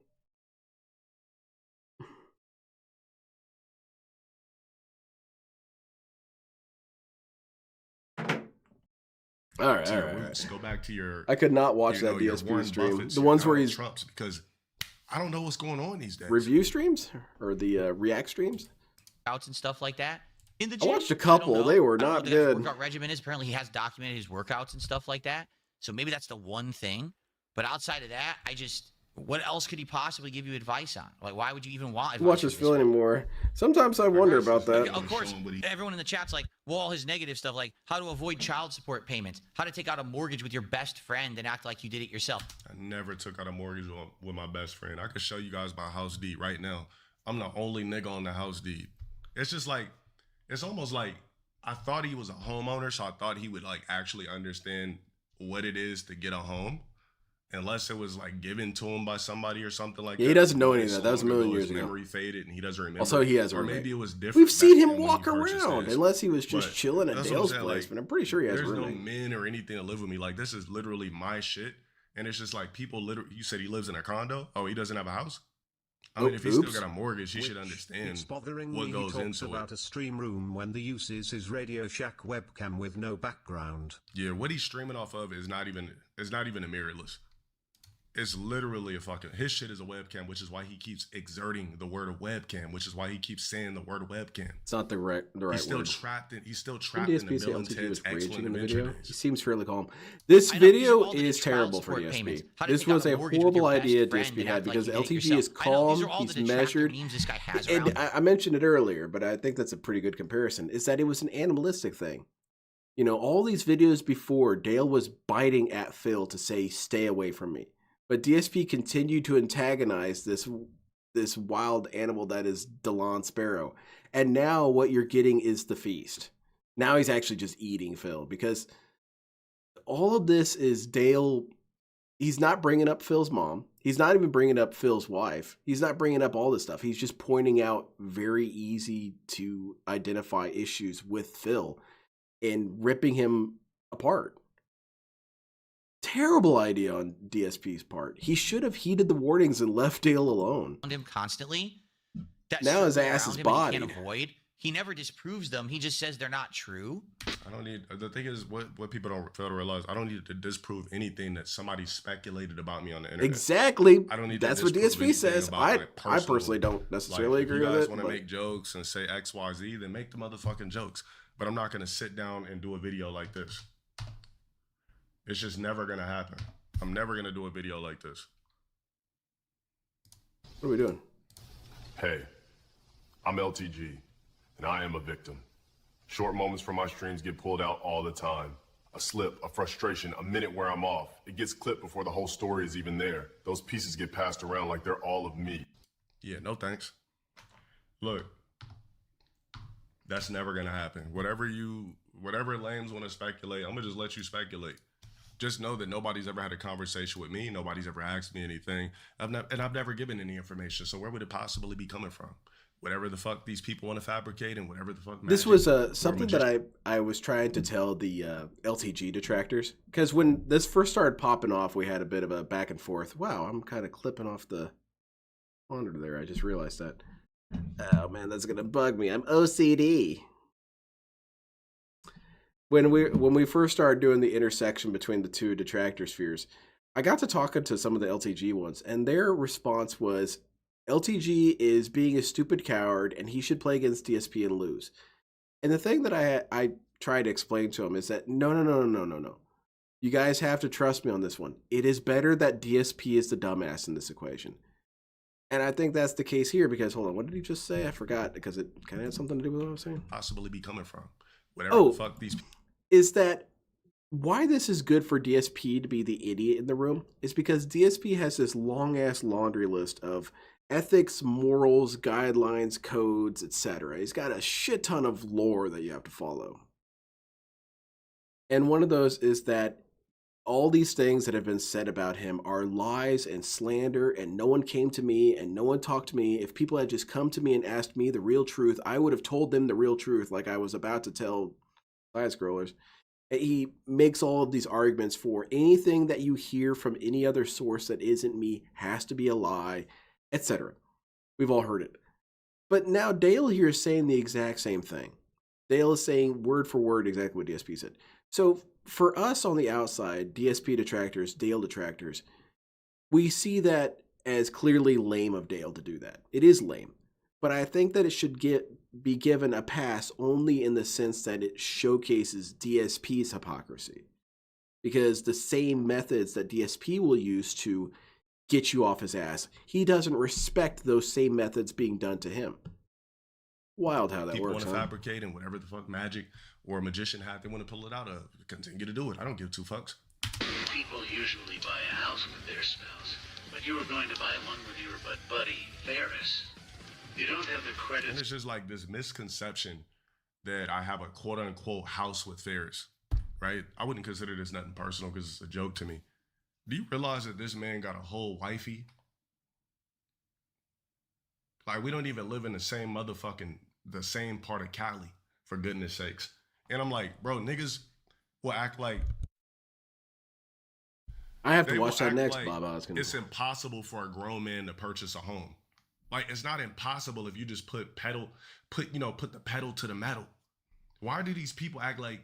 All right. Go back to your. I could not watch that DSP stream. The ones where he's Trump's, because I don't know what's going on these days. Review streams or the React streams. Outs and stuff like that. In the gym, I watched a couple. They were not good. Workout regimen is apparently he has documented his workouts and stuff like that. So maybe that's the one thing. But outside of that, what else could he possibly give you advice on? Like, why would you even want advice? Watch his film anymore. Sometimes I wonder about that. Of course, everyone in the chat's like, well, all his negative stuff, like how to avoid child support payments, how to take out a mortgage with your best friend and act like you did it yourself. I never took out a mortgage with my best friend. I could show you guys my house deed right now. I'm the only nigga on the house deed. It's just like, it's almost like I thought he was a homeowner, so I thought he would like actually understand what it is to get a home. Unless it was like given to him by somebody or something like that. He doesn't know any of that. That was a million years ago. Memory faded and he doesn't remember. Also, he has or maybe it was different. We've seen him walk around, unless he was just chilling at Dale's place. But I'm pretty sure he has There's roommate. no men or anything to live with me. Like, this is literally my shit. And it's just like people literally. You said he lives in a condo. Oh, he doesn't have a house. I mean, if he's still Oops. got a mortgage, he should It's understand bothering what me goes he talks into about it. a stream room when the uses his Radio Shack webcam with no background. Yeah, what he's streaming off of is not even a mirrorless. It's literally a fucking, his shit is a webcam, which is why he keeps exerting the word of webcam, which is why he keeps saying the word webcam. It's not the right He's still word. trapped in Didn't the DSP say Bill and LTG Ted's was raging Excellent in the Adventure video? He days. seems fairly calm. This I know, these are video all the is child terrible for support payments. DSP. How to This take out was a a mortgage with your horrible best idea friend DSP and had act like because you did it LTG yourself. is I know, these calm, are all he's the detractor measured. memes this guy has And around. I mentioned it earlier, but I think that's a pretty good comparison, is that it was an animalistic thing. You know, all these videos before, Dale was biting at Phil to say, stay away from me. But DSP continued to antagonize this wild animal that is DeLon Sparrow. And now what you're getting is the feast. Now he's actually just eating Phil, because all of this is Dale. He's not bringing up Phil's mom. He's not even bringing up Phil's wife. He's not bringing up all this stuff. He's just pointing out very easy to identify issues with Phil and ripping him apart. Terrible idea on DSP's part. He should have heeded the warnings and left Dale alone. Him constantly. That Now his circle ass around is him and he bodied. can't avoid. He never disproves them. He just says they're not true. I don't need, the thing is, what people don't fail to realize, I don't need to disprove anything that somebody speculated about me on the internet. Exactly. I don't need That's to what disprove DSP anything says. about I my personal, personally don't necessarily agree with If you guys it. want to but- make jokes and say X, Y, Z, then make the motherfucking jokes. But I'm not going to sit down and do a video like this. It's just never going to happen. I'm never going to do a video like this. What are we doing? Hey, I'm LTG, and I am a victim. Short moments from my streams get pulled out all the time. A slip, a frustration, a minute where I'm off. It gets clipped before the whole story is even there. Those pieces get passed around like they're all of me. Yeah, no thanks. Look, that's never going to happen. Whatever lames want to speculate, I'm going to just let you speculate. Just know that nobody's ever had a conversation with me. Nobody's ever asked me anything. I've never given any information. So where would it possibly be coming from? Whatever the fuck these people want to fabricate and whatever the fuck. This was something that I was trying to tell the LTG detractors. Because when this first started popping off, we had a bit of a back and forth. Wow, I'm kind of clipping off the monitor there. I just realized that. Oh man, that's gonna bug me. I'm OCD. When we first started doing the intersection between the two detractor spheres, I got to talking to some of the LTG ones, and their response was, LTG is being a stupid coward, and he should play against DSP and lose. And the thing that I tried to explain to him is that no. You guys have to trust me on this one. It is better that DSP is the dumbass in this equation. And I think that's the case here because, hold on, what did he just say? I forgot because it kind of had something to do with what I was saying. Possibly be coming from. Whatever the fuck these people. Is that why this is good for DSP to be the idiot in the room is because DSP has this long-ass laundry list of ethics, morals, guidelines, codes, etc. He's got a shit ton of lore that you have to follow. And one of those is that all these things that have been said about him are lies and slander, and no one came to me and no one talked to me. If people had just come to me and asked me the real truth, I would have told them the real truth like I was about to tell side scrollers. He makes all of these arguments for anything that you hear from any other source that isn't me has to be a lie, etc. We've all heard it. But now Dale here is saying the exact same thing. Dale is saying word for word exactly what DSP said. So for us on the outside, DSP detractors, Dale detractors, we see that as clearly lame of Dale to do that. It is lame. But I think that it should be given a pass only in the sense that it showcases DSP's hypocrisy. Because the same methods that DSP will use to get you off his ass, he doesn't respect those same methods being done to him. Wild how that people works, want to huh? fabricate and whatever the fuck magic or a magician hat they want to pull it out of. Continue to do it. I don't give two fucks. People usually buy a house with their spouse, but you were going to buy one with your buddy, Ferris. You don't have the credit. And it's just like this misconception that I have a quote unquote house with Ferris, right? I wouldn't consider this nothing personal because it's a joke to me. Do you realize that this man got a whole wifey? Like, we don't even live in the same part of Cali, for goodness sakes. And I'm like, bro, niggas will act like I have to they watch will that act next, like Bob. it's impossible for a grown man to purchase a home. Like, it's not impossible if you just put the pedal to the metal. Why do these people act like,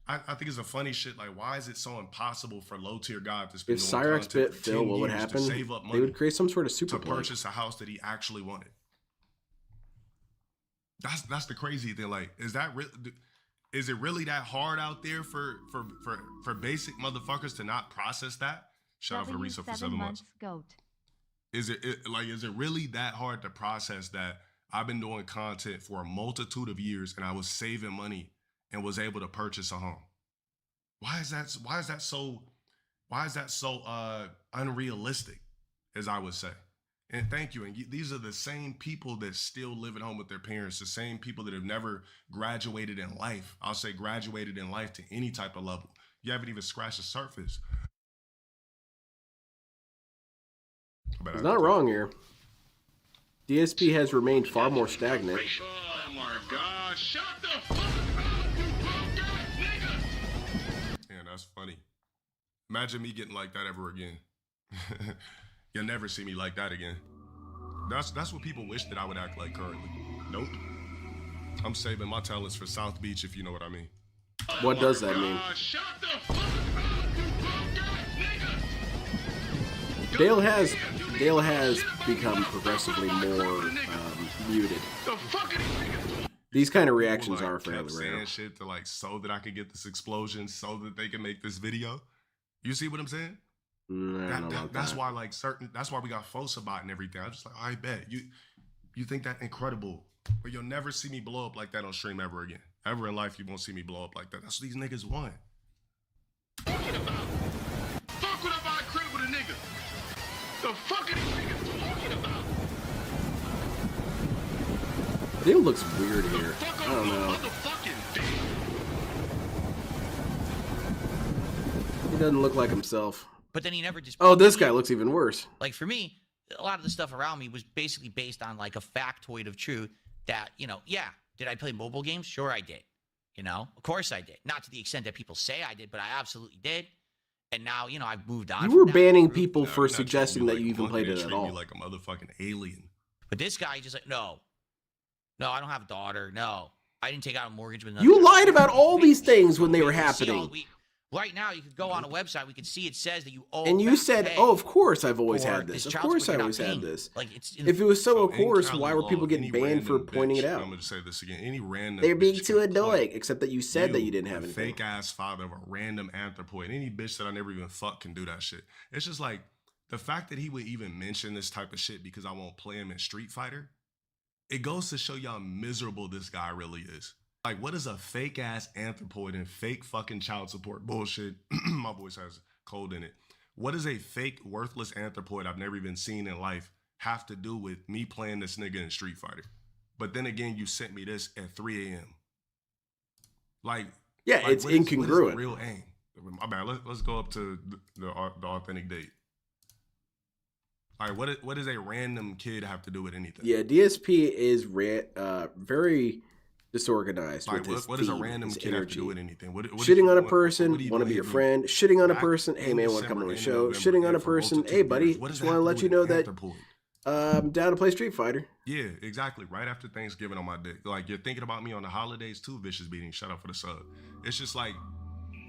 I think it's a funny shit. Like, why is it so impossible for low tier God to spend If Cyrex bit Phil, what would happen? Save up money They would create some sort of super to purchase a house that he actually wanted. That's the crazy thing. Like, is it really that hard out there for basic motherfuckers to not process that? Shout out for Risa for 7 months. Goat. Is it really that hard to process that I've been doing content for a multitude of years and I was saving money and was able to purchase a home? Why is that so unrealistic, as I would say? And thank you. And these are the same people that still live at home with their parents, the same people that have never graduated in life. I'll say graduated in life to any type of level. You haven't even scratched the surface. He's not wrong here. DSP has remained far more stagnant. Oh my God! Shut the fuck up, you broke ass nigga! Yeah, that's funny. Imagine me getting like that ever again. You'll never see me like that again. That's what people wish that I would act like currently. Nope. I'm saving my talents for South Beach, if you know what I mean. What does that mean? Shut the fuck up, you broke ass nigga! Dale has become progressively more muted. These kind of reactions are fairly rare. Saying shit to like so that I could get this explosion, so that they can make this video. You see what I'm saying? That's why like that's why we got Fosabot and everything. I'm just like, I bet you think that incredible, but you'll never see me blow up like that on stream ever again. Ever in life, you won't see me blow up like that. That's what these niggas want. Talking about? Fuck with a buy crib with a nigga. The fuck are these niggas talking about? Dale looks weird here. I don't know. He doesn't look like himself. But then he never just. Oh, this guy looks even worse. Like for me, a lot of the stuff around me was basically based on like a factoid of truth that, yeah, did I play mobile games? Sure, I did. Of course I did. Not to the extent that people say I did, but I absolutely did. And now, I've moved on. You were banning people for suggesting that you even played it at all. Like a motherfucking alien. But this guy just like, no, I don't have a daughter. No, I didn't take out a mortgage with. You lied about all these things when they were happening. Right now, you could go on a website. We can see it says that you owe. And you said, "Oh, of course, I've always had this. Of course, I always had this." Like if it was so, of course, why were people getting banned for pointing it out? I'm gonna say this again. Any random. They're being too annoying. Except that you said that you didn't have anything. Fake ass father of a random anthropoid. Any bitch that I never even fuck can do that shit. It's just like the fact that he would even mention this type of shit because I won't play him in Street Fighter. It goes to show you how miserable this guy really is. Like, what is a fake ass anthropoid and fake fucking child support bullshit? My voice has cold in it. What does a fake worthless anthropoid I've never even seen in life have to do with me playing this nigga in Street Fighter? But then again, you sent me this at 3 a.m. Like, it's incongruent. What is the real aim? My bad. Let's go up to the authentic date. All right, what does a random kid have to do with anything? Yeah, DSP is very disorganized. Like, with what does a random kid have to do with anything? Shitting on a person, want to be your friend. Shitting on a person, hey man, want to come on the show. Shitting on a person, hey buddy, just want to let you know that I'm down to play Street Fighter. Yeah, exactly. Right after Thanksgiving on my dick. Like, you're thinking about me on the holidays too, Vicious Beating. Shut up for the sub. It's just like,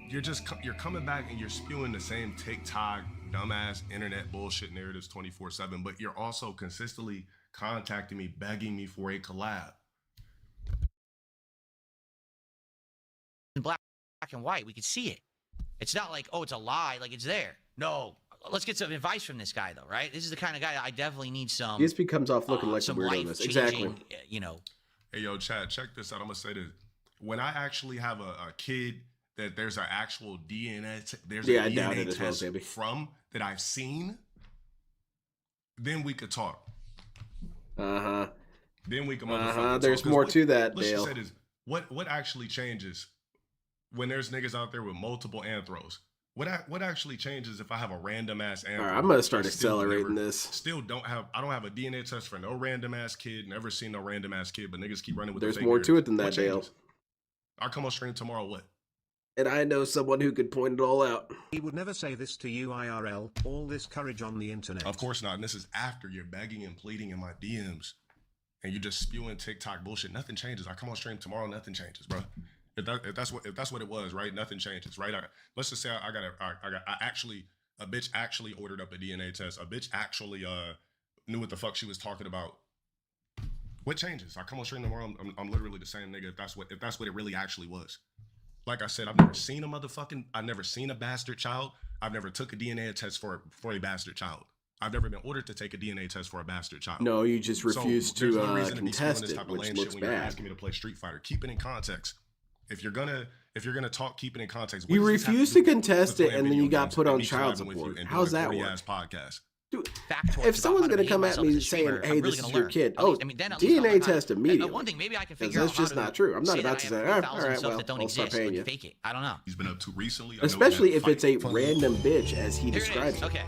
you're coming back and you're spewing the same TikTok, dumbass internet bullshit narratives 24/7, but you're also consistently contacting me, begging me for a collab. In black and white, we could see it. It's not like, oh, it's a lie, like it's there. No, let's get some advice from this guy though, right? This is the kind of guy that I definitely need some. DSP comes off looking like a weirdo. This exactly. Hey yo, Chad, check this out. I'm gonna say this: when I actually have a kid that there's an actual DNA, I doubt it as well, baby. From that I've seen, then we could talk. Then we can motherfucking there's talk. more to that, Let's Dale. just say this: what actually changes when there's niggas out there with multiple anthros? What actually changes if I have a random ass anthro? All right, I'm gonna start accelerating this. I don't have a DNA test for no random ass kid. Never seen no random ass kid, but niggas keep running with. There's more to it than that, Dale. I'll come on stream tomorrow. What? and I know someone who could point it all out. He would never say this to you IRL, all this courage on the internet. Of course not. And this is after you're begging and pleading in my DMs and you're just spewing TikTok bullshit. Nothing changes. I come on stream tomorrow, nothing changes, bro. If that's what it was, right? Nothing changes, right? Let's just say a bitch actually ordered up a DNA test. A bitch actually knew what the fuck she was talking about. What changes? I come on stream tomorrow. I'm literally the same nigga. If that's what it really actually was. Like I said, I've never seen a bastard child. I've never took a DNA test for a bastard child. I've never been ordered to take a DNA test for a bastard child. No, you just refuse to contest this it, type of which lame looks shit when you're bad. asking me to play Street Fighter. Keep it in context. If you're gonna talk, keep it in context. You refuse to contest it, and then you got put on child support. How's that work? Podcast. Dude, Factoids if someone's about how gonna to come behave at me myself as a saying, streamer, "Hey, I'm this really is gonna your learn. kid," At least- then at least I'll DNA learn how test to- immediately. One thing, maybe I can Because figure out that's just how not true. I'm not say about that to I say, have "Oh, 3,000 all right, stuff well, that don't I'll start exist, paying like you." fake it. I don't know. He's been up to recently. I know Especially we had if it's a fight- random bitch, as he Here it describes is. it. Okay.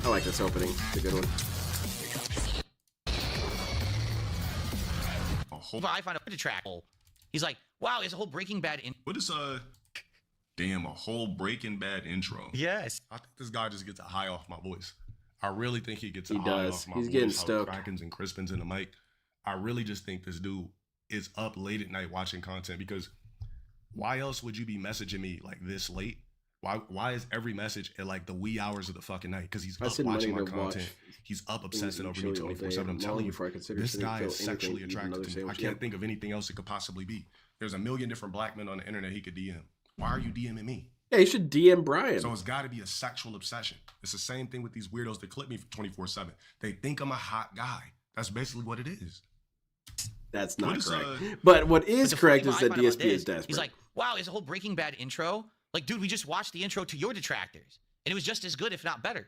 I like this opening. It's a good one. Hold on. I find a track. He's like, wow, it's a whole Breaking Bad in. What is a whole Breaking Bad intro? Yes. I think this guy just gets a high off my voice. I really think he gets a He high does. off my He's voice. getting How stoked. Kraken's and Crispin's in the mic. I really just think this dude is up late at night watching content, because why else would you be messaging me like this late? Why is every message at like the wee hours of the fucking night? Because he's I up said watching my money to watch content. He's up things obsessing and over me chili all 24/7. day I'm long telling you, before I consider this sitting guy till is anything, sexually eat attracted another to me. I sandwich can't yet. think of anything else it could possibly be. There's a million different black men on the internet he could DM. Why are you DMing me? Yeah, you should DM Brian. So it's got to be a sexual obsession. It's the same thing with these weirdos that clip me 24/7. They think I'm a hot guy. That's basically what it is. That's not What is, correct. But what is the correct funny is part that I find about DSP is this, desperate. He's like, wow, it's a whole Breaking Bad intro. Like, dude, we just watched the intro to your detractors, and it was just as good, if not better.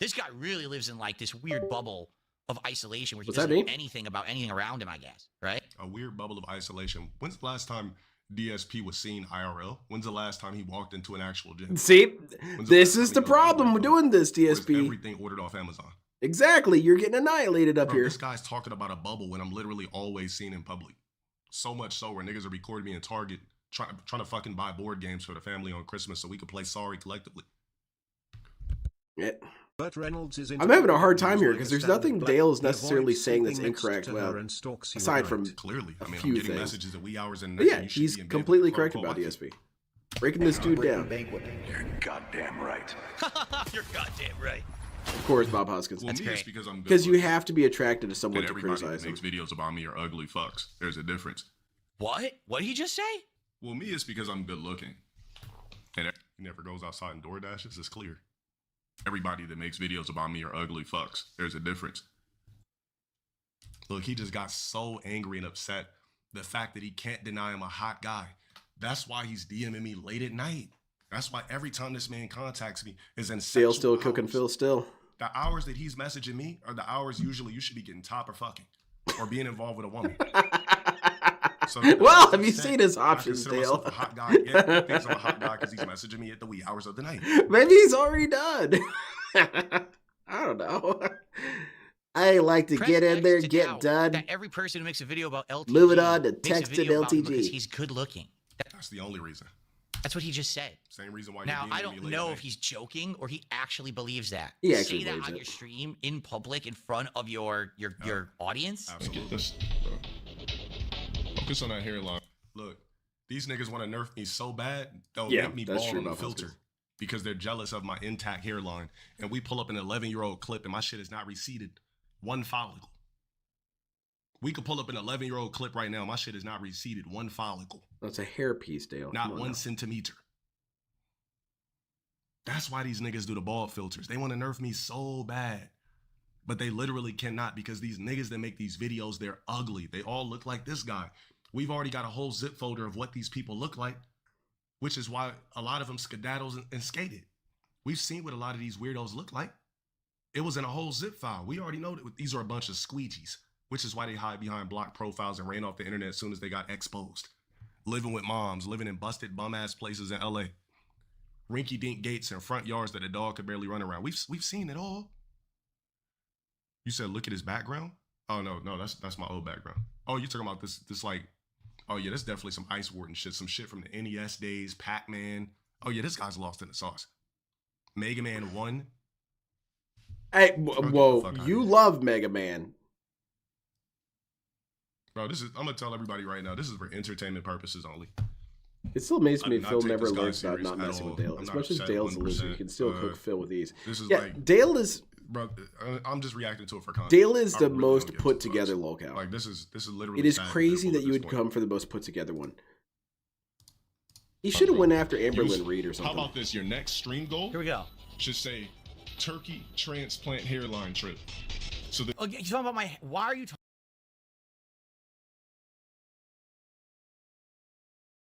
This guy really lives in like this weird bubble of isolation where he What's that doesn't know mean? anything about anything around him, I guess, right? A weird bubble of isolation. When's the last time DSP was seen IRL? When's the last time he walked into an actual gym? See, When's this last is time the he goes problem with doing this, Or is DSP. everything ordered off Amazon? Exactly. You're getting annihilated up Bro, here. this guy's talking about a bubble when I'm literally always seen in public. So much so where niggas are recording me in Target trying to fucking buy board games for the family on Christmas so we could play Sorry collectively. Yeah. Burt Reynolds is I'm having a hard time here like because a there's standard nothing black. Dale is He necessarily avoids saying that's sleeping next incorrect. to Well, her and stalks you aside at from night. Clearly. I a mean, few I'm getting things. messages at wee hours in the But night. yeah, and you should he's be in bed completely with correct quote-unquote about wife. DSP. Breaking this dude down. You're goddamn right. You're goddamn right. Of course, Bob Hoskins. Well, That's me, it's great. because I'm good Because you looking. have to be attracted to someone And to everybody criticize that him. makes videos about me are ugly fucks. There's a difference. What? What did he just say? Well, me, it's because I'm good looking. And he never goes outside and door dashes. It's clear. Everybody that makes videos about me are ugly fucks. There's a difference. Look, he just got so angry and upset. The fact that he can't deny I'm a hot guy. That's why he's DMing me late at night. That's why every time this man contacts me is in Dale sexual still cooking hours. Phil still. The hours that he's messaging me are the hours usually you should be getting top or fucking or being involved with a woman. So Well, have you said, seen his I options, consider myself Dale? a hot guy. Yeah, he thinks I'm a hot guy because he's messaging me at the wee hours of the night. Maybe he's already done. I don't know. I like to Press get in X there, to get doubt done. that every person who makes a video about LTG Move it on to makes a text and video about him LTG. because he's good looking. That's the only reason. That's what he just said. Same reason why. Now, you're I DMing me don't late know at if night. he's joking or he actually believes that. He actually Say that believes on it. your stream in public in front of your audience. Absolutely. This, bro. Focus on that hairline. Look, these niggas want to nerf me so bad, they'll Yeah, make me that's bald true on the about filter Hoskins. because they're jealous of my intact hairline. And we pull up an 11-year-old clip and my shit is not receded one follicle. We could pull up an 11-year-old clip right now. My shit is not receded one follicle. That's a hair piece, Dale. Not Come on 1 now. centimeter. That's why these niggas do the bald filters. They want to nerf me so bad. But they literally cannot because these niggas that make these videos, they're ugly. They all look like this guy. We've already got a whole zip folder of what these people look like, which is why a lot of them skedaddles and skated. We've seen what a lot of these weirdos look like. It was in a whole zip file. We already know that these are a bunch of squeegees, which is why they hide behind blocked profiles and ran off the internet as soon as they got exposed. Living with moms, living in busted bum-ass places in LA. Rinky-dink gates and front yards that a dog could barely run around. We've seen it all. You said look at his background? Oh no, that's my old background. Oh, you talking about this like, oh yeah, that's definitely some Ice Warden shit, some shit from the NES days, Pac-Man. Oh yeah, this guy's lost in the sauce. Mega Man 1. Hey, Bro, whoa, you love Mega Man. Bro, I'm gonna tell everybody right now, this is for entertainment purposes only. It still amazes me I do not Phil take never this guy learns about serious not at messing with all. Dale. I'm As not much as upset Dale's a loser, 1%. you can still cook Phil with ease. This is Yeah, like, Dale is bro, I'm just reacting to it for content. Dale is I the really most don't give put two fucks. together locale. Like this is literally. It is sad crazy pitiful that at you this would point. come for the most put together one. He should have went after Amberlynn Reed or How something. about this? Your next stream goal Here we go. should say turkey transplant hairline trip. So that Okay, you're talking about my. Why are you talking?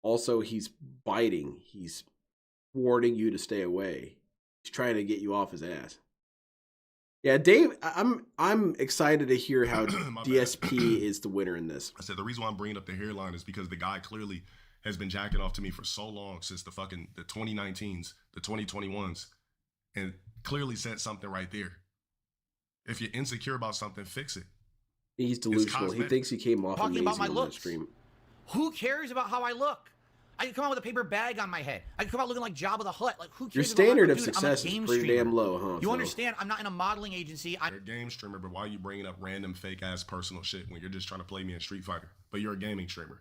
Also, he's biting. He's warning you to stay away. He's trying to get you off his ass. Yeah, Dave, I'm excited to hear how My bad. DSP is the winner in this. I said the reason why I'm bringing up the hairline is because the guy clearly has been jacking off to me for so long, since the 2019s, the 2021s, and clearly said something right there. If you're insecure about something, fix it. He's delusional. He cosmetic. thinks he came off Talking about amazing my on that looks. stream. Who cares about how I look? I can come out with a paper bag on my head. I can come out looking like Jabba the Hutt. Like, who cares? Your about standard my, of dude, success I'm a is game pretty streamer. damn low, huh? You Phil? understand? I'm not in a modeling agency. You're a game streamer, but why are you bringing up random fake ass personal shit when you're just trying to play me in Street Fighter? But you're a gaming streamer.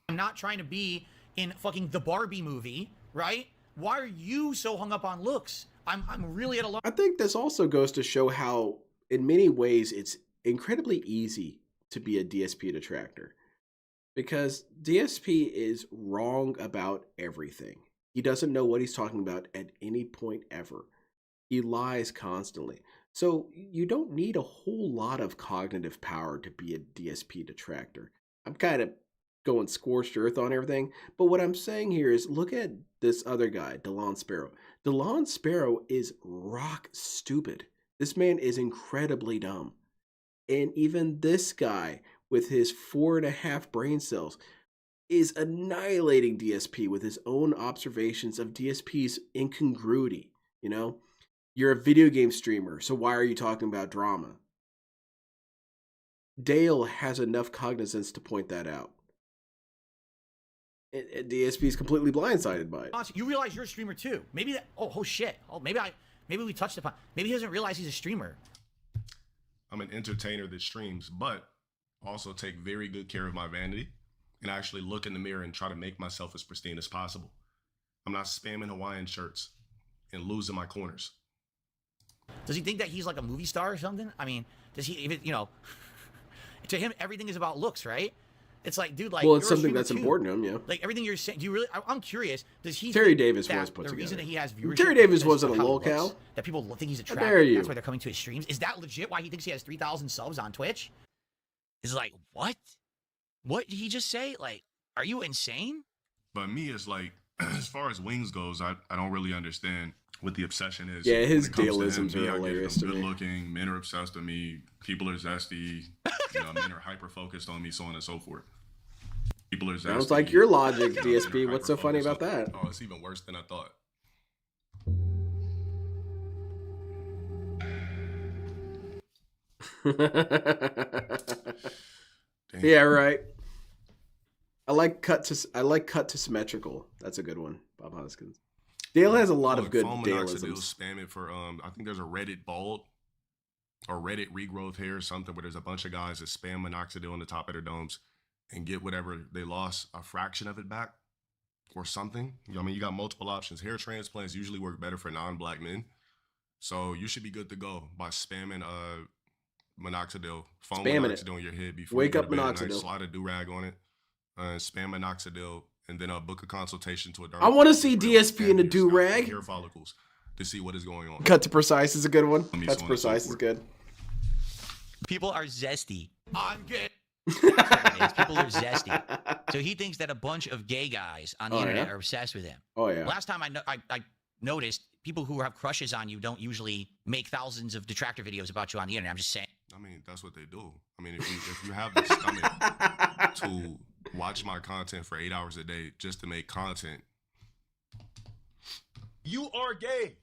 I'm not trying to be in fucking the Barbie movie, right? Why are you so hung up on looks? I'm really at a loss. I think this also goes to show how, in many ways, it's incredibly easy to be a DSP detractor. Because DSP is wrong about everything. He doesn't know what he's talking about at any point ever. He lies constantly. So you don't need a whole lot of cognitive power to be a DSP detractor. I'm kind of going scorched earth on everything, but what I'm saying here is look at this other guy, DeLon Sparrow. DeLon Sparrow is rock stupid. This man is incredibly dumb. And even this guy, with his 4.5 brain cells, is annihilating DSP with his own observations of DSP's incongruity. You know, you're a video game streamer, so why are you talking about drama? Dale has enough cognizance to point that out. And DSP is completely blindsided by it. You realize you're a streamer too. Maybe that. Oh shit. Oh, maybe we touched upon. Maybe he doesn't realize he's a streamer. I'm an entertainer that streams, but also take very good care of my vanity and actually look in the mirror and try to make myself as pristine as possible. I'm not spamming Hawaiian shirts and losing my corners. Does he think that he's like a movie star or something? I mean, does he even, you know, to him, everything is about looks, right? It's like, dude, like, Well, it's you're a something streamer that's too. important to him, yeah. Like everything you're saying, do you really? I'm curious. Does he? Terry think Davis that was put the reason together. that he has viewership? Terry Davis is wasn't a how he looks, locale. that people think he's How attractive. dare you. That's why they're coming to his streams. Is that legit? Why he thinks he has 3,000 subs on Twitch? It's like, what? What did he just say? Like, are you insane? But me, it's like, as far as wings goes, I don't really understand what the obsession is. Yeah, his When it comes to him. Daleisms Me, are I get hilarious I'm to me. good looking, men are obsessed with me, people are zesty, you know, men are hyper focused on me, so on and so forth. People are zesty. Sounds like your logic, you know, men are DSP. What's so funny about hyper-focused that? on- Oh, it's even worse than I thought. Damn. Yeah, right. I like cut to symmetrical. That's a good one, Bob Hoskins. Dale has a lot of good Foam minoxidil, Daleisms. spam it for I think there's a Reddit bald or Reddit regrowth hair or something where there's a bunch of guys that spam minoxidil on the top of their domes and get whatever they lost, a fraction of it back or something. You know, I mean, you got multiple options. Hair transplants usually work better for non-black men, so you should be good to go by spamming minoxidil, foam Spamming it. minoxidil on your head before Wake you up go to bed at night, minoxidil. slide a do-rag on it, spam minoxidil, and then book a consultation to a I want to see dermatologist DSP in a and your scalp and do-rag. hair follicles to see what is going on. Cut to precise is a good one. Let me Cut to so on and so precise is forth. good. People are zesty. I'm gay. People are zesty. So he thinks that a bunch of gay guys on the Oh, internet yeah? are obsessed with him. Oh yeah. Last time I noticed people who have crushes on you don't usually make thousands of detractor videos about you on the internet. I'm just saying. I mean, that's what they do. I mean, if you have the stomach to watch my content for 8 hours a day just to make content, You are gay.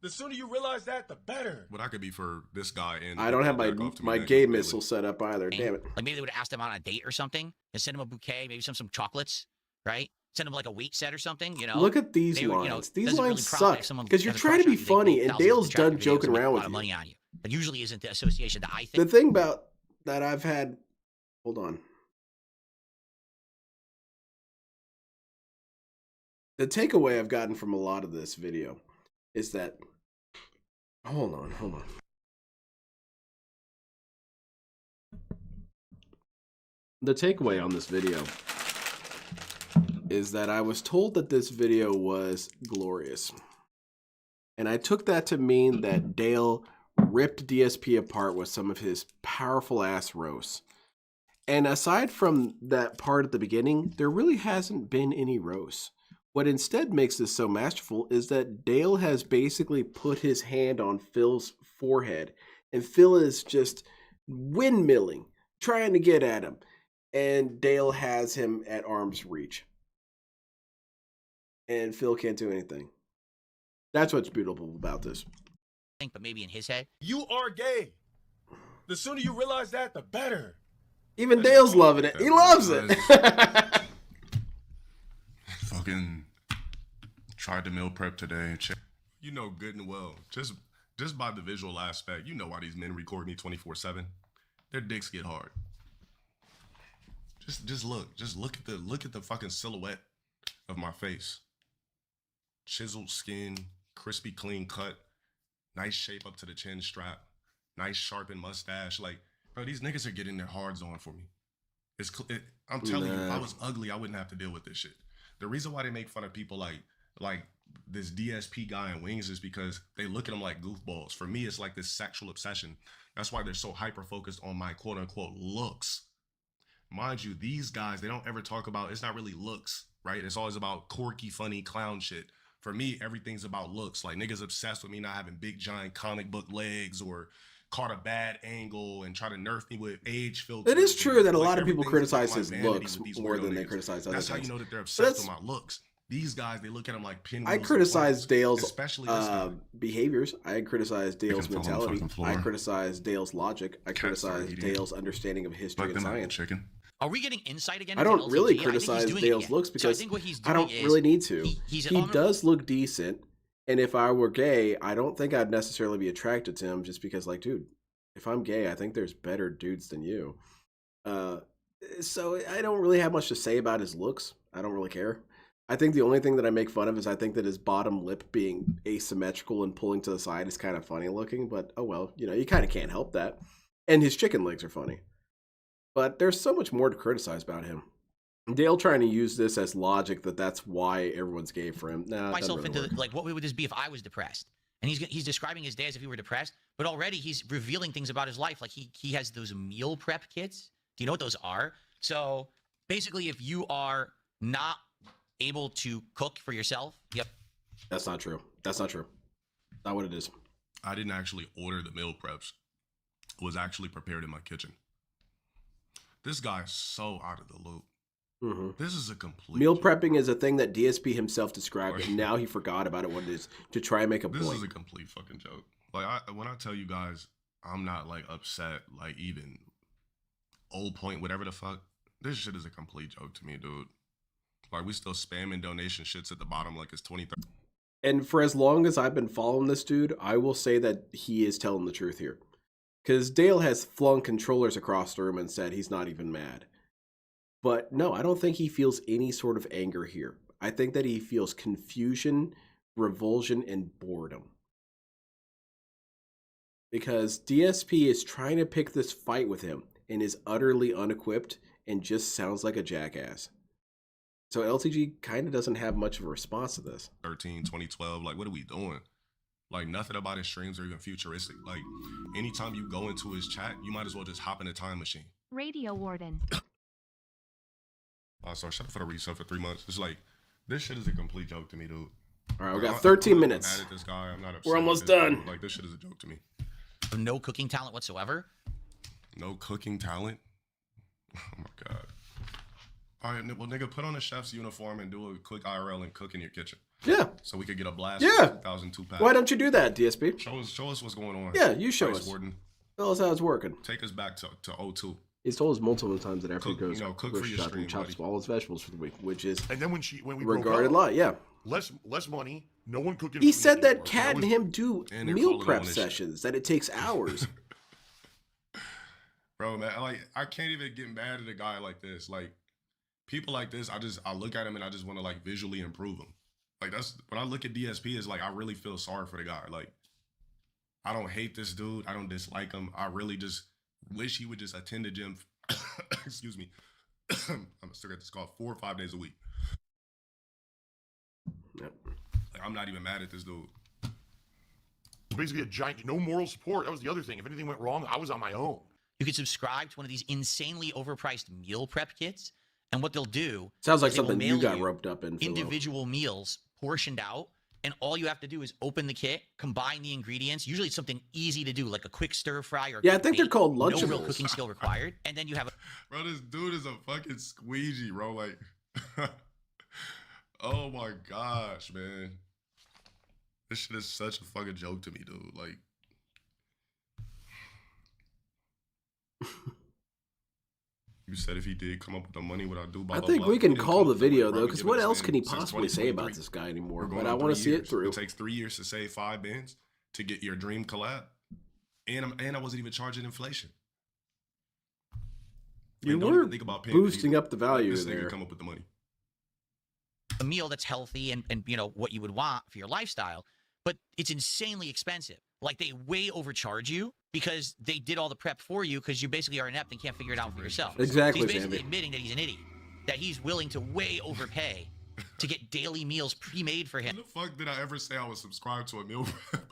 The sooner you realize that, the better. But I could be for this guy and I don't have my gay missile set up either. Damn it. Like maybe they would have asked him on a date or something and send him a bouquet, maybe some chocolates, right? Send him like a weight set or something, you know? Look at these They, lines. you know, These doesn't lines really prompt suck if because you're has a trying to crush be on you, funny, they and thousands of Dale's done attractive videos joking and make around a with lot of you. money on you. That usually isn't the association that I think. The thing about that I've had, hold on. The takeaway I've gotten from a lot of this video is that, hold on. The takeaway on this video is that I was told that this video was glorious. And I took that to mean that Dale ripped DSP apart with some of his powerful ass roasts. And aside from that part at the beginning, there really hasn't been any roasts. What instead makes this so masterful is that Dale has basically put his hand on Phil's forehead, and Phil is just windmilling, trying to get at him, and Dale has him at arm's reach. And Phil can't do anything. That's what's beautiful about this. But maybe in his head. You are gay. The sooner you realize that, the better. Even Dale's loving it. He loves it. Fucking tried to meal prep today. You know good and well, just by the visual aspect, you know why these men record me 24/7. Their dicks get hard. Just look at the fucking silhouette of my face. Chiseled skin, crispy clean cut, nice shape up to the chin strap, nice sharpened mustache. Like, bro, these niggas are getting their hards on for me. I'm telling you, if I was ugly, I wouldn't have to deal with this shit. The reason why they make fun of people like this DSP guy in Wings is because they look at them like goofballs. For me, it's like this sexual obsession. That's why they're so hyper-focused on my quote-unquote looks. Mind you, these guys, they don't ever talk about, it's not really looks, right? It's always about quirky, funny clown shit. For me, everything's about looks. Like, niggas obsessed with me not having big, giant comic book legs or caught a bad angle and try to nerf me with age filters. It is true that a lot of people everything's criticize about his my vanity looks with these more weirdo than they niggas. criticize other That's things. how you know that they're obsessed with my looks. These guys, they look at them like pinwheels. I criticize Dale's especially this guy. behaviors. I criticize Dale's Chicken fell on the mentality. fucking floor. I criticize Dale's logic. I criticize Dale's understanding of history and science. Chicken. Are we getting insight again? I into don't really LTG? criticize I think he's doing Dale's it looks again. because So I think what he's I doing don't really need to. He Does look decent, and if I were gay, I don't think I'd necessarily be attracted to him just because, like, dude, if I'm gay, I think there's better dudes than you. So I don't really have much to say about his looks. I don't really care. I think the only thing that I make fun of is I think that his bottom lip being asymmetrical and pulling to the side is kind of funny looking, but oh well, you know, you kind of can't help that. And his chicken legs are funny. But there's so much more to criticize about him. Dale trying to use this as logic that that's why everyone's gay for him. Nah, myself into like, what would this be if I was depressed? And he's describing his day as if he were depressed, but already he's revealing things about his life. Like he has those meal prep kits. Do you know what those are? So basically, if you are not able to cook for yourself, yep. That's not true. That's not true. Not what it is. I didn't actually order the meal preps. It was actually prepared in my kitchen. This guy's so out of the loop. Mm-hmm. This is a complete meal prepping is a thing that DSP himself described, and now he forgot about it. What it is to try and make a point. This is a complete fucking joke. Like when I tell you guys, I'm not like upset, like even old point, whatever the fuck. This shit is a complete joke to me, dude. Like we still spamming donation shits at the bottom like it's 2030. And for as long as I've been following this dude, I will say that he is telling the truth here. Because Dale has flung controllers across the room and said he's not even mad. But no, I don't think he feels any sort of anger here. I think that he feels confusion, revulsion, and boredom. Because DSP is trying to pick this fight with him and is utterly unequipped and just sounds like a jackass. So LTG kind of doesn't have much of a response to this. 2012, like what are we doing? Like nothing about his streams are even futuristic. Like anytime you go into his chat, you might as well just hop in a time machine. Radio Warden. So I shut up for the reset for 3 months. It's like, this shit is a complete joke to me, dude. All right, we got 13 minutes. I'm mad at this guy. I'm not upset. We're almost done. Like this shit is a joke to me. No cooking talent whatsoever. No cooking talent. Oh my god. All right, well, nigga, put on a chef's uniform and do a quick IRL and cook in your kitchen. Yeah. So we could get a blast. Yeah. 2002 pack. Why don't you do that, DSP? Show us what's going on. Yeah, you show Price us. Warden. Tell us how it's working. Take us back to 02. He's told us multiple times that after he goes cook for grocery your shopping, stream, chops buddy. all his vegetables for the week, which is And then when we regarded broke up, lie. Yeah. less money, no one cooking. He for me said that anymore. Cat and him do And they're meal calling prep on this sessions, that it takes hours. Bro, man, like I can't even get mad at a guy like this. Like people like this, I look at him and I just want to like visually improve him. Like that's when I look at DSP, it's like I really feel sorry for the guy. Like I don't hate this dude. I don't dislike him. I really just wish he would just attend the gym. Excuse me. I'm still got this call 4 or 5 days a week. Yep. Like I'm not even mad at this dude. It's basically a giant, no moral support. That was the other thing. If anything went wrong, I was on my own. You can subscribe to one of these insanely overpriced meal prep kits, and what they'll do Sounds like is they will something you mail got roped up in. Philo. individual meals portioned out, and all you have to do is open the kit, combine the ingredients. Usually it's something easy to do, like a quick stir fry or Yeah, I quick think they're bake. called No real Lunchables. cooking skill required, and then you have a Bro, this dude is a fucking squeegee, bro. Like, oh my gosh, man. This shit is such a fucking joke to me, dude. Like, you said if he did come up with the money, what I do? Blah, I blah, think blah. we He can didn't call come the up with money, video bro. though, We've because given what this else man can he since possibly say about 2023. this guy anymore? We're going But I on want to 3 see years. it through. It takes 3 years to save 5 bands to get your dream collab, and I wasn't even charging inflation. You Like, don't were even think about paying boosting people. up the value This nigga there. come up with the money. meal that's healthy and you know what you would want for your lifestyle, but it's insanely expensive. Like they way overcharge you because they did all the prep for you because you basically are inept and can't figure it out for yourself. Exactly, So he's basically Sammy. admitting that he's an idiot, that he's willing to way overpay to get daily meals pre-made for him. When the fuck did I ever say I was subscribed to a meal prep?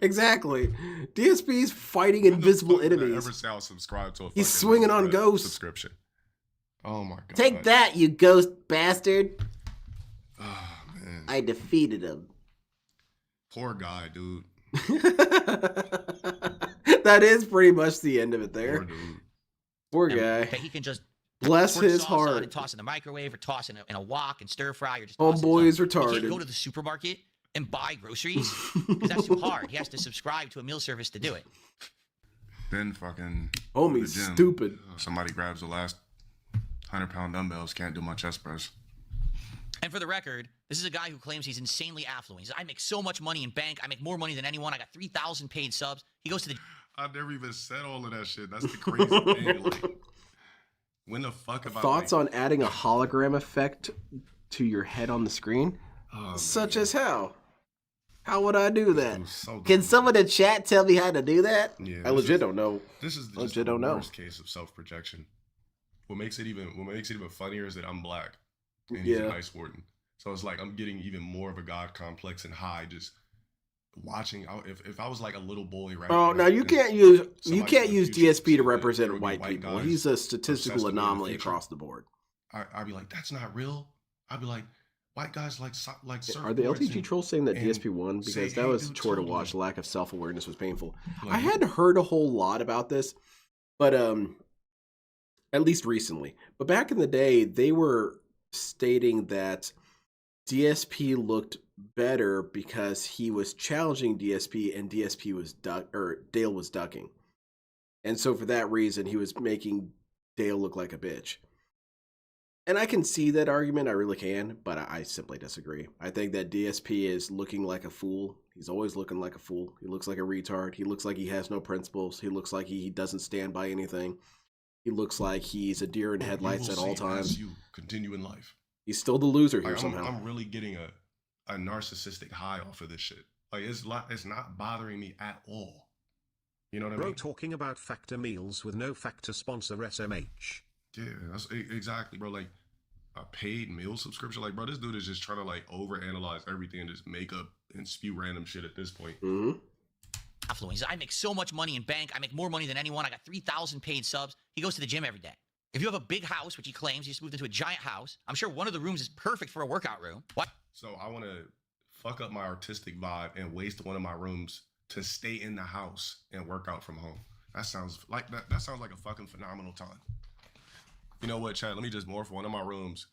Exactly. DSP's fighting When the invisible fuck did I enemies. ever say I was subscribed to a He's fucking swinging meal on prep ghosts. subscription? Oh my god. Take that, you ghost bastard. Oh man. I defeated him. Poor guy, dude. That is pretty much the end of it Poor there. dude. Poor And guy. that he can just Bless pour the his sauce on heart. and toss in the microwave or toss in a wok and stir fry or just toss it Homeboy is in. He can't retarded. go to the supermarket and buy groceries because that's too hard. He has to subscribe to a meal service to do it. Then fucking Homie's the gym. stupid. Somebody grabs the last 100-pound dumbbells, can't do my chest press. And for the record, this is a guy who claims he's insanely affluent. He says, I make so much money in bank. I make more money than anyone. I got 3,000 paid subs. He goes to the I never even said all of that shit. That's the crazy thing. Like, when the fuck have Thoughts I on adding a hologram effect to your head on the screen? Oh, Such man. as how? How would I do that? It was so Can dumb. someone in chat tell me how to do that? Yeah, I this legit is- don't know. This is just Legit the don't know. worst case of self-projection. What makes it even funnier is that I'm black and he's Yeah. a nice warden. So it's like I'm getting even more of a god complex and high just watching. If I was like a little boy, right? Oh, right, now you and can't use somebody DSP confused to there would represent be white white people. guys He's a obsessed statistical with me in the anomaly future. across the board. I'd be like, that's not real. I'd be like, white guys like Are the surfboards LTG and- trolls saying that and DSP won? say, Because that "Hey, was a dude, chore to totally." watch. Lack of self-awareness was painful. Like, I hadn't heard a whole lot about this, but at least recently. But back in the day, they were stating that DSP looked better because he was challenging DSP and DSP was Dale was ducking. And so for that reason, he was making Dale look like a bitch. And I can see that argument, I really can, but I simply disagree. I think that DSP is looking like a fool. He's always looking like a fool. He looks like a retard. He looks like he has no principles. He looks like he doesn't stand by anything. He looks like he's a deer in you headlights will at all see as times. you continue in life. He's still the loser here Like, somehow. I'm really getting a narcissistic high off of this shit. Like it's not bothering me at all. You know what I Bro mean? talking about factor meals with no factor sponsor SMH. Yeah, that's exactly, bro. Like a paid meal subscription. Like, bro, this dude is just trying to like overanalyze everything and just make up and spew random shit at this point. Mm-hmm. affluent. He says, I make so much money in bank. I make more money than anyone. I got 3,000 paid subs. He goes to the gym every day. If you have a big house, which he claims, he just moved into a giant house. I'm sure one of the rooms is perfect for a workout room. What? So I want to fuck up my artistic vibe and waste one of my rooms to stay in the house and work out from home. That sounds like that sounds like a fucking phenomenal time. You know what, Chad? Let me just morph one of my rooms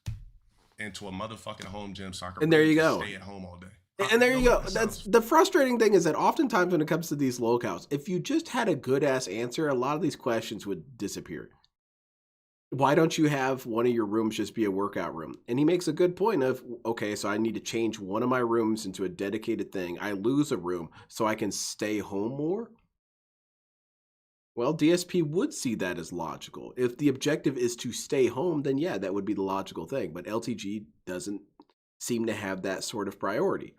into a motherfucking home gym so I can And there really you just go. stay at home all day. And there you go. That That's sounds- the frustrating thing is that oftentimes when it comes to these locales, if you just had a good ass answer, a lot of these questions would disappear. Why don't you have one of your rooms just be a workout room? And he makes a good point of, okay, so I need to change one of my rooms into a dedicated thing. I lose a room so I can stay home more. Well, DSP would see that as logical. If the objective is to stay home, then yeah, that would be the logical thing. But LTG doesn't seem to have that sort of priority.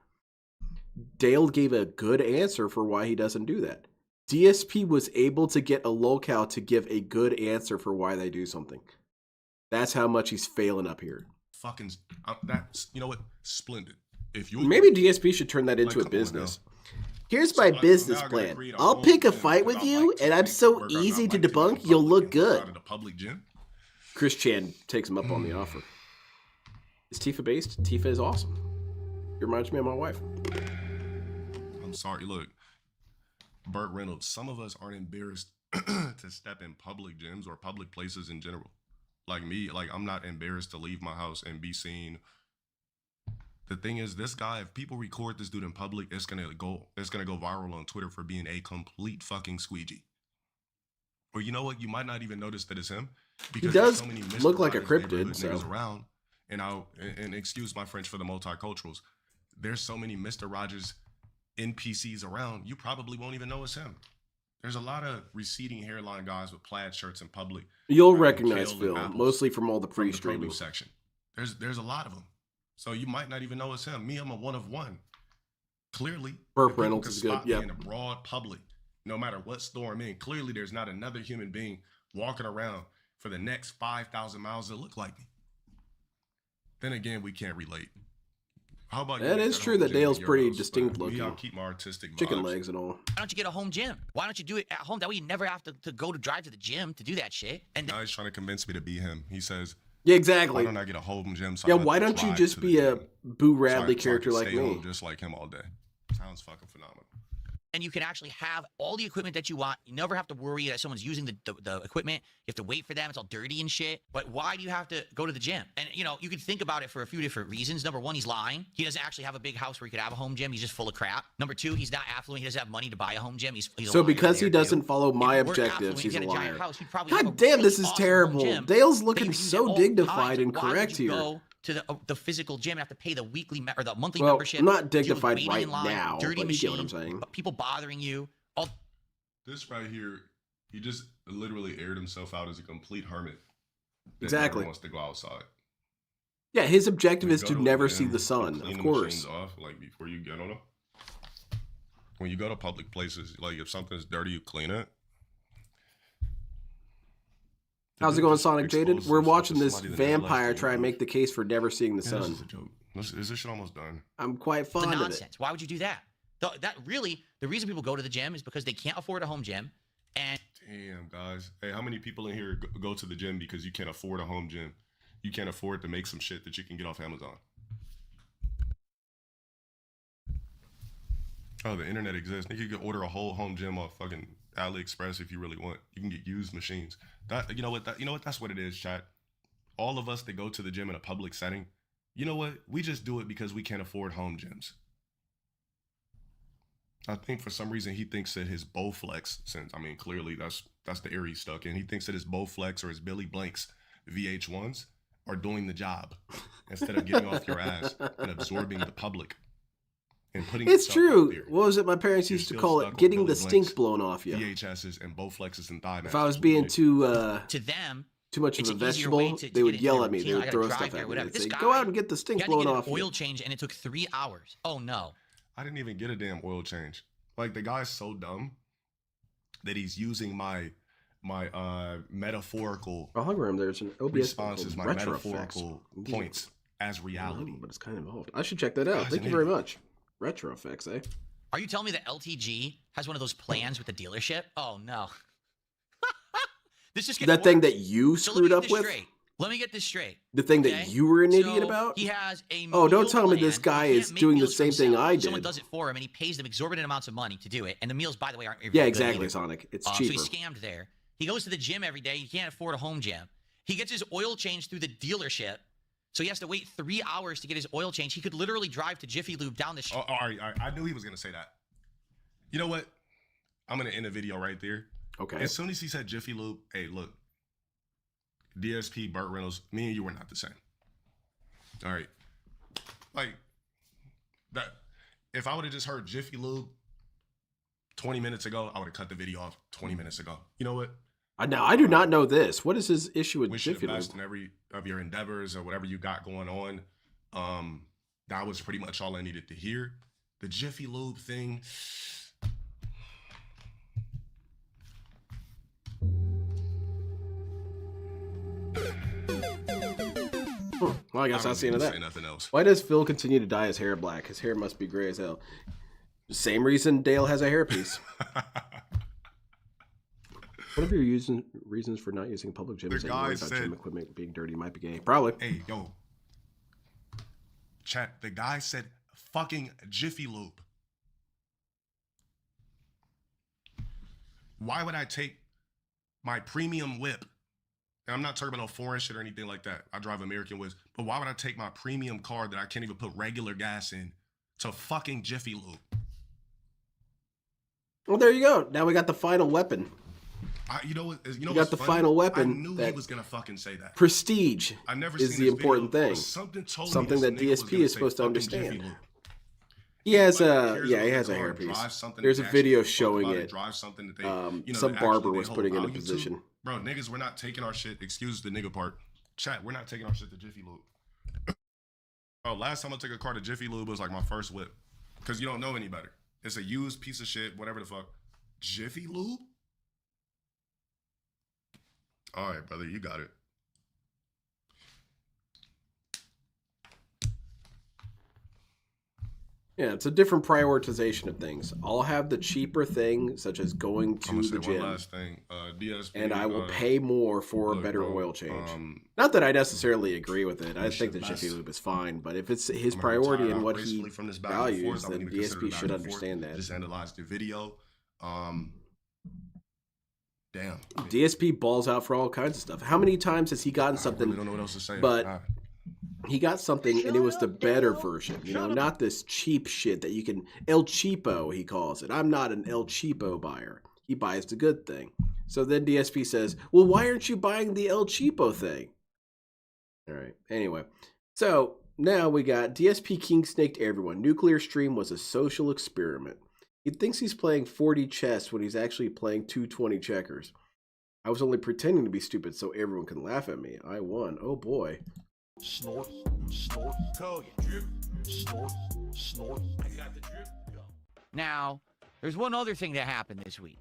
Dale gave a good answer for why he doesn't do that. DSP was able to get a locale to give a good answer for why they do something. That's how much he's failing up here. Fucking, that's, you know what? Splendid. If you Maybe DSP should turn that into a come on business. now. Here's So my now business I gotta plan. create a I'll home pick a gym fight because with I you, like to and I'm take so workouts. I easy like to go in debunk, you'll public look and work good. out at a public gym. Chris Chan takes him up on the offer. Is Tifa based? Tifa is awesome. It reminds me of my wife. I'm sorry. Look, Burt Reynolds, some of us aren't embarrassed to step in public gyms or public places in general. Like me, like I'm not embarrassed to leave my house and be seen. The thing is, this guy, if people record this dude in public, it's gonna go viral on Twitter for being a complete fucking squeegee. Or you know what? You might not even notice that it's him because does there's so many Mr. look like a Rogers cryptid, neighborhood so. niggas around. And excuse my French for the multiculturals. There's so many Mr. Rogers NPCs around, you probably won't even know it's him. There's a lot of receding hairline guys with plaid shirts in public. You'll recognize kale and Phil, apples mostly from all the from the pre-streaming. produce section. There's a lot of them. So you might not even know it's him. Me, I'm a one of one. Clearly, Burt if people Reynolds can is good, spot me yep. in a broad public, no matter what store I'm in. Clearly, there's not another human being walking around for the next 5,000 miles that look like me. Then again, we can't relate. How about you? That make is true home that gym in Dale's your pretty house? distinct But me, I'll looking. keep my artistic Chicken vibes. legs and all. Why don't you get a home gym? Why don't you do it at home? That way you never have to go to drive to the gym to do that shit. And Now he's trying to convince me to be him. He says, Yeah, why exactly. don't I get a home gym? So Yeah, I don't why have to don't you drive just to the be a gym? Boo So Radley I character can like stay me? home just like him all day. Sounds fucking phenomenal. and you can actually have all the equipment that you want. You never have to worry that someone's using the equipment. You have to wait for them. It's all dirty and shit. But why do you have to go to the gym? And, you know, you could think about it for a few different reasons. Number one, he's lying. He doesn't actually have a big house where he could have a home gym. He's just full of crap. Number two, he's not affluent. He doesn't have money to buy a home gym. He's a So liar because he there, doesn't too. follow my If he were objectives, affluent, he's he'd a get giant liar. house. He'd probably have a God damn, really this is awesome home terrible. gym Dale's that looking you could use so at all dignified times. and Why would correct you here. go to the physical gym and have to pay the weekly or the monthly Well, membership? not deal with dignified waiting right in line, now, dirty but you get what I'm machines, saying. people bothering you. All This right here, he just literally aired himself out as a complete hermit. That Exactly. never wants to go outside. Yeah, his objective When is you to go a never gym see the and sun, clean of the course. machines off, like before you get on them. When you go to public places, like if something's dirty, you clean it. How's it Dude going, just Sonic Jaded? exposed We're himself watching to this somebody that never left vampire you. try and make the case for never seeing the Yeah, sun. This is a joke. Is this shit almost done? I'm quite the fond of it. nonsense. Why would you do that? That really, the reason people go to the gym is because they can't afford a home gym. And Damn, guys. Hey, how many people in here go to the gym because you can't afford a home gym? You can't afford to make some shit that you can get off Amazon. Oh, the internet exists. You can order a whole home gym off fucking AliExpress if you really want. You can get used machines. You know what? That's what it is, chat. All of us that go to the gym in a public setting, you know what? We just do it because we can't afford home gyms. I think for some reason he thinks that his Bowflex, since I mean clearly that's the area he's stuck in. He thinks that his Bowflex or his Billy Blanks VH1s are doing the job instead of getting off your ass and absorbing the public and putting. It's yourself out true. there. What was it my parents You're used to still call stuck it? with Getting Billy the stink Blanks, blown off you. VHSs and Bowflexes and thigh If I was masters, being dude. too to them, too much of it's a an easier vegetable, way to they would get into yell their at me. routine. They I would gotta throw drive stuff there, at me. whatever. They'd This say, guy, "Go out and get the he stink had to blown get off an you." oil change, and it took 3 hours. Oh no! I didn't even get a damn oil change. Like the guy's so dumb that he's using my metaphorical Hologram, there's an OBS responses, my retro metaphorical effects. points as reality. But it's kind of involved. I should check that out. Guy's Thank an you very idiot. much. Retro effects, eh? Are you telling me that LTG has one of those plans with the dealership? Oh no! This just gets That thing worse. that you So screwed let me up get this with? straight. Let me get this straight. The thing okay? that you were an idiot So about? He has a Oh, don't meal tell me this plan. guy He is can't make doing the meals for same thing himself. I Someone did. does it for him, and he pays them exorbitant amounts of money to do it. And the meals, by the way, aren't very Yeah, good exactly, either. Sonic. It's So cheaper. he scammed there. He goes to the gym every day. He can't afford a home gym. He gets his oil changed through the dealership So he has to wait 3 hours to get his oil change. He could literally drive to Jiffy Lube down the street. Oh, all right. I knew he was going to say that. You know what? I'm going to end the video right there. Okay. As soon as he said Jiffy Lube, hey, look. DSP, Burt Reynolds, me and you were not the same. All right. Like, that. If I would have just heard Jiffy Lube 20 minutes ago, I would have cut the video off 20 minutes ago. You know what? Now, I do not know this. What is his issue with Wish you Jiffy the Lube? best in every of your endeavors or whatever you got going on. That was pretty much all I needed to hear. The Jiffy Lube thing. Well, I guess I've seen that. Say nothing else. Why does Phil continue to dye his hair black? His hair must be gray as hell. Same reason Dale has a hairpiece. What are your reasons for not using public gyms? The guy about said, gym equipment being dirty might be gay. Probably. Hey, yo. Chat, the guy said fucking Jiffy Lube. Why would I take my premium whip? And I'm not talking about no foreign shit or anything like that. I drive American Whips. But why would I take my premium car that I can't even put regular gas in to fucking Jiffy Lube? Well, there you go. Now we got the final weapon. You know what? You know we got the funny? final weapon. I knew he was gonna fucking say that. Prestige I never is seen the this important video, thing. Something that this nigga was DSP gonna is say supposed to fucking understand. Jiffy Lube. He has Nobody a cares yeah, about he the has a car, hairpiece. drive something There's a that actually video talk showing about it. Drive something that they, Some that barber actually was they putting hold in a value to. position. Bro, niggas, we're not taking our shit. Excuse the nigga part. Chat, we're not taking our shit to Jiffy Lube. Bro, last time I took a car to Jiffy Lube was like my first whip. Because you don't know any better. It's a used piece of shit, whatever the fuck. Jiffy Lube? All right, brother, you got it. Yeah, it's a different prioritization of things. I'll have the cheaper thing, such as going to the gym, one last thing. DSP, and I will pay more for a better oil change. Not that I necessarily agree with it. I think the Jiffy Lube is fine, but if it's his priority and what he values, then DSP should understand that. Just analyze the video. Damn. DSP balls out for all kinds of stuff. How many times has he gotten something? I really don't know what else to say. But he got something and it was the better version, you know, not this cheap shit that you can, El Cheapo, he calls it. I'm not an El Cheapo buyer. He buys the good thing. So then DSP says, well, why aren't you buying the El Cheapo thing? All right. Anyway, so now we got DSP king snaked everyone. Nuclear Stream was a social experiment. He thinks he's playing 40 chess when he's actually playing 220 checkers. I was only pretending to be stupid so everyone can laugh at me. I won. Oh boy. Snort, snort, tug it, drip, snort, snort. I got the drip. Go. Now, there's one other thing that happened this week.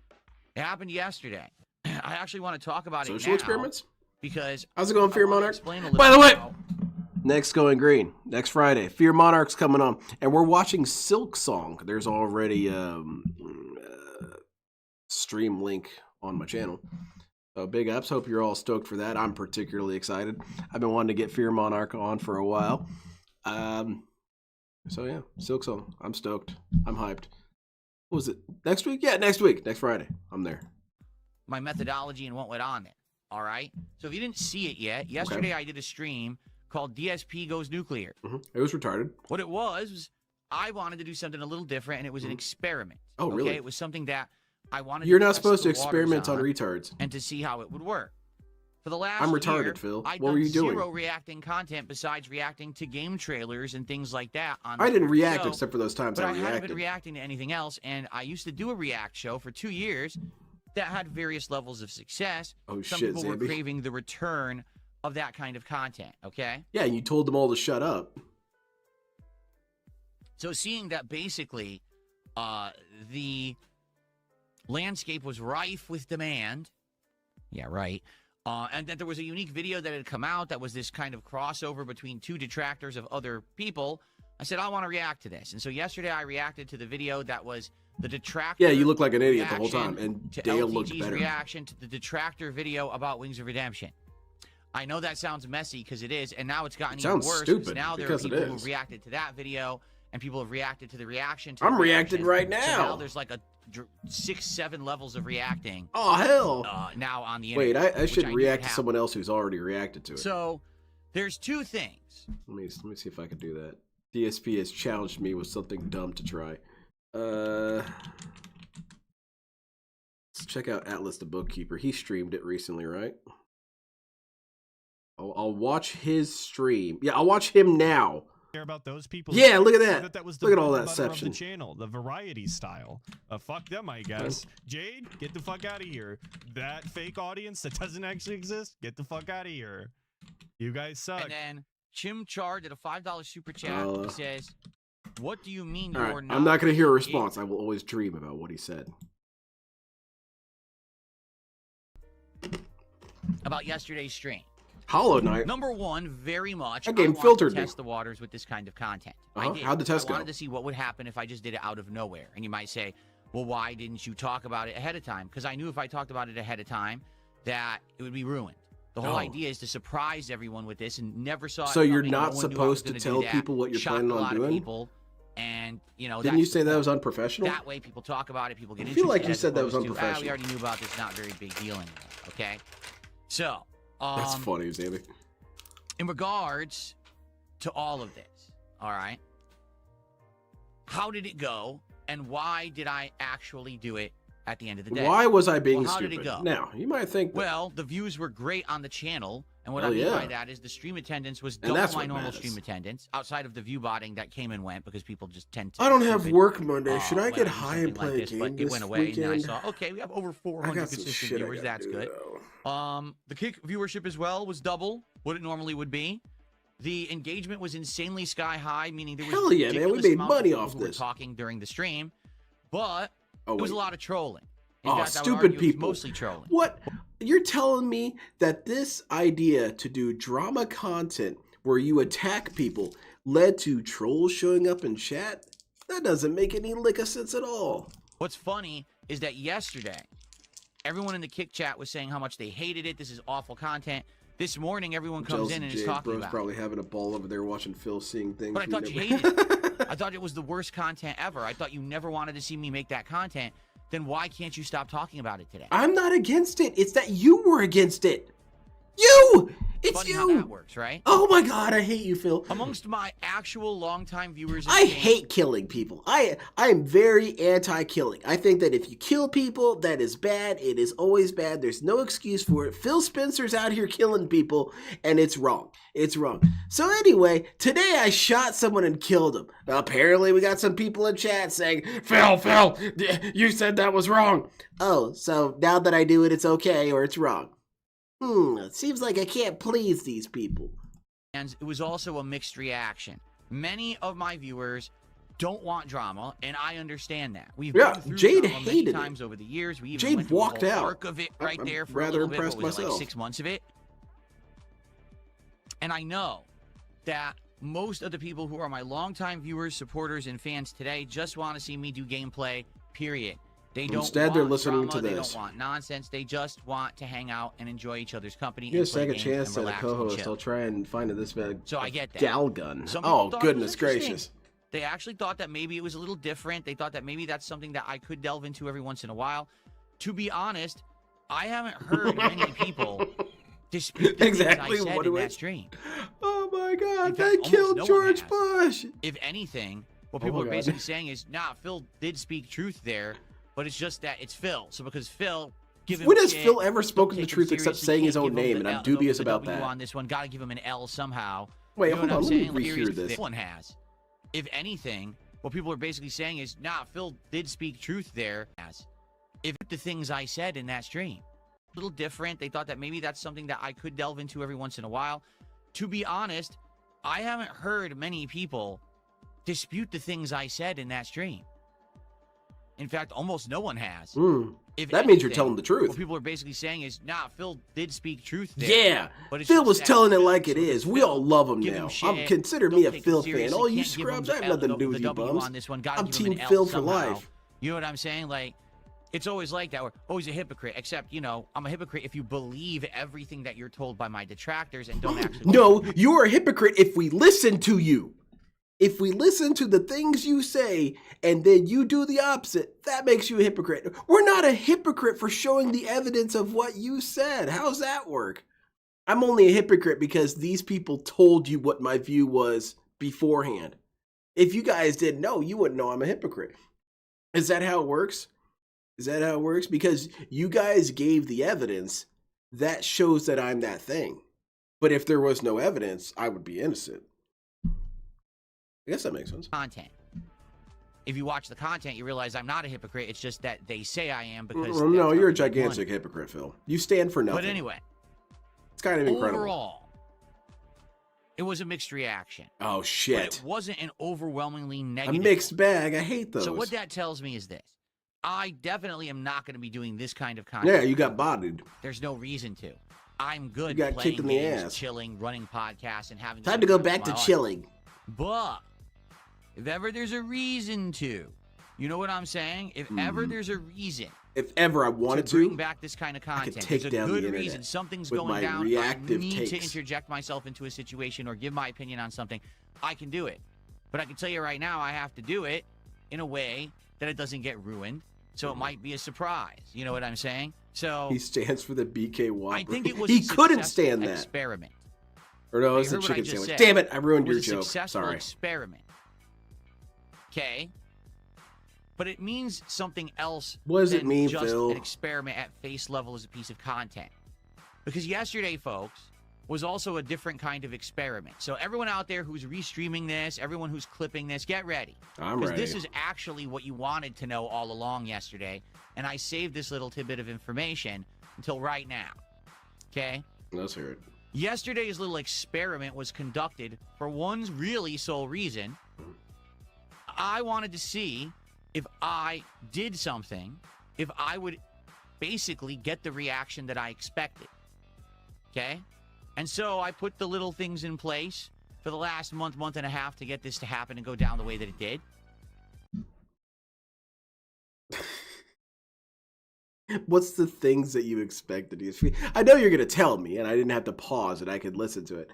It happened yesterday. I actually want to talk about it now. Social experiments? Because how's it going, Fear Monarch? By the way, next Going Green, next Friday. Fear Monarch's coming on. And we're watching Silk Song. There's already stream link on my channel. So big ups. Hope you're all stoked for that. I'm particularly excited. I've been wanting to get Fear Monarch on for a while. So yeah, Silk Song. I'm stoked. I'm hyped. What was it? Next week? Yeah, next week. Next Friday. I'm there. My methodology and what went on it. All right. So if you didn't see it yet, yesterday I did a stream called DSP Goes Nuclear. It was retarded. What it was I wanted to do something a little different, and it was an experiment. Oh, really? Okay? It was something that I wanted You're to not test supposed to the waters experiment on retards. and to see how it would work. For the last I'm retarded, year, Phil. I'd What done were you doing? zero reacting content besides reacting to game trailers and things like that. On I didn't the react show, except for those times but I I hadn't reacted. been reacting to anything else, and I used to do a react show for 2 years that had various levels of success. Oh, Some shit, people were Zambi. craving the return of that kind of content, okay? Yeah, you told them all to shut up. So seeing that basically the landscape was rife with demand, yeah, right, and that there was a unique video that had come out that was this kind of crossover between two detractors of other people, I said, I want to react to this. And so yesterday I reacted to the video that was the detractor. Yeah, you look like an idiot the whole reaction time, and to Dale LTG's looked better. reaction to the detractor video about Wings of Redemption. I know that sounds messy because it is, and now it's gotten even sounds worse stupid, now there are because it people who is. reacted to that video, and people have reacted to the reaction to I'm the reacting reaction. right So now. now there's like a 6-7 levels of reacting. Oh, hell. Now on the Wait, internet. I which should knew react would to someone else who's already reacted to it. So There's two things. Let me see if I can do that. DSP has challenged me with something dumb to try. Let's check out Atlas the Bookkeeper. He streamed it recently, right? I'll watch his stream. Yeah, I'll watch him now. Care about those people. Yeah, look at that. That was Look at all the that butter of section. the channel, the variety style. Fuck them, I guess. Jade, get the fuck out of here. That fake audience that doesn't actually exist, get the fuck out of here. You guys suck. And then Chimchar did a $5 super chat. He says, "What do you mean All you're right, not?" I'm not going to hear a response. I will always dream about what he said. About yesterday's stream. Hollow Knight. Number one, very much. That game I wanted filtered to me. test the waters with this kind of content. Uh-huh. I did. How'd the test I wanted go? to see what would happen if I just did it out of nowhere. And you might say, well, why didn't you talk about it ahead of time? Because I knew if I talked about it ahead of time, that it would be ruined. The whole idea is to surprise everyone with this and never saw it. So you're coming. not No one knew I was supposed to gonna tell do that. people what you're Shocked planning a on lot of doing? people, and Didn't you say that was unprofessional? That way people talk about it, people get I interested. feel like you as said that was opposed to, unprofessional. we already knew about this, not very big deal anymore, okay? So, That's funny, Xavier. in regards to all of this, all right, how did it go, and why did I actually do it at the end of the day? Why was I being how stupid? Did it go? Now, you might think that, Well, the views were great on the channel, and what Oh, I mean yeah. by that is the stream attendance was And double that's my what normal matters. stream attendance, outside of the view botting that came and went because people just tend to. I don't have stupid, work Monday. Should I when get do high and something like play a this, game but it this went away, and then I weekend? saw, okay, we have over I 400 got some consistent shit I viewers. gotta That's do, good. though. The kick viewership as well was double what it normally would be. The engagement was insanely sky high, meaning there was Hell yeah, man, we ridiculous made amounts of money people off who were this. talking during the stream, but Oh, it was a wait. lot of trolling. In Oh, fact, I would stupid argue it was people. mostly trolling. What? You're telling me that this idea to do drama content where you attack people led to trolls showing up in chat? That doesn't make any lick of sense at all. What's funny is that yesterday, everyone in the kick chat was saying how much they hated it. This is awful content. This morning, everyone comes in and is talking Bro's about probably it. having a ball over there watching Phil seeing things. But I we thought you never- hated it. I thought it was the worst content ever. I thought you never wanted to see me make that content. Then why can't you stop talking about it today? I'm not against it. It's that you were against it. You! It's Funny you! how that works, right? Oh my god, I hate you, Phil. Amongst my actual longtime viewers, I hate killing people. I am very anti-killing. I think that if you kill people, that is bad. It is always bad. There's no excuse for it. Phil Spencer's out here killing people, and it's wrong. It's wrong. So anyway, today I shot someone and killed him. Apparently we got some people in chat saying, Phil, you said that was wrong. Oh, so now that I do it, it's okay or it's wrong. It seems like I can't please these people. And it was also a mixed reaction. Many of my viewers don't want drama, and I understand that. We've been through Jade drama many hated it. times over the years. We even Jade went through walked the whole out. arc of it right I'm there for rather a little bit. impressed What was it, like myself. 6 months of it? And I know that most of the people who are my longtime viewers, supporters, and fans today just want to see me do gameplay, period. They don't Instead, they're want listening drama, to they this. don't want nonsense. They just want to hang out and enjoy each other's company. Give a and play second games chance and to the relax and co-host. chill. I'll try and find this bag. So I get that. Gal gun. Some people Oh, thought it was goodness interesting. gracious. They actually thought that maybe it was a little different. They thought that maybe that's something that I could delve into every once in a while. To be honest, I haven't heard many people dispute the Exactly things I said what in it that was. stream. Oh my god, In they fact, almost killed no one George has. Bush. If anything, what Oh people my are God. basically saying is, nah, Phil did speak truth there, but it's just that it's Phil. So because Phil, give him When has shit, Phil ever don't spoken the take him truth except seriously, saying his can't own give him name, the and I'm L- dubious the about W that. on this one, gotta give him an L somehow. Wait, You know hold what on, I'm let me saying? Like, rehear seriously, this. This one has. If anything, what people are basically saying is, nah, Phil did speak truth there. If the things I said in that stream, a little different. They thought that maybe that's something that I could delve into every once in a while. To be honest, I haven't heard many people dispute the things I said in that stream. In fact, almost no one has. If That means you're anything, telling the truth. What people are basically saying is, nah, Phil did speak truth there. Yeah, but it's Phil just was that telling it Phil- like it so is. We Phil, all love him give him now. shit, Consider don't me a take him Phil fan. seriously, All you can't give him scrubs, the I have L- nothing to do the with you W bums. on this one, gotta I'm give him Team an L Phil for somehow. life. You know what I'm saying? Like, it's always like that. Where, oh, he's a hypocrite. Except, you know, I'm a hypocrite if you believe everything that you're told by my detractors and don't actually. No, you're a hypocrite if we listen to you. If we listen to the things you say and then you do the opposite, that makes you a hypocrite. We're not a hypocrite for showing the evidence of what you said. How's that work? I'm only a hypocrite because these people told you what my view was beforehand. If you guys didn't know, you wouldn't know I'm a hypocrite. Is that how it works? Is that how it works? Because you guys gave the evidence that shows that I'm that thing. But if there was no evidence, I would be innocent. I guess that makes sense. Content. If you watch the content, you realize I'm not a hypocrite. It's just that they say I am because... Well, no, you're a gigantic hypocrite, Phil. You stand for nothing. But anyway. It's kind of incredible. Overall, it was a mixed reaction. Oh, shit. But it wasn't an overwhelmingly negative. A mixed bag. I hate those. So what that tells me is this. I definitely am not going to be doing this kind of content. Yeah, you got bodied. There's no reason to. I'm good you got playing kicked in the games, ass. chilling, running podcasts, and having time to go back to chilling. But if ever there's a reason to, you know what I'm saying? If ever there's a reason, if ever I wanted to bring back this kind of content, there's a good reason, something's going down, I need to interject myself into a situation or give my opinion on something, I can do it. But I can tell you right now, I have to do it in a way that it doesn't get ruined. So it might be a surprise. You know what I'm saying? So he stands for the BK Whopper. I think it was he couldn't stand that experiment. Or no, it's a chicken sandwich. Damn it! I ruined your joke. Sorry. Experiment. Okay. But it means something else. What does it mean, just Phil? An experiment at face level as a piece of content. Because yesterday, folks, was also a different kind of experiment. So everyone out there who's restreaming this, everyone who's clipping this, get ready. I'm ready. Because this is actually what you wanted to know all along yesterday. And I saved this little tidbit of information until right now. Okay? Let's hear it. Yesterday's little experiment was conducted for one really sole reason. I wanted to see if I did something, if I would basically get the reaction that I expected. Okay? And so I put the little things in place for the last month and a half to get this to happen and go down the way that it did. What's the things that you expected? I know you're going to tell me, and I didn't have to pause and I could listen to it.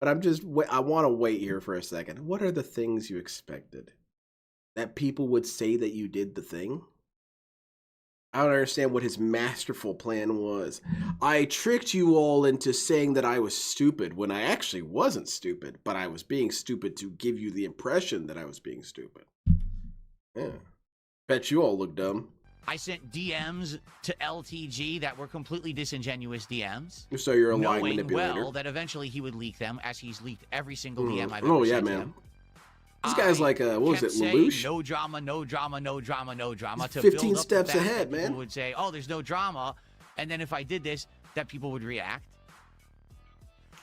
But I want to wait here for a second. What are the things you expected? That people would say that you did the thing? I don't understand what his masterful plan was. I tricked you all into saying that I was stupid when I actually wasn't stupid, but I was being stupid to give you the impression that I was being stupid. Yeah. Bet you all look dumb. I sent DMs to LTG that were completely disingenuous DMs. So you're a lying knowing manipulator. well that eventually he would leak them, as he's leaked every single DM I've ever Oh, yeah, sent man. him. This guy's like, what was it, Lelouch? No drama, no drama, no drama, no drama. He's to 15 build up steps the fact ahead, that man. People would say, oh, there's no drama. And then if I did this, that people would react.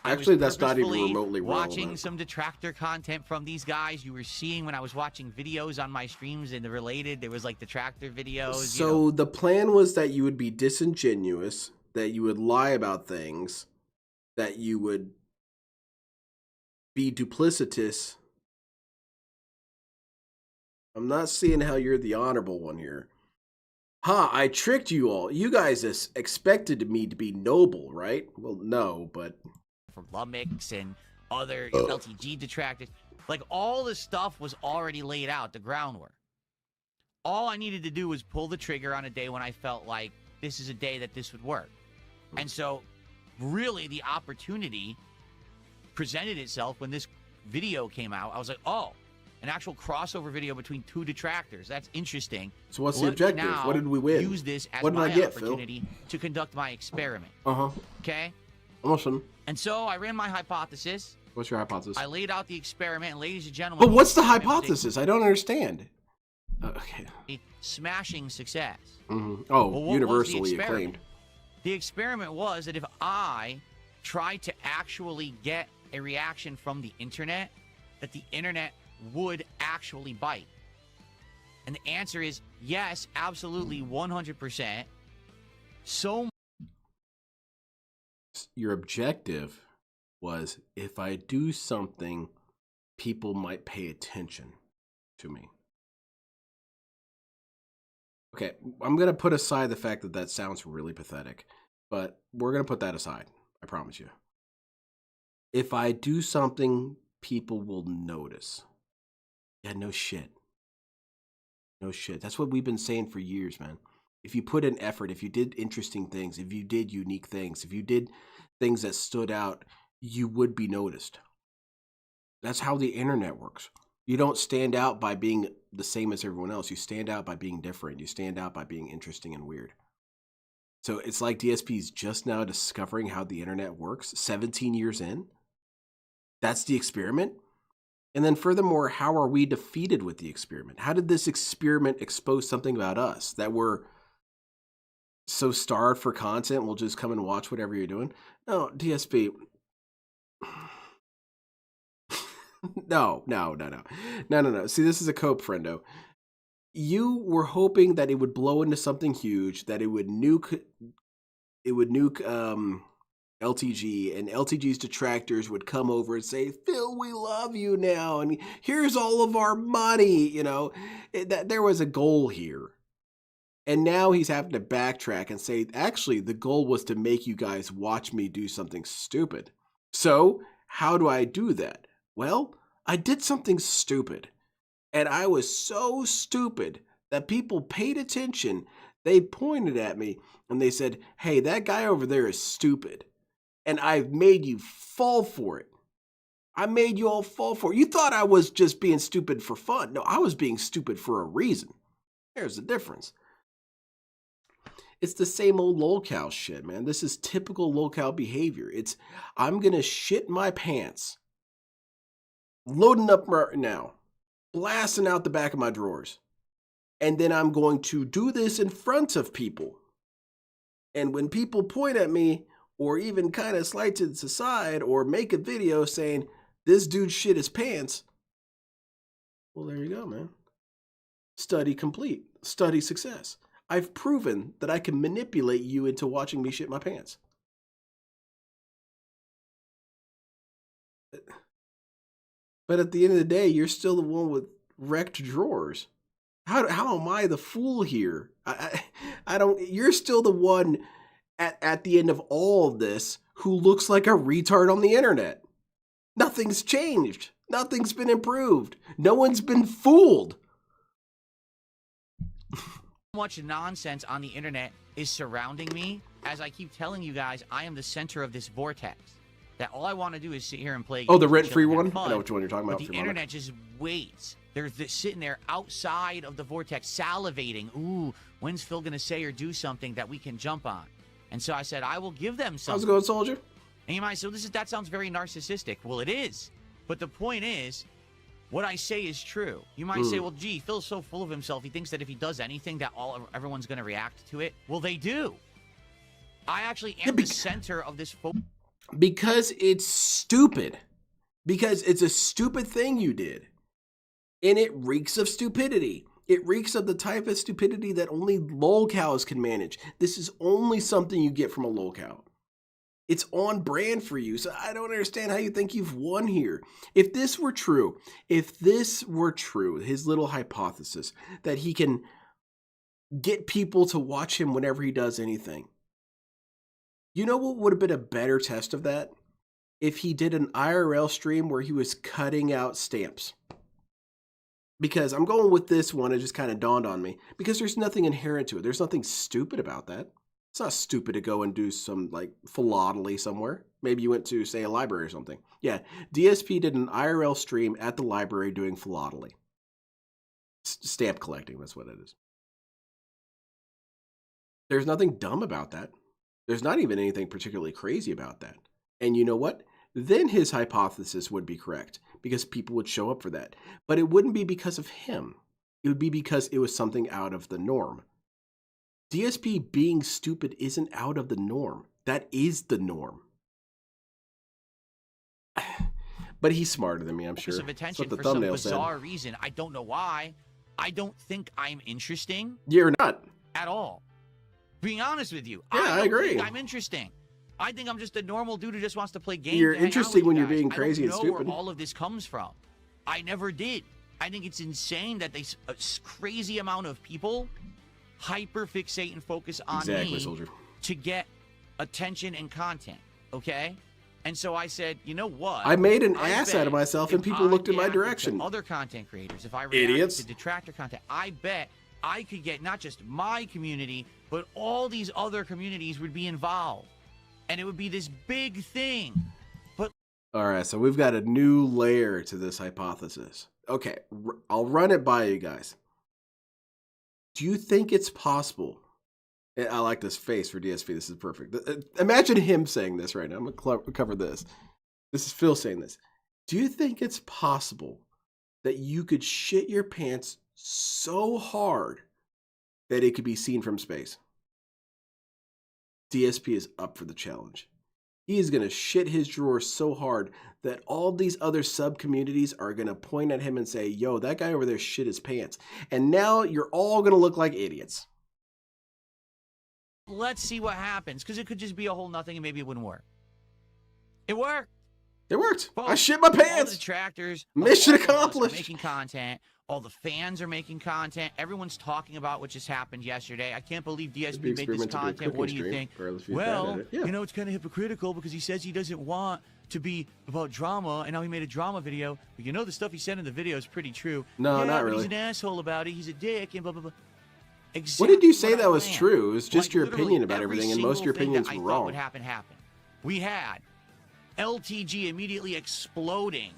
Actually, that's not even purposefully remotely wrong. watching some detractor content from these guys. You were seeing when I was watching videos on my streams and the related, there was like detractor videos. So the plan was that you would be disingenuous, that you would lie about things, that you would be duplicitous. I'm not seeing how you're the honorable one here. Ha, I tricked you all. You guys expected me to be noble, right? Well, no, but... From Lumix and other LTG detractors. Like, all the stuff was already laid out, the groundwork. All I needed to do was pull the trigger on a day when I felt like this is a day that this would work. And so, really, the opportunity presented itself when this video came out. I was like, oh, an actual crossover video between two detractors. That's interesting. So what's the objective? What did we win? Use this as what did my I get, opportunity Phil? to conduct my experiment. Uh-huh. Okay? Awesome. And so I ran my hypothesis. What's your hypothesis? I laid out the experiment, and ladies and gentlemen... But what's the hypothesis? I don't understand. Okay. Smashing success. Mm-hmm. Oh, well, what universally was the experiment? acclaimed. The experiment was that if I tried to actually get a reaction from the internet, that the internet would actually bite. And the answer is yes, absolutely, 100%. So your objective was, if I do something, people might pay attention to me. Okay, I'm going to put aside the fact that that sounds really pathetic, but we're going to put that aside. I promise you. If I do something, people will notice. Yeah, no shit. No shit. That's what we've been saying for years, man. If you put in effort, if you did interesting things, if you did unique things, if you did things that stood out, you would be noticed. That's how the internet works. You don't stand out by being the same as everyone else. You stand out by being different. You stand out by being interesting and weird. So it's like DSP's just now discovering how the internet works 17 years in. That's the experiment. And then furthermore, how are we defeated with the experiment? How did this experiment expose something about us that we're so starved for content, we'll just come and watch whatever you're doing? No, DSP. No. See, this is a cope, friendo. You were hoping that it would blow into something huge, that it would nuke LTG, and LTG's detractors would come over and say, Phil, we love you now, and here's all of our money. You know, that there was a goal here. And now he's having to backtrack and say, actually, the goal was to make you guys watch me do something stupid. So how do I do that? Well, I did something stupid. And I was so stupid that people paid attention. They pointed at me and they said, hey, that guy over there is stupid. And I've made you fall for it. I made you all fall for it. You thought I was just being stupid for fun. No, I was being stupid for a reason. There's the difference. It's the same old lolcow shit, man. This is typical lolcow behavior. It's, I'm going to shit my pants. Loading up right now. Blasting out the back of my drawers. And then I'm going to do this in front of people. And when people point at me, or even kind of slide to the side, or make a video saying, this dude shit his pants, well, there you go, man. Study complete. Study success. I've proven that I can manipulate you into watching me shit my pants. But at the end of the day, you're still the one with wrecked drawers. How am I the fool here? I don't, you're still the one at the end of all of this who looks like a retard on the internet. Nothing's changed. Nothing's been improved. No one's been fooled. Much nonsense on the internet is surrounding me. As I keep telling you guys, I am the center of this vortex. That all I want to do is sit here and play. Oh, the rent-free one? I know which one you're talking about. But the internet just waits. They're sitting there outside of the vortex, salivating. Ooh, when's Phil going to say or do something that we can jump on? And so I said, I will give them something. How's it going, soldier? And you might say, that sounds very narcissistic. Well, it is. But the point is, what I say is true. You might say, well, gee, Phil's so full of himself. He thinks that if he does anything, that everyone's going to react to it. Well, they do. I actually am the center of this. Because it's stupid. Because it's a stupid thing you did. And it reeks of stupidity. It reeks of the type of stupidity that only lolcows can manage. This is only something you get from a lolcow. It's on brand for you. So I don't understand how you think you've won here. If this were true, his little hypothesis that he can get people to watch him whenever he does anything. You know what would have been a better test of that? If he did an IRL stream where he was cutting out stamps. Because I'm going with this one, it just kind of dawned on me. Because there's nothing inherent to it. There's nothing stupid about that. It's not stupid to go and do some, like, philately somewhere. Maybe you went to, say, a library or something. Yeah, DSP did an IRL stream at the library doing philately. Stamp collecting, that's what it is. There's nothing dumb about that. There's not even anything particularly crazy about that. And you know what? Then his hypothesis would be correct, because people would show up for that. But it wouldn't be because of him. It would be because it was something out of the norm. DSP being stupid isn't out of the norm. That is the norm. But he's smarter than me, I'm sure. Of attention for some bizarre reason. I don't know why. I don't think I'm interesting. You're not. At all. Being honest with you. Yeah, I agree. Think I'm interesting. I think I'm just a normal dude who just wants to play games. You're interesting when you're being crazy and stupid. I don't know where all of this comes from. I never did. I think it's insane that a crazy amount of people hyper fixate and focus on me soldier. To get attention and content. Okay? And so I said, you know what? I made an ass out of myself and people looked in my direction. Other content creators, if I reacted to detractor content, I bet I could get not just my community, but all these other communities would be involved. and it would be this big thing. But all right, so we've got a new layer to this hypothesis. Okay, I'll run it by you guys. Do you think it's possible? I like this face for DSP. This is perfect. Imagine him saying this right now. I'm going to cover this. This is Phil saying this. Do you think it's possible that you could shit your pants so hard that it could be seen from space? DSP is up for the challenge. He is going to shit his drawer so hard that all these other sub-communities are going to point at him and say, yo, that guy over there shit his pants. And now you're all going to look like idiots. let's see what happens, because it could just be a whole nothing and maybe it wouldn't work. It worked. It worked. Folks, I shit my pants. All the detractors, mission all of us are accomplished. making content. All the fans are making content. Everyone's talking about what just happened yesterday. I can't believe DSP made this content. What do you think? Well, you know, it's kind of hypocritical because he says he doesn't want to be about drama, and now he made a drama video. But you know, the stuff he said in the video is pretty true. No, yeah, not but really. He's an asshole about it. He's a dick, and blah, blah, blah. What did you say what that I was planned. true? It was just Like, your literally opinion about every everything, and most of your single thing opinions that were I thought wrong. would happen. We had LTG immediately exploding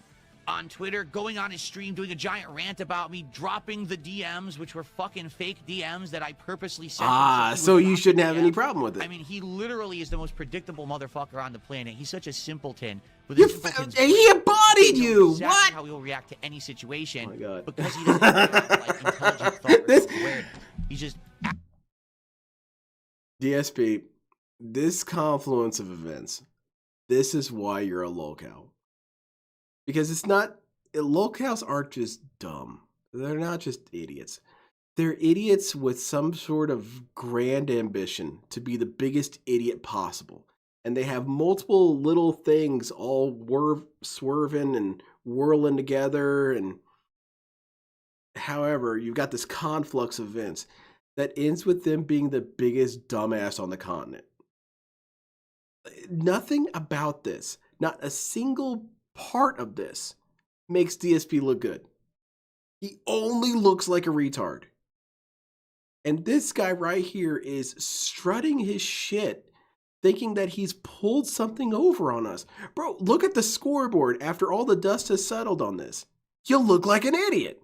on Twitter, going on his stream, doing a giant rant about me, dropping the DMs, which were fucking fake DMs that I purposely sent. So you shouldn't have any problem with it. I mean, he literally is the most predictable motherfucker on the planet. He's such a simpleton. With You a simpleton's he brain. embodied He knows you. exactly What? how he'll react to any situation. Oh my God. Because he doesn't have like intelligent thought or awareness. He's just DSP, this confluence of events, this is why you're a lolcow. Because it's not, lolcows aren't just dumb. They're not just idiots. They're idiots with some sort of grand ambition to be the biggest idiot possible. And they have multiple little things all swerving and whirling together. And however, you've got this conflux of events that ends with them being the biggest dumbass on the continent. Nothing about this, not a single part of this, makes DSP look good. He only looks like a retard. And this guy right here is strutting his shit, thinking that he's pulled something over on us. Bro, look at the scoreboard after all the dust has settled on this. You look like an idiot.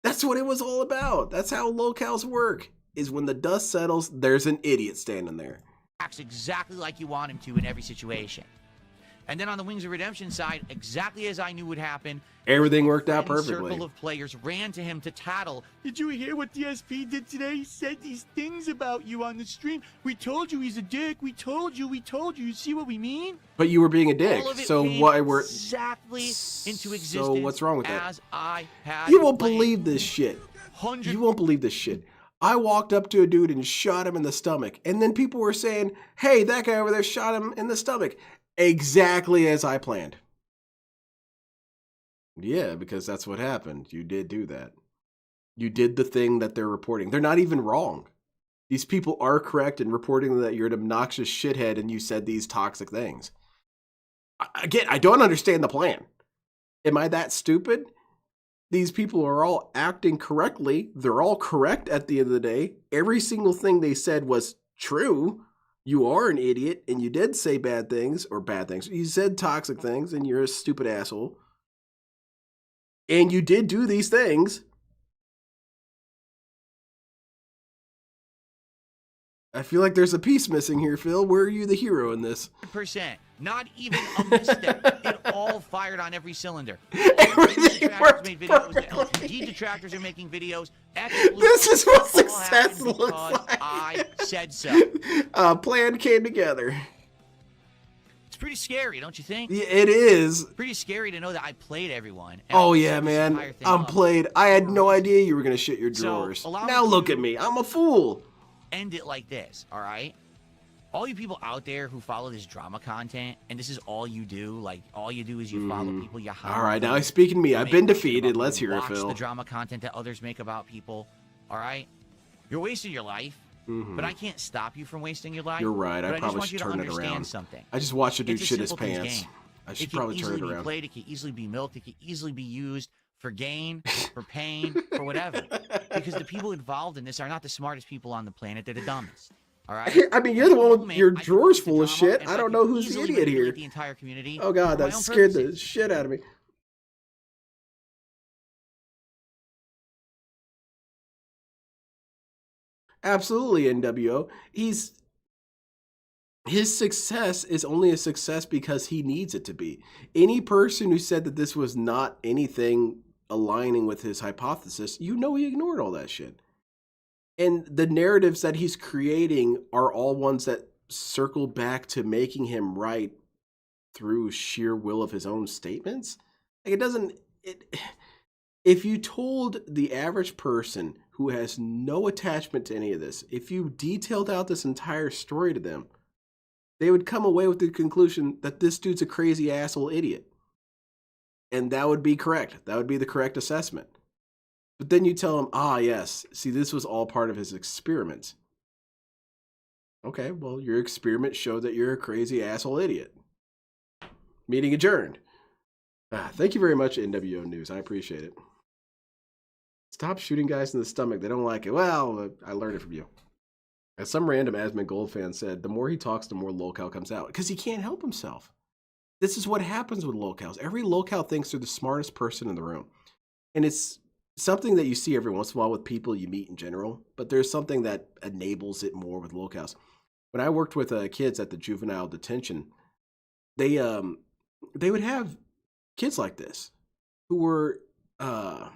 That's what it was all about. That's how locales work, is when the dust settles, there's an idiot standing there. acts exactly like you want him to in every situation. And then on the Wings of Redemption side, exactly as I knew would happen, Everything worked out friend perfectly. circle of players ran to him to tattle. Did you hear what DSP did today? He said these things about you on the stream. We told you he's a dick. We told you. You see what we mean? But you were being a dick. All of it So came why were exactly into existence? So what's wrong with that? As I had You won't planned. believe this shit. 100 You won't believe this shit. I walked up to a dude and shot him in the stomach. And then people were saying, hey, that guy over there shot him in the stomach. Exactly as I planned. Yeah, because that's what happened. You did do that. You did the thing that they're reporting. They're not even wrong. These people are correct in reporting that you're an obnoxious shithead and you said these toxic things. Again, I don't understand the plan. Am I that stupid? These people are all acting correctly. They're all correct at the end of the day. Every single thing they said was true. You are an idiot and you did say bad things. You said toxic things and you're a stupid asshole. And you did do these things. I feel like there's a piece missing here, Phil. Where are you the hero in this? %. Not even a misstep. It all fired on every cylinder. Everything worked made videos. The perfectly. LTG detractors are making videos. This is what All success happened looks because like. I said so. Plan came together. It's pretty scary, don't you think? Yeah, it is. Pretty scary to know that I played everyone. and Oh I yeah, set this man. entire thing I'm up. played. I had no idea you were gonna shit your So, drawers. allow me Now look to- at me. I'm a fool. End it like this, all right? All you people out there who follow this drama content, and this is all you do, like all you do is you follow people, you hound All right, them, now he's speaking to me. you I've make been content defeated. about Let's people, hear it, watch Phil. the drama content that others make about people, all right? You're wasting your life, but I can't stop you from wasting your life. You're right. But I just probably want should you to turn it understand around. something. I just watched a dude It's a shit his simpleton's pants. game. I should It can probably turn easily it be around. played. It can easily be milked. It can easily be used for gain, for pain, for whatever. Because the people involved in this are not the smartest people on the planet. They're the dumbest. All right. I mean, you're the one with Moment, your I drawers create the full of drama, shit. and I don't can know who's the easily idiot manipulate here. The entire community. Oh god, for my that own scared the purposes. shit out of me. Absolutely, NWO. His success is only a success because he needs it to be. Any person who said that this was not anything aligning with his hypothesis, you know he ignored all that shit. And the narratives that he's creating are all ones that circle back to making him right through sheer will of his own statements. Like, it doesn't... If you told the average person who has no attachment to any of this, if you detailed out this entire story to them, they would come away with the conclusion that this dude's a crazy asshole idiot. And that would be correct. That would be the correct assessment. But then you tell them, ah, yes, see, this was all part of his experiment. Okay, well, your experiment showed that you're a crazy asshole idiot. Meeting adjourned. Thank you very much, NWO News. I appreciate it. Stop shooting guys in the stomach. They don't like it. Well, I learned it from you. As some random Asmund Gold fan said, the more he talks, the more locale comes out. Because he can't help himself. This is what happens with locales. Every locale thinks they're the smartest person in the room. And it's something that you see every once in a while with people you meet in general. But there's something that enables it more with locales. When I worked with kids at the juvenile detention, they would have kids like this who were, who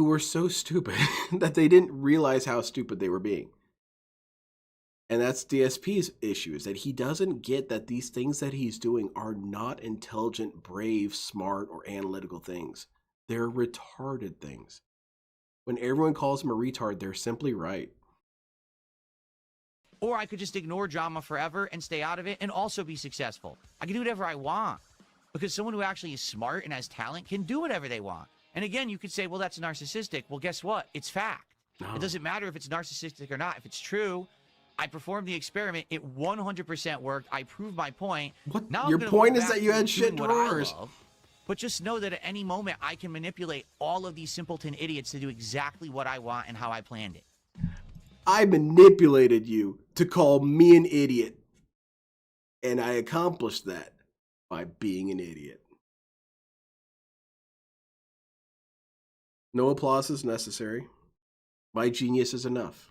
were so stupid that they didn't realize how stupid they were being. And that's DSP's issue, is that he doesn't get that these things that he's doing are not intelligent, brave, smart, or analytical things. They're retarded things. When everyone calls him a retard, they're simply right. Or I could just ignore drama forever and stay out of it and also be successful. I can do whatever I want. Because someone who actually is smart and has talent can do whatever they want. And again, you could say, well, that's narcissistic. Well, guess what? It's fact. No. It doesn't matter if it's narcissistic or not. If it's true, I performed the experiment. It 100% worked. I proved my point. What? Now Your point is that you had shit drawers. But just know that at any moment, I can manipulate all of these simpleton idiots to do exactly what I want and how I planned it. I manipulated you to call me an idiot. And I accomplished that by being an idiot. No applause is necessary. My genius is enough.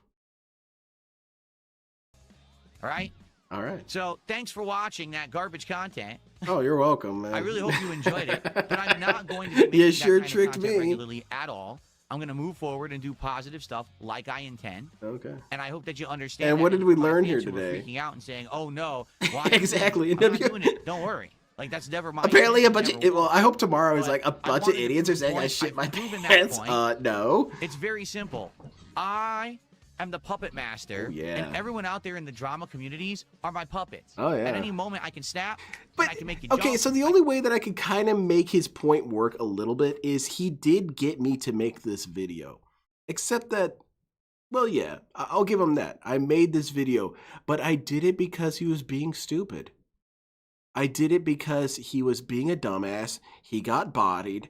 All right? All right. So thanks for watching that garbage content. Oh, you're welcome, man. I really hope you enjoyed it. But I'm not going to be making you that sure kind tricked of content me. regularly at all. I'm going to move forward and do positive stuff like I intend. Okay. And I hope that you understand. And that. what did we My learn fans here who were today? Freaking out and saying, "Oh no, why?" Exactly. I'm not doing it. Don't worry. Like, that's never my. Apparently, a bunch never of well, I hope tomorrow is But like a I bunch of wanted to idiots are prove saying I point. shit my I've proven that pants. point. No. It's very simple. I am the puppet master, yeah. and everyone out there in the drama communities are my puppets. Oh, yeah. At any moment, I can snap, But and I can make you okay, jump. so the only way that I could kind of make his point work a little bit is he did get me to make this video. Except that, well, yeah, I'll give him that. I made this video, but I did it because he was being stupid. I did it because he was being a dumbass. He got bodied.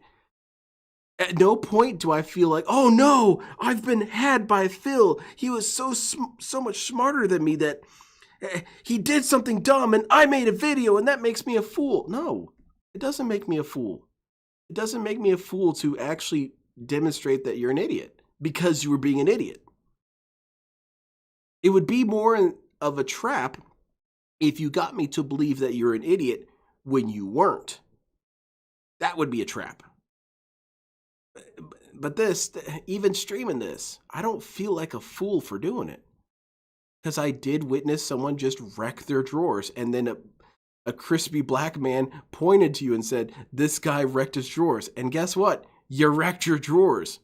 At no point do I feel like, oh no, I've been had by Phil. He was so much smarter than me that he did something dumb and I made a video and that makes me a fool. No, it doesn't make me a fool. It doesn't make me a fool to actually demonstrate that you're an idiot because you were being an idiot. It would be more of a trap if you got me to believe that you're an idiot when you weren't. That would be a trap. But this, even streaming this, I don't feel like a fool for doing it. Because I did witness someone just wreck their drawers, and then a crispy black man pointed to you and said, this guy wrecked his drawers. And guess what? You wrecked your drawers.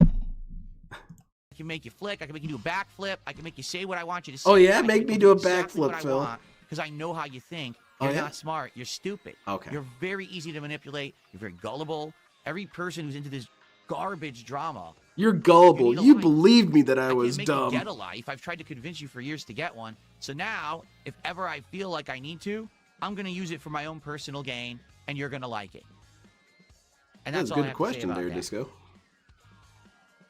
I can make you flick. I can make you do a backflip. I can make you say what I want you to say. Oh yeah, make me do a backflip, Phil. Because I know how you think. Oh, You're yeah? not smart. You're stupid. Okay. You're very easy to manipulate. You're very gullible. Every person who's into this garbage drama. You're gullible. You need a You life. believed me that I was can't make dumb. you get a life. I've tried to convince you for years to get one. So now, if ever I feel like I need to, I'm going to use it for my own personal gain, and you're going to like it. And that's a all I good have question to say about there, that. Disco.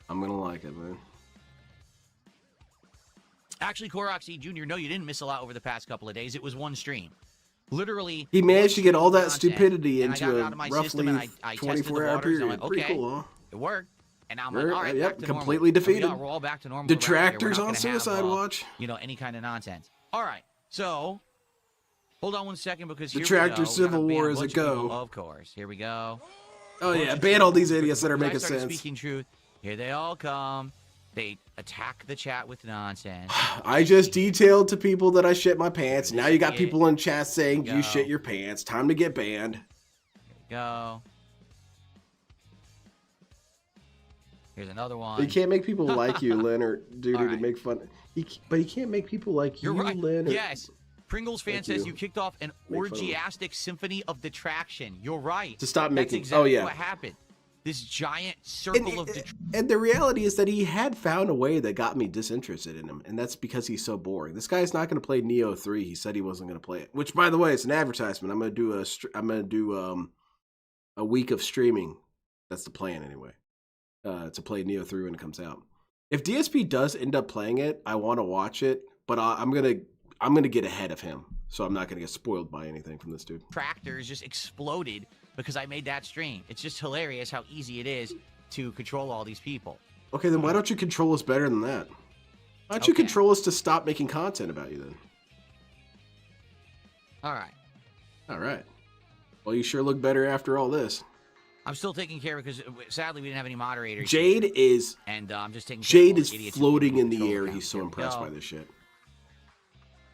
I'm going to like it, man. Actually, Koroxy Jr., no, you didn't miss a lot over the past couple of days. It was one stream. Literally, He managed to get all that content, stupidity and I got into it a out of my roughly system, and I tested the 24-hour waters, and I'm period. like, Pretty okay, cool, huh? it worked. And now I'm like, all right, Yep, back to completely normal. defeated. We're all back to normal. Detractors We're on not gonna Suicide have, Watch. You know, any kind of nonsense. All right, so hold on one second because here Detractor we go. Civil We gotta ban War a is a bunch of people, go. Of course, here we go. Oh yeah, ban all these idiots that are making sense. Speaking truth. Here they all come. They attack the chat with nonsense. I just detailed to people that I shit my pants. Now you got people in chat saying you shit your pants. Time to get banned. Here we go. Here's another one. You can't make people like you, Leonard, dude, All to make fun. But you can't make people like You're you, right. Leonard. Yes. Pringles fan Thank says you. you kicked off an Make fun of him. orgiastic symphony of detraction. You're right. To stop That's making. exactly Oh yeah. what happened. This giant circle of detraction. And the reality is that he had found a way that got me disinterested in him, and that's because he's so boring. This guy's not going to play Neo 3. He said he wasn't going to play it. Which, by the way, it's an advertisement. I'm going to do a week of streaming. That's the plan anyway. To play Neo 3 when it comes out. If DSP does end up playing it, I want to watch it, but I'm gonna get ahead of him, so I'm not gonna get spoiled by anything from this dude. Tractors just exploded because I made that stream. It's just hilarious how easy it is to control all these people. Okay, then why don't you control us better than that? Why don't you control us to stop making content about you then? All right. All right. Well, you sure look better after all this. I'm still taking care because sadly we didn't have any moderators. Jade is and I'm just taking. Jade is floating in the air. He's so impressed by this shit.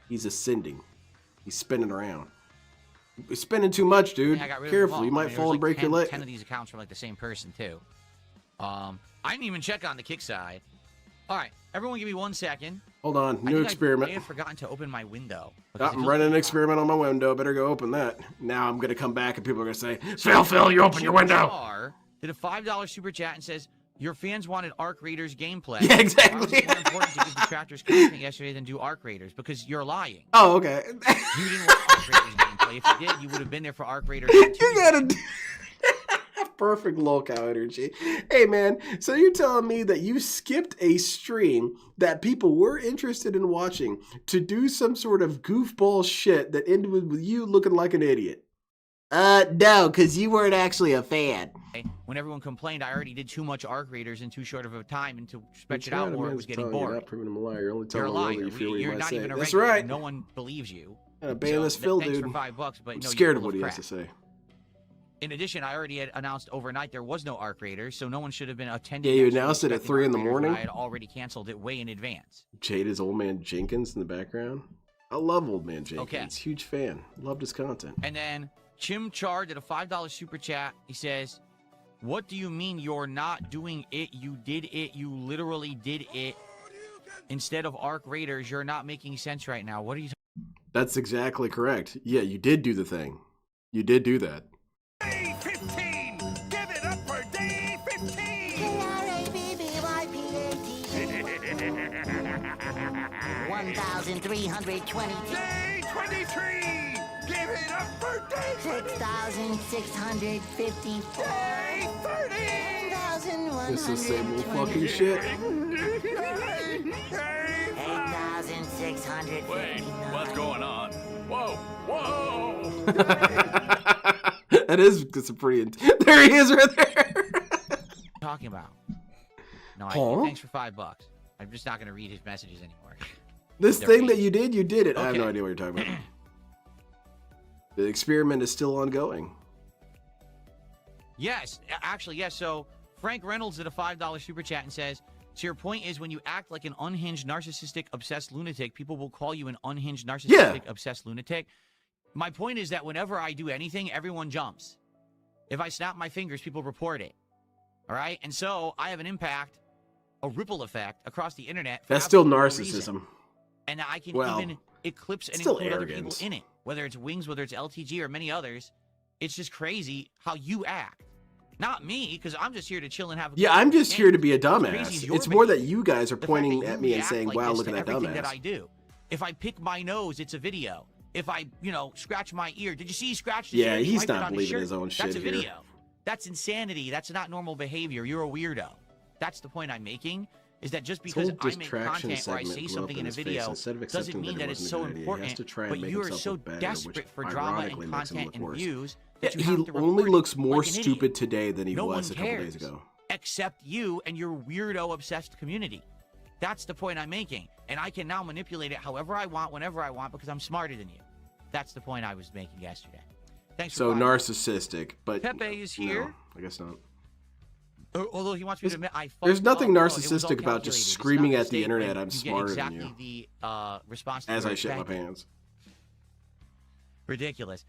He's ascending. He's spinning around. He's spinning too much, dude. Yeah, I got rid of Careful, them all. you might I mean, fall and break your leg. 10 of these accounts from like the same person too. I didn't even check on the kick side. All right, everyone, give me 1 second. Hold on, I new think experiment. I may have forgotten to open my window. I'm running an experiment on my window. Better go open that. Now I'm gonna come back and people are gonna say, Phil, you open your window. Did a $5 super chat and says your fans wanted Arc Raiders gameplay. Yeah, exactly. Why was it more important to give detractors content yesterday than do Arc Raiders? Because you're lying. Oh, okay. You didn't want Arc Raiders gameplay. If you did, you would have been there for Arc Raiders. You gotta perfect lolcow energy. Hey man, so you're telling me that you skipped a stream that people were interested in watching to do some sort of goofball shit that ended with you looking like an idiot? No, because you weren't actually a fan. When everyone complained, I already did too much Arc Raiders in too short of a time, and to stretch it out more, it was getting boring. You're not proving him a liar. You're only You're a telling him liar. what you feel You're you not might even say. a That's regular. right. No one believes you. Ban this Phil, thanks dude. for $5, but I'm no, scared you're of what full he crap. has to say. In addition, I already had announced overnight there was no Arc Raiders, so no one should have been attending. Yeah, you that stream announced it at expecting 3 in the Arc Raiders when morning? I had already canceled it way in advance. Jade is old man Jenkins in the background. I love old man Jenkins. Okay. Huge fan. Loved his content. And then Chim Char did a $5 super chat. He says, "What do you mean you're not doing it? You did it. You literally did it. Instead of Arc Raiders, you're not making sense right now. What are you?" That's exactly correct. Yeah, you did do the thing. You did do that. Day 15! Give it up for day 15! 1,320. Day 23! Give it up for day 6,654. Day 30! It's the same old fucking shit. 8,650. Wait, what's going on? Whoa, whoa! That is a pretty. There he is, right there. Talking about? No, thanks for $5. I'm just not going to read his messages anymore. This They're thing fake. that you did it. I have no Okay. idea what you're talking about. The experiment is still ongoing. Yes, actually, yes. So Frank Reynolds did a $5 super chat and says, "So your point is when you act like an unhinged, narcissistic, obsessed lunatic, people will call you an unhinged, narcissistic, obsessed lunatic." My point is that whenever I do anything, everyone jumps. If I snap my fingers, people report it. All right? And so I have an impact, a ripple effect across the internet. That's still absolutely no reason. narcissism. And I can Well, even eclipse and still include arrogance. other people in it. Whether it's Wings, whether it's LTG, or many others. It's just crazy how you act. Not me, because I'm just here to chill and have a Yeah, good I'm time. just here to be a What's crazy dumbass. is your It's more that behavior. you guys are The fact pointing that at you me and react saying, like wow, this look to at that everything that dumbass. I do. If I pick my nose, it's a video. If I, scratch my ear, did you see he scratched his Yeah, ear? He he's wiped it not on believing shirt? his own That's shit a here. video. That's insanity. That's not normal behavior. You're a weirdo. That's the point I'm making. is that just This because whole I make distraction content or I segment say blew up something in a his face. video Instead of doesn't accepting mean that that it it's wasn't a so good idea, he has important, to try and but make you are himself so look better, desperate which for drama ironically and makes him content look and worse. views Yeah, that you he have to only report looks it more like an stupid idiot. today than he No was one a couple cares days ago. except you and your weirdo obsessed community. That's the point I'm making. And I can now manipulate it however I want, whenever I want, because I'm smarter than you. That's the point I was making yesterday. Thanks for So calling. narcissistic, but Pepe is here. No, I guess not. Although he wants me to admit, There's nothing it was all narcissistic about calculated. just It's not screaming a at the mistake internet, when I'm you get smarter exactly than you. the response to As your I shit my thank you. pants. Ridiculous.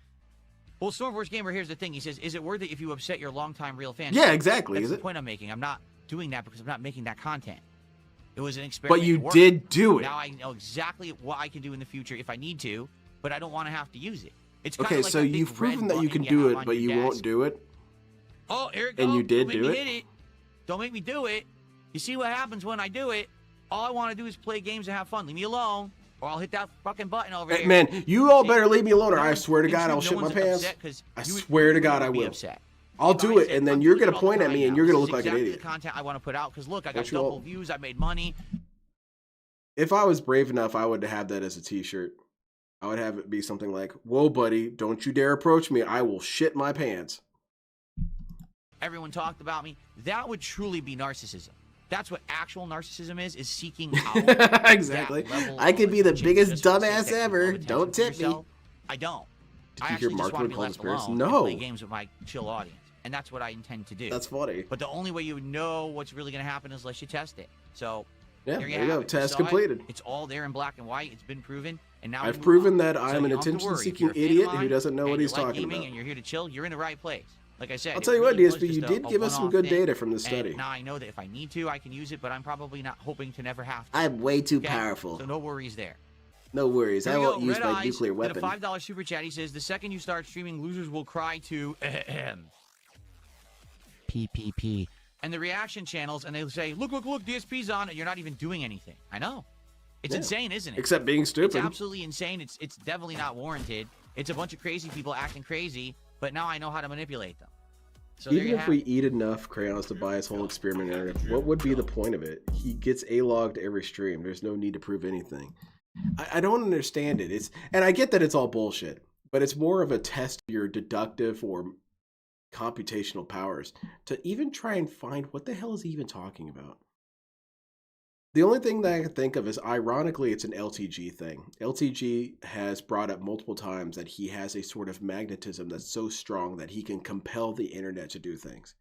Well, Stormforce Gamer, here's the thing. He says, is it worth it if you upset your longtime real fans? Yeah, exactly. That's Is the it? point I'm making. I'm not doing that because I'm not making that content. It was an experiment. But you It worked. did do it. Now I know exactly what I can do in the future if I need to, but I don't want to have to use it. It's kinda Okay, like so that big you've proven red that you button can do have it, on but your you won't desk. do it. Oh, here it And goes. you did Don't make do me it? hit it. Don't make me do it. You see what happens when I do it? All I want to do is play games and have fun. Leave me alone, or I'll hit that fucking button over Hey, here. man, you all See? better leave me alone, or No I one- swear to in God, truth, I'll no shit my one's pants. upset 'cause I you would- swear to you God, would I be will. upset. I'll If I do it, said, and then "I'm you're doing gonna it all the point at time me, and now. you're gonna This look is like an exactly idiot. the content I want to put out because look, I got Don't you double all? views. I made money. If I was brave enough, I would have that as a T-shirt. I would have it be something like, "Whoa, buddy, don't you dare approach me. I will shit my pants." Everyone talked about me. That would truly be narcissism. That's what actual narcissism is seeking out Exactly. that level I could of be the attention biggest just for the sake dumbass that you ever. love attention Don't for tip me. yourself. I don't. Did I you hear actually just Mark want to be call left his parents? alone No. and play games with my chill audience. And that's what I intend to do. That's funny. But the only way you would know what's really going to happen is unless you test it. So Yeah, there there you have go. it. Test You saw it. completed. It's all there in black and white. It's been proven. And now I've we move proven on. that So I am you an don't have to worry. If attention-seeking you're a fan of idiot who mine doesn't know what and he's you like talking gaming about. And you're here to chill, you're in the right place. Like I said, I'll it tell you what, really was DSP, you just did give us some one-off good thing. data from the study. And now I know that if I need to, I can use it, but I'm probably not hoping to never have to. I'm way too Okay? powerful. So no worries there. No worries. Here I we won't go. use Red my Eyes nuclear did weapon. a $5 super chat. He says, the second you start streaming, losers will cry to PPP. And the reaction channels, and they'll say, look, DSP's on, and you're not even doing anything. I know. It's Yeah. insane, isn't it? Except being stupid. It's absolutely insane. It's definitely not warranted. It's a bunch of crazy people acting crazy, but now I know how to manipulate them. So there Even you if have we it. eat enough crayons to buy his whole experiment internet, what would be the point of it? He gets A-logged every stream. There's no need to prove anything. I don't understand it. And I get that it's all bullshit, but it's more of a test of your deductive or computational powers to even try and find what the hell is he even talking about. The only thing that I can think of is, ironically, it's an LTG thing. LTG has brought up multiple times that he has a sort of magnetism that's so strong that he can compel the internet to do things.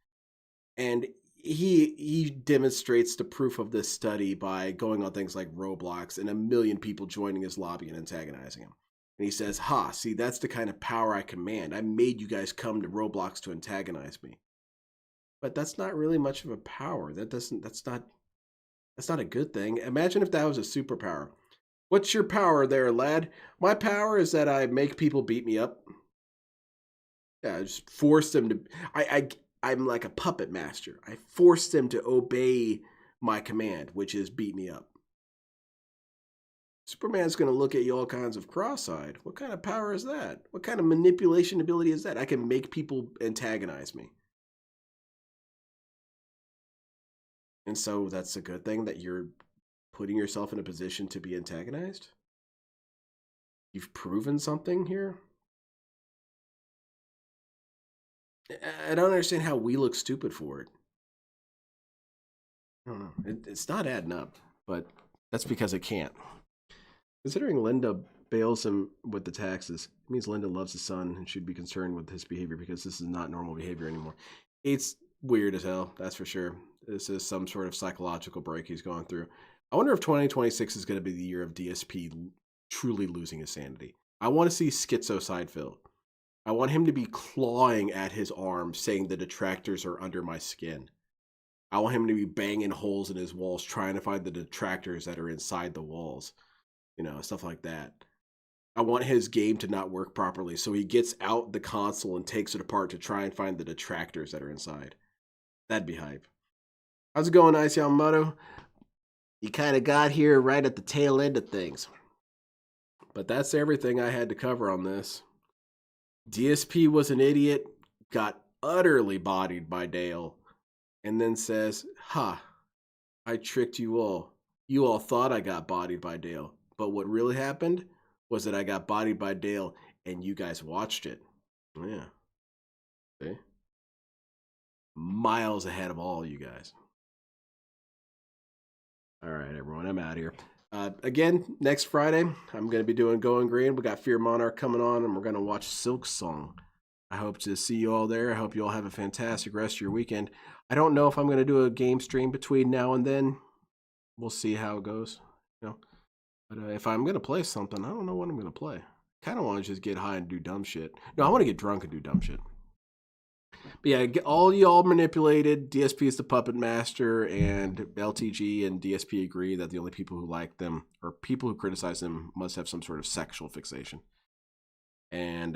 And he demonstrates the proof of this study by going on things like Roblox and 1 million people joining his lobby and antagonizing him. And he says, see, that's the kind of power I command. I made you guys come to Roblox to antagonize me. But that's not really much of a power. That's not a good thing. Imagine if that was a superpower. What's your power there, lad? My power is that I make people beat me up. Yeah, I just force them to... I'm like a puppet master. I force them to obey my command, which is beat me up. Superman's going to look at you all kinds of cross-eyed. What kind of power is that? What kind of manipulation ability is that? I can make people antagonize me. And so that's a good thing that you're putting yourself in a position to be antagonized? You've proven something here? I don't understand how we look stupid for it. I don't know. It's not adding up, but that's because it can't. Considering Linda bails him with the taxes, it means Linda loves his son and should be concerned with his behavior because this is not normal behavior anymore. It's weird as hell, that's for sure. This is some sort of psychological break he's going through. I wonder if 2026 is going to be the year of DSP truly losing his sanity. I want to see Schizo Seinfeld. I want him to be clawing at his arm, saying the detractors are under my skin. I want him to be banging holes in his walls, trying to find the detractors that are inside the walls. You know, stuff like that. I want his game to not work properly, so he gets out the console and takes it apart to try and find the detractors that are inside. That'd be hype. How's it going, Ice Yamamoto? You kind of got here right at the tail end of things. But that's everything I had to cover on this. DSP was an idiot, got utterly bodied by Dale, and then says, I tricked you all. You all thought I got bodied by Dale. But what really happened was that I got bodied by Dale and you guys watched it. Yeah. See? Miles ahead of all you guys. All right, everyone, I'm out of here. Again, next Friday, I'm going to be doing Going Green. We got Fear Monarch coming on, and we're going to watch Silk Song. I hope to see you all there. I hope you all have a fantastic rest of your weekend. I don't know if I'm going to do a game stream between now and then. We'll see how it goes. You know, but if I'm going to play something, I don't know what I'm going to play. Kind of want to just get high and do dumb shit. No, I want to get drunk and do dumb shit. But yeah, all y'all manipulated. DSP is the puppet master, and LTG and DSP agree that the only people who like them, or people who criticize them, must have some sort of sexual fixation. And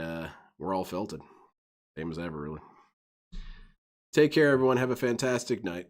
we're all felted. Same as ever, really. Take care, everyone. Have a fantastic night.